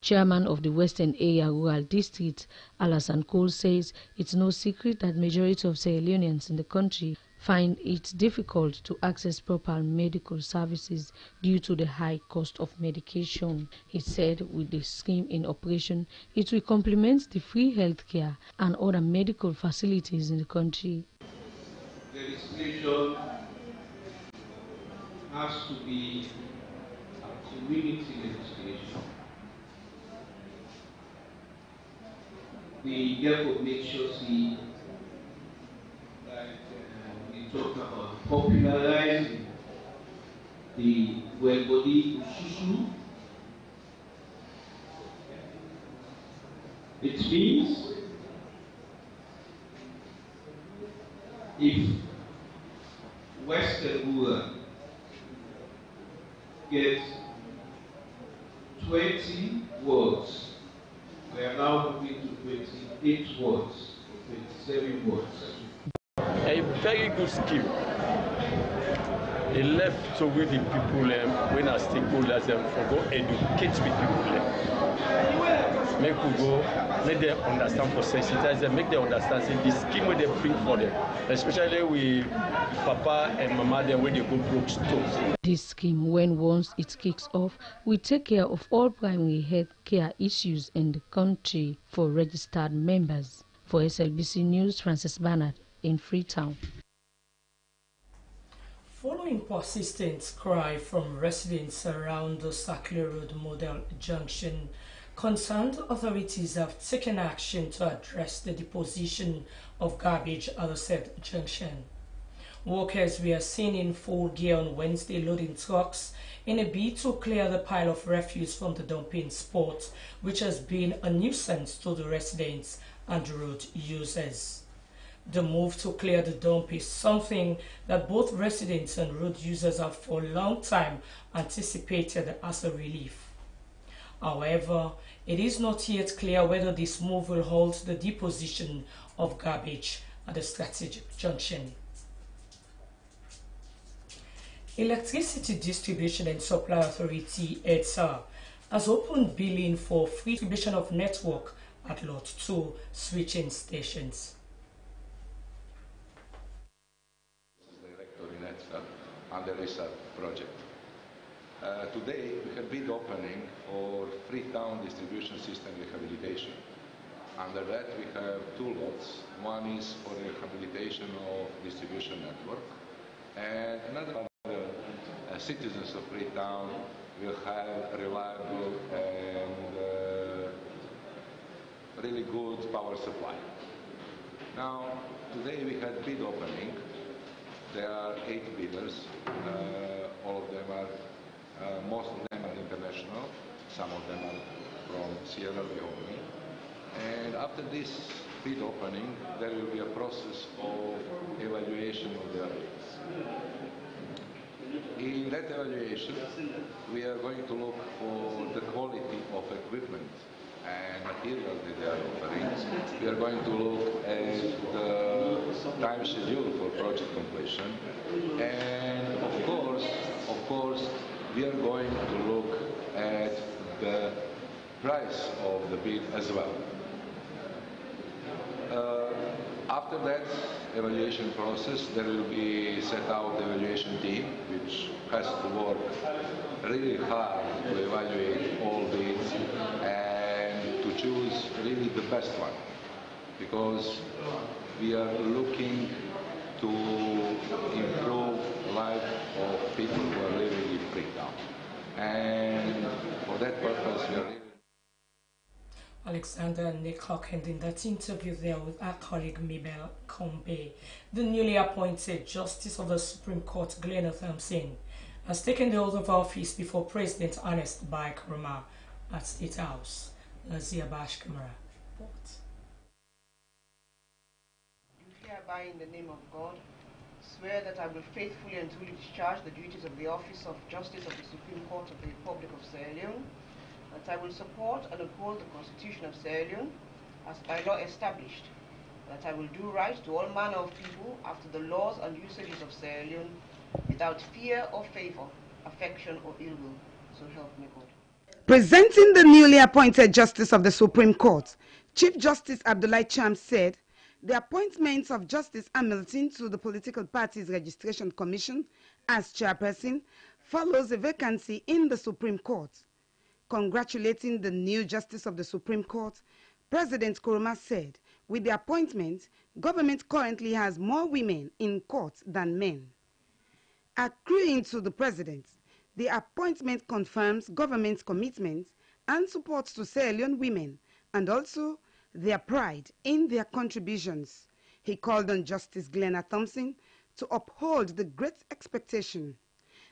Chairman of the Western Area Rural District, Alassane Cole, says it's no secret that majority of Sierra Leoneans in the country find it difficult to access proper medical services due to the high cost of medication. He said with the scheme in operation, it will complement the free health care and other medical facilities in the country. The legislation has to be a community legislation. We therefore make sure that we talk about popularizing the well-body Ususu. It means if Western rural gets 20 words, we are now moving to 28 words, 27 words. A very good scheme. They left to with the people when our stakeholders for go educate the people. Make we go, let them understand, for sensitize them, make them understand the scheme where they bring for them, especially with Papa and Mama them when they go broke stores. This scheme, when once it kicks off, will take care of all primary health care issues in the country for registered members. For SLBC News, Francis Bernard in Freetown. Following persistent cry from residents around the Circular Road Model Junction, concerned authorities have taken action to address the deposition of garbage at the said junction. Workers were seen in full gear on Wednesday loading trucks in a bid to clear the pile of refuse from the dumping spot, which has been a nuisance to the residents and road users. The move to clear the dump is something that both residents and road users have for a long time anticipated as a relief. However, it is not yet clear whether this move will halt the deposition of garbage at the strategic junction. Electricity Distribution and Supply Authority (EDSA) has opened billing for free distribution of network at Lot 2 switching stations. Director in EDSA under ESA project. Today we have bid opening for Freetown distribution system rehabilitation. Under that we have 2 lots. One is for rehabilitation of distribution network, and another citizens of Freetown will have reliable and really good power supply. Now, today we had bid opening. There are 8 bidders. All of them are, most of them are international. Some of them are from Sierra Leone. And after this bid opening, there will be a process of evaluation of the bids. In that evaluation, we are going to look for the quality of equipment and material that they are offering. We are going to look at the time schedule for project completion. And of course, we are going to look at the price of the bid as well. After that evaluation process, there will be set out evaluation team which has to work really hard to evaluate all bids and to choose really the best one, because we are looking to improve the life of people who are living in Freetown. And for that purpose, we are really Alexander Nicock, and in that interview there with our colleague Mabel Combe, the newly appointed Justice of the Supreme Court, Glenna Thompson, has taken the oath of office before President Ernest Bai Koroma at State House. Lazia Bashkamara reports. Do hereby, in the name of God, swear that I will faithfully and truly discharge the duties of the office of Justice of the Supreme Court of the Republic of Sierra Leone, that I will support and uphold the Constitution of Sierra Leone as by law established, that I will do right to all manner of people after the laws and usages of Sierra Leone without fear or favor, affection or ill will. So help me God. Presenting the newly appointed Justice of the Supreme Court, Chief Justice Abdullahi Cham said the appointment of Justice Hamilton to the Political Parties Registration Commission as chairperson follows a vacancy in the Supreme Court. Congratulating the new Justice of the Supreme Court, President Koroma said, with the appointment, government currently has more women in court than men. Agreeing to the President, the appointment confirms government's commitment and support to Sierra Leone women and also their pride in their contributions. He called on Justice Glenna Thompson to uphold the great expectation.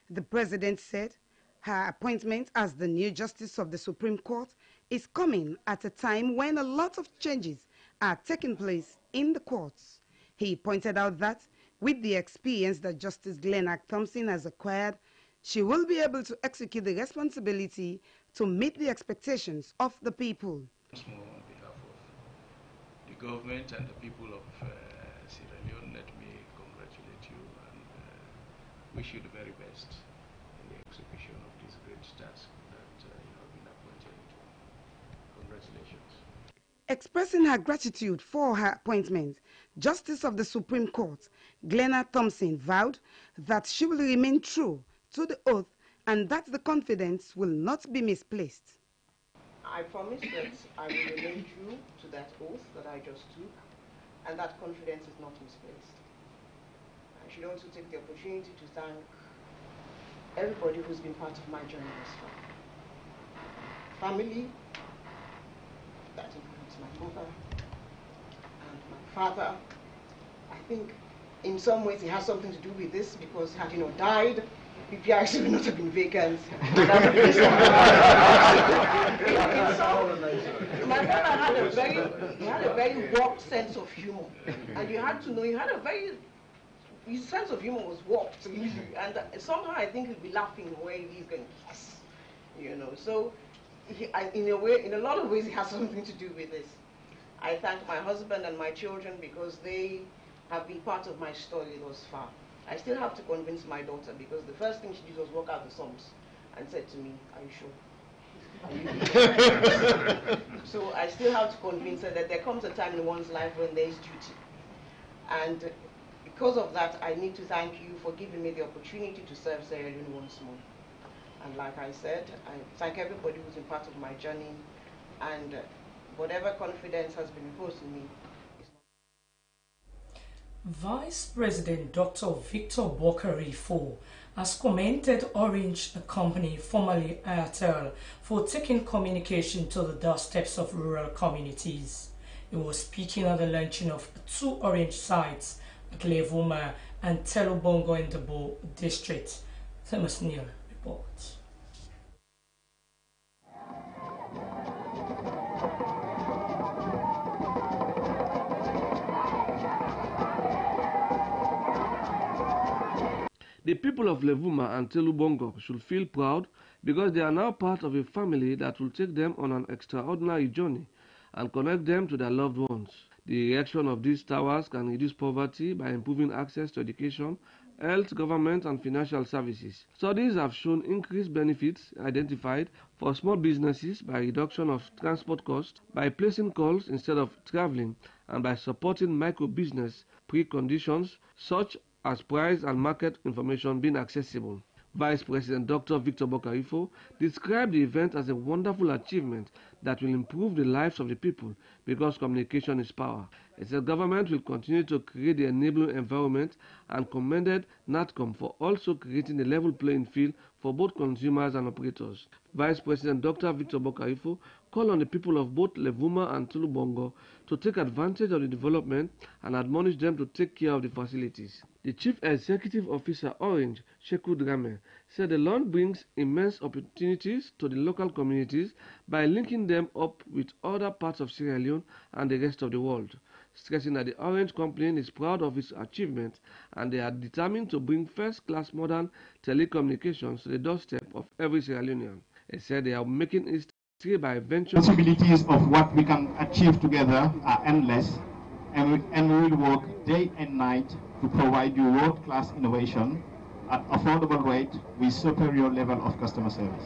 The President said, her appointment as the new Justice of the Supreme Court is coming at a time when a lot of changes are taking place in the courts. He pointed out that with the experience that Justice Glenna Thompson has acquired, she will be able to execute the responsibility to meet the expectations of the people. Once more, on behalf of the government and the people of Sierra Leone, let me congratulate you and wish you the very best in the execution of this great task that you have been appointed to. Congratulations. Expressing her gratitude for her appointment, Justice of the Supreme Court, Glenna Thompson vowed that she will remain true to the oath and that the confidence will not be misplaced. I promise that I will remain true to that oath that I just took, and that confidence is not misplaced. I should also take the opportunity to thank everybody who's been part of my journey thus far. Family, that includes my mother and my father. I think in some ways it has something to do with this, because had he not died, PPIC would not have been vacant. My father had a very warped sense of humor, and you had to know his sense of humor was warped, and somehow I think he'd be laughing where he's going, yes, you know. So in a lot of ways, it has something to do with this. I thank my husband and my children because they have been part of my story thus far. I still have to convince my daughter, because the first thing she did was work out the sums and said to me, are you sure? So I still have to convince her that there comes a time in one's life when there is duty. And because of that, I need to thank you for giving me the opportunity to serve Sierra Leone once more. And like I said, I thank everybody who's been part of my journey, and whatever confidence has been reposed in me. Vice President Dr. Victor Bokari Fo has commended Orange Company, formerly Airtel, for taking communication to the doorsteps of rural communities. He was speaking at the launching of 2 Orange sites at Levuma and Telubongo in the Bo district. Thomas Neal reports. The people of Levuma and Telubongo should feel proud because they are now part of a family that will take them on an extraordinary journey and connect them to their loved ones. The erection of these towers can reduce poverty by improving access to education, health, government, and financial services. Studies have shown increased benefits identified for small businesses by reduction of transport costs, by placing calls instead of traveling, and by supporting micro-business preconditions such as price and market information being accessible. Vice President Dr. Victor Bokarifo described the event as a wonderful achievement that will improve the lives of the people because communication is power. He said government will continue to create the enabling environment and commended NATCOM for also creating a level playing field for both consumers and operators. Vice President Dr. Victor Bokarifo called on the people of both Levuma and Tulubongo to take advantage of the development and admonish them to take care of the facilities. The Chief Executive Officer Orange, Sheku Drame, said the launch brings immense opportunities to the local communities by linking them up with other parts of Sierra Leone and the rest of the world, stressing that the Orange Company is proud of its achievement and they are determined to bring first-class modern telecommunications to the doorstep of every Sierra Leonean. He said they are making history by venturing. Possibilities of what we can achieve together are endless, and we will work day and night to provide you world-class innovation at affordable rate with superior level of customer service.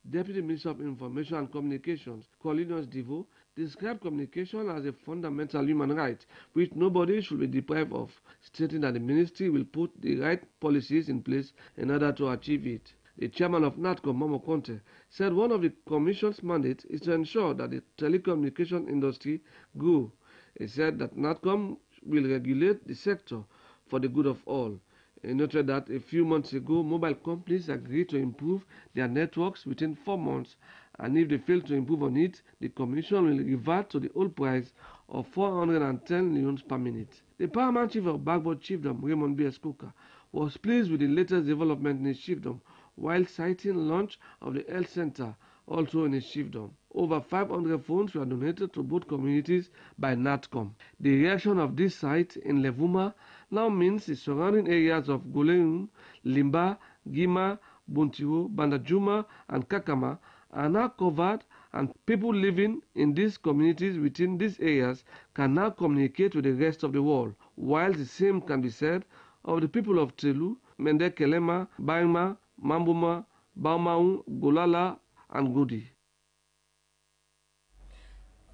Deputy Minister of Information and Communications, Cornelius Divo, described communication as a fundamental human right which nobody should be deprived of, stating that the ministry will put the right policies in place in order to achieve it. The chairman of NATCOM, Momo Conte, said one of the commission's mandates is to ensure that the telecommunication industry grew. He said that NATCOM will regulate the sector for the good of all. He noted that a few months ago, mobile companies agreed to improve their networks within 4 months, and if they fail to improve on it, the Commission will revert to the old price of 410 millions per minute. The paramount chief of Bagbot Chiefdom, Raymond B. Escoca, was pleased with the latest development in his chiefdom, while citing launch of the health center also in his chiefdom. Over 500 phones were donated to both communities by NATCOM. The erection of this site in Levuma now means the surrounding areas of Goleun, Limba, Gima, Buntiro, Bandajuma, and Kakama are now covered, and people living in these communities within these areas can now communicate with the rest of the world, while the same can be said of the people of Telu, Mendekelema, Baima, Mambuma, Baumaun, Golala, and Gudi.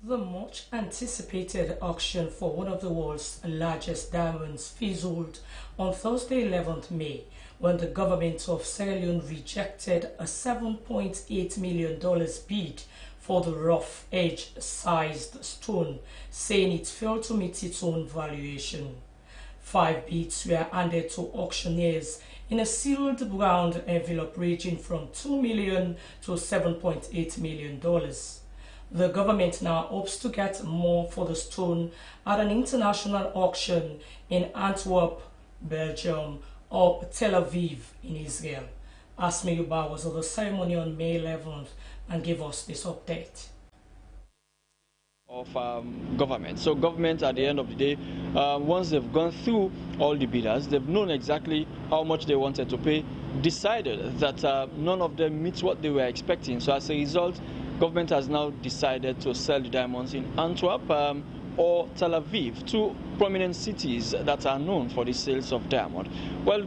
The much anticipated auction for one of the world's largest diamonds fizzled on Thursday 11th May when the government of Sierra Leone rejected a $7.8 million bid for the rough edge-sized stone, saying it failed to meet its own valuation. 5 bids were handed to auctioneers in a sealed brown envelope ranging from $2 million to $7.8 million. The government now hopes to get more for the stone at an international auction in Antwerp, Belgium, or Tel Aviv in Israel. Asmi Yuba was at the ceremony on May 11th and gave us this update. Of government. So government at the end of the day, once they've gone through all the bidders, they've known exactly how much they wanted to pay, decided that none of them meets what they were expecting. So as a result, government has now decided to sell the diamonds in Antwerp or Tel Aviv, 2 prominent cities that are known for the sales of diamond. Well,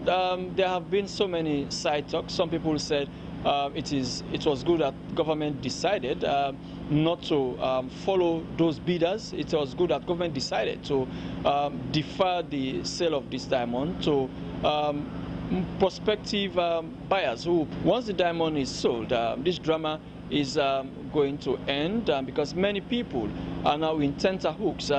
there have been so many side talks. Some people said it was good that government decided not to follow those bidders. It was good that government decided to defer the sale of this diamond to prospective buyers who, once the diamond is sold, this drama is going to end because many people are now in tenterhooks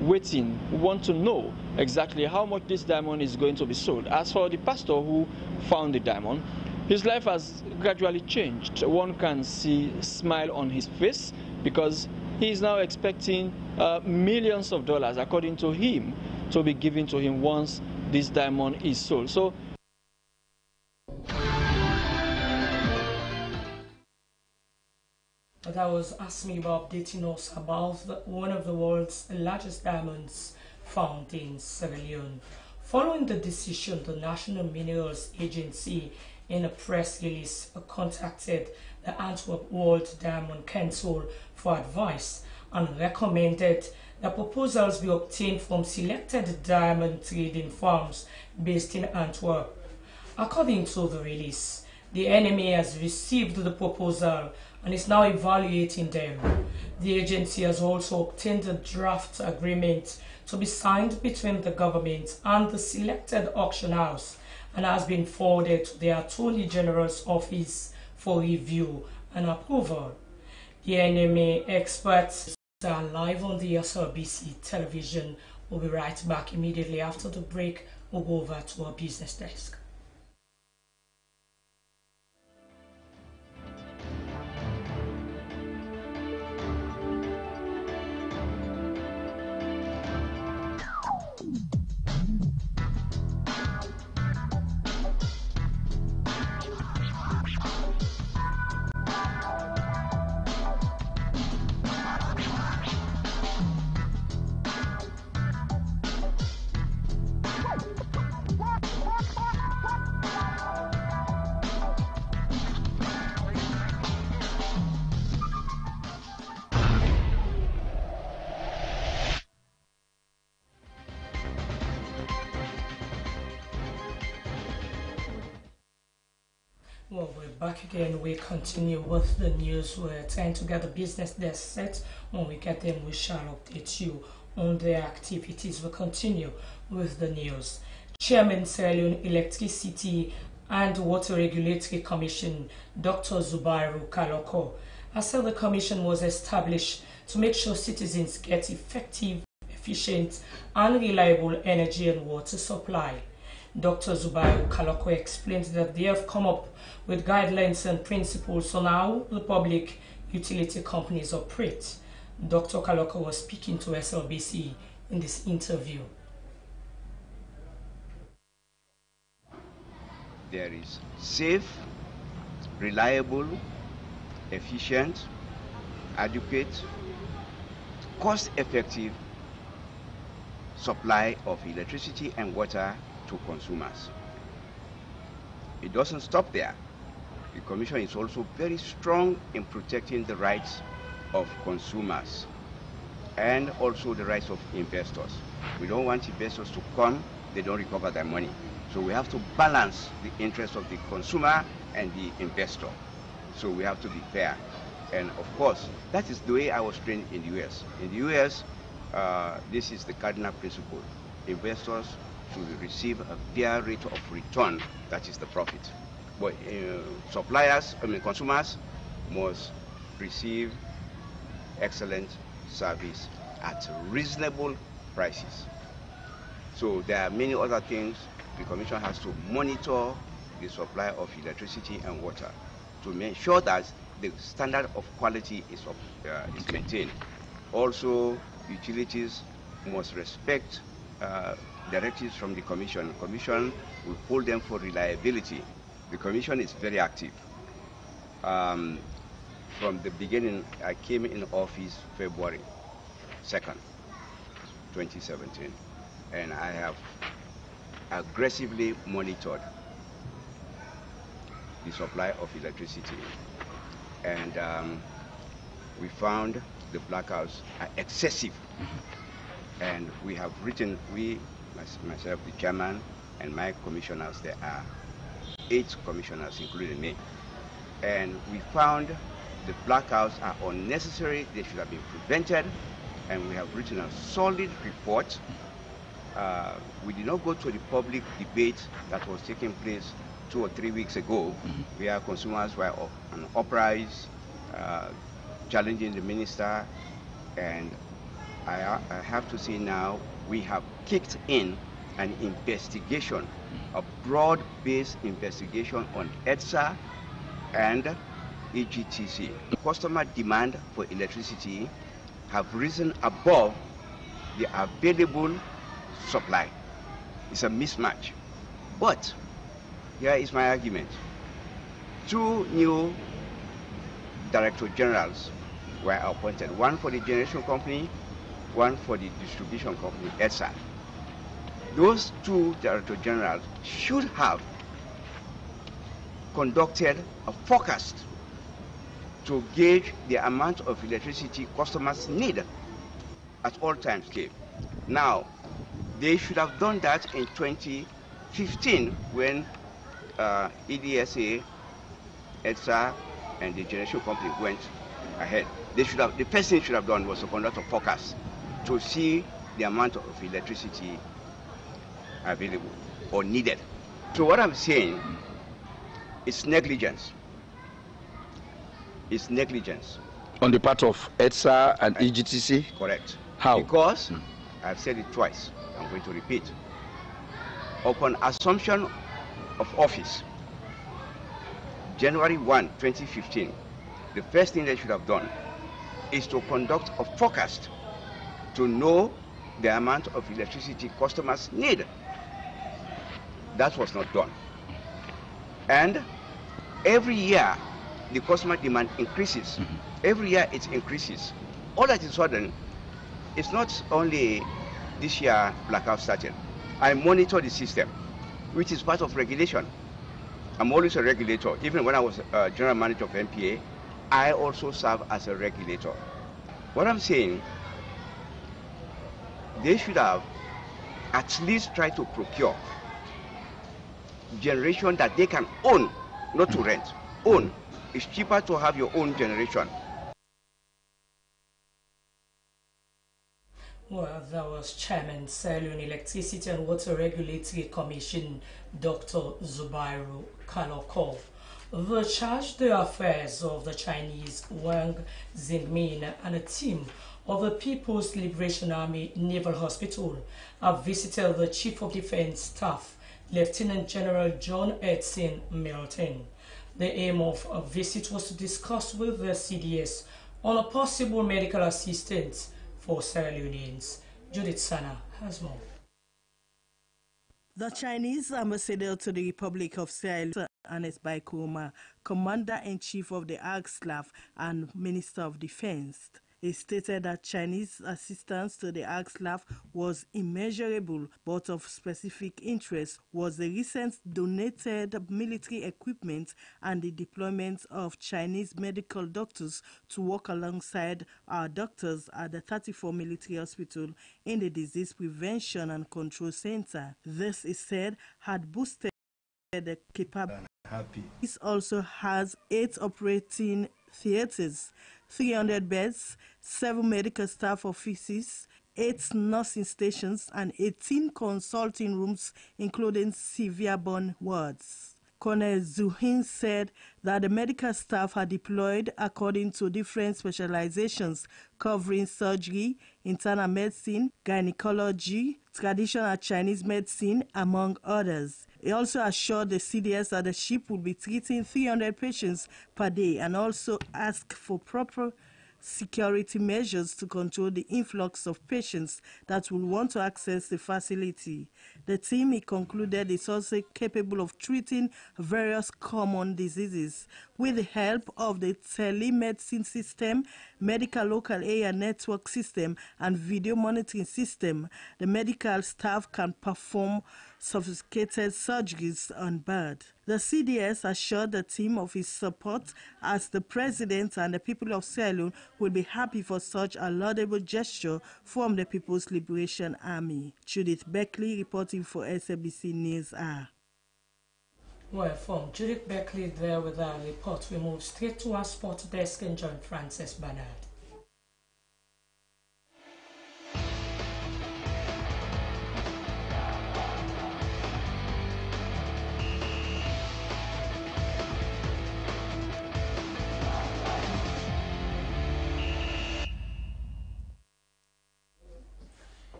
waiting, want to know exactly how much this diamond is going to be sold. As for the pastor who found the diamond, his life has gradually changed. One can see a smile on his face because he is now expecting millions of dollars, according to him, to be given to him once this diamond is sold. So that was Asmi updating us about one of the world's largest diamonds found in Sierra Leone. Following the decision, the National Minerals Agency, in a press release, contacted the Antwerp World Diamond Council for advice and recommended that proposals be obtained from selected diamond trading firms based in Antwerp. According to the release, the NMA has received the proposal and is now evaluating them. The agency has also obtained a draft agreement to be signed between the government and the selected auction house and has been forwarded to the Attorney General's office for review and approval. The NMA experts are live on the Slbc television. We'll be right back immediately after the break. We'll go over to our business desk. Well, we're back again. We continue with the news. We're trying to get the business desk set. When we get them, we shall update you on their activities. We'll continue with the news. Chairman Sierra Leone Electricity and Water Regulatory Commission, Dr. Zubairu Kaloko, has said the commission was established to make sure citizens get effective, efficient, and reliable energy and water supply. Dr. Zubairu Kaloko explained that they have come up with guidelines and principles on how the public utility companies operate. Dr. Kaloko was speaking to Slbc in this interview. There is safe, reliable, efficient, adequate, cost-effective supply of electricity and water to consumers. It doesn't stop there. The Commission is also very strong in protecting the rights of consumers and also the rights of investors. We don't want investors to come, they don't recover their money. So we have to balance the interests of the consumer and the investor. So we have to be fair. And of course, that is the way I was trained in the US. In the US, this is the cardinal principle. Investors should receive a fair rate of return, that is the profit. But consumers must receive excellent service at reasonable prices. So there are many other things. The Commission has to monitor the supply of electricity and water to make sure that the standard of quality is maintained. Also, utilities must respect directives from the Commission. The Commission will hold them for reliability. The Commission is very active. From the beginning, I came in office February 2nd, 2017, and I have aggressively monitored the supply of electricity. And we found the blackouts are excessive. And we have written, myself, the chairman, and my commissioners, there are 8 commissioners, including me. And we found the blackouts are unnecessary, they should have been prevented, and we have written a solid report. We did not go to the public debate that was taking place 2 or 3 weeks ago, where consumers were on uprise, challenging the minister, and I have to say now, we have kicked in an investigation, a broad-based investigation on EDSA and EGTC. Customer demand for electricity have risen above the available supply. It's a mismatch. But here is my argument. 2 new Director Generals were appointed, one for the generation company, one for the distribution company, EDSA. those two Director Generals should have conducted a forecast to gauge the amount of electricity customers need at all times. Now, they should have done that in 2015 when EDSA, EDSA, and the generation company went ahead. The first thing they should have done was to conduct a forecast to see the amount of electricity available or needed. So what I'm saying is negligence. It's negligence. On the part of EDSA and EGTC? Correct. How? Because, I've said it twice, I'm going to repeat. Upon assumption of office, January 1, 2015, the first thing they should have done is to conduct a forecast to know the amount of electricity customers need. That was not done. And every year, the customer demand increases. Every year it increases. All that is sudden, it's not only this year blackout started. I monitor the system, which is part of regulation. I'm always a regulator. Even when I was general manager of MPA, I also serve as a regulator. What I'm saying, they should have at least tried to procure generation that they can own, not to rent. Own. It's cheaper to have your own generation. Well, that was Chairman, Sierra Leone Electricity and Water Regulatory Commission, Dr. Zubairu Kalokov. The charge d'affaires of the Chinese Wang Zingmin and a team of the People's Liberation Army Naval Hospital have visited the Chief of Defense Staff, Lieutenant General John Edson Milton. The aim of a visit was to discuss with the CDS on a possible medical assistance for Sierra Leoneans. Judith Sana has more. The Chinese ambassador to the Republic of Sierra Leone, Ernest Baikoma, Commander-in-Chief of the ARC-SLAF and Minister of Defense, he stated that Chinese assistance to the ARC-SLAF was immeasurable, but of specific interest was the recent donated military equipment and the deployment of Chinese medical doctors to work alongside our doctors at the 34 Military Hospital in the Disease Prevention and Control Center. This, is said, had boosted the capability. This also has 8 operating theaters, 300 beds, 7 medical staff offices, 8 nursing stations, and 18 consulting rooms, including severe burn wards. Colonel Zuhin said that the medical staff are deployed according to different specializations covering surgery, internal medicine, gynecology, traditional Chinese medicine, among others. He also assured the CDS that the ship will be treating 300 patients per day and also asked for proper security measures to control the influx of patients that will want to access the facility. The team, he concluded, is also capable of treating various common diseases. With the help of the telemedicine system, medical local area network system, and video monitoring system, the medical staff can perform sophisticated surgeries on bird. The CDS assured the team of his support as the president and the people of Sierra Leone will be happy for such a laudable gesture from the People's Liberation Army. Judith Beckley reporting for Slbc News Hour. Well, from Judith Beckley there with our report, we move straight to our sports desk and join Francis Bernard.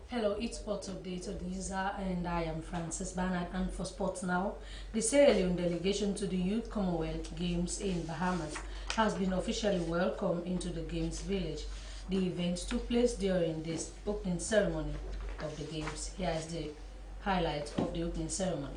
Hello, it's Sports Update of Lisa, and I am Francis Bernard. And for Sports Now, the Sierra Leone delegation to the Youth Commonwealth Games in Bahamas has been officially welcomed into the Games Village. The event took place during this opening ceremony of the Games. Here is the highlight of the opening ceremony.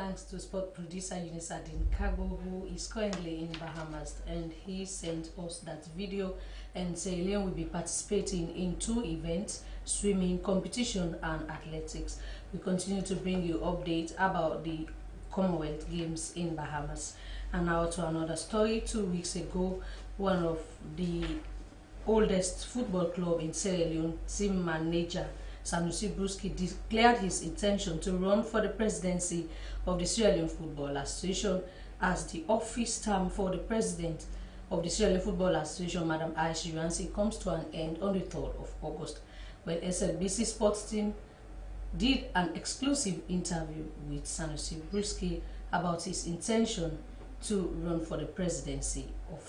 thanks to sport producer Unisadin Kabo, who is currently in Bahamas, and he sent us that video. And Sierra Leone will be participating in 2 events: swimming competition and athletics. We continue to bring you updates about the Commonwealth Games in Bahamas. And now to another story. 2 weeks ago, one of the oldest football club in Sierra Leone, team manager Slbc, declared his intention to run for the presidency of the Sierra Leone Football Association, as the office term for the president of the Sierra Leone Football Association, Madam Aisha Yuansi, comes to an end on the 3rd of August, when Slbc sports team did an exclusive interview with Slbc about his intention to run for the presidency of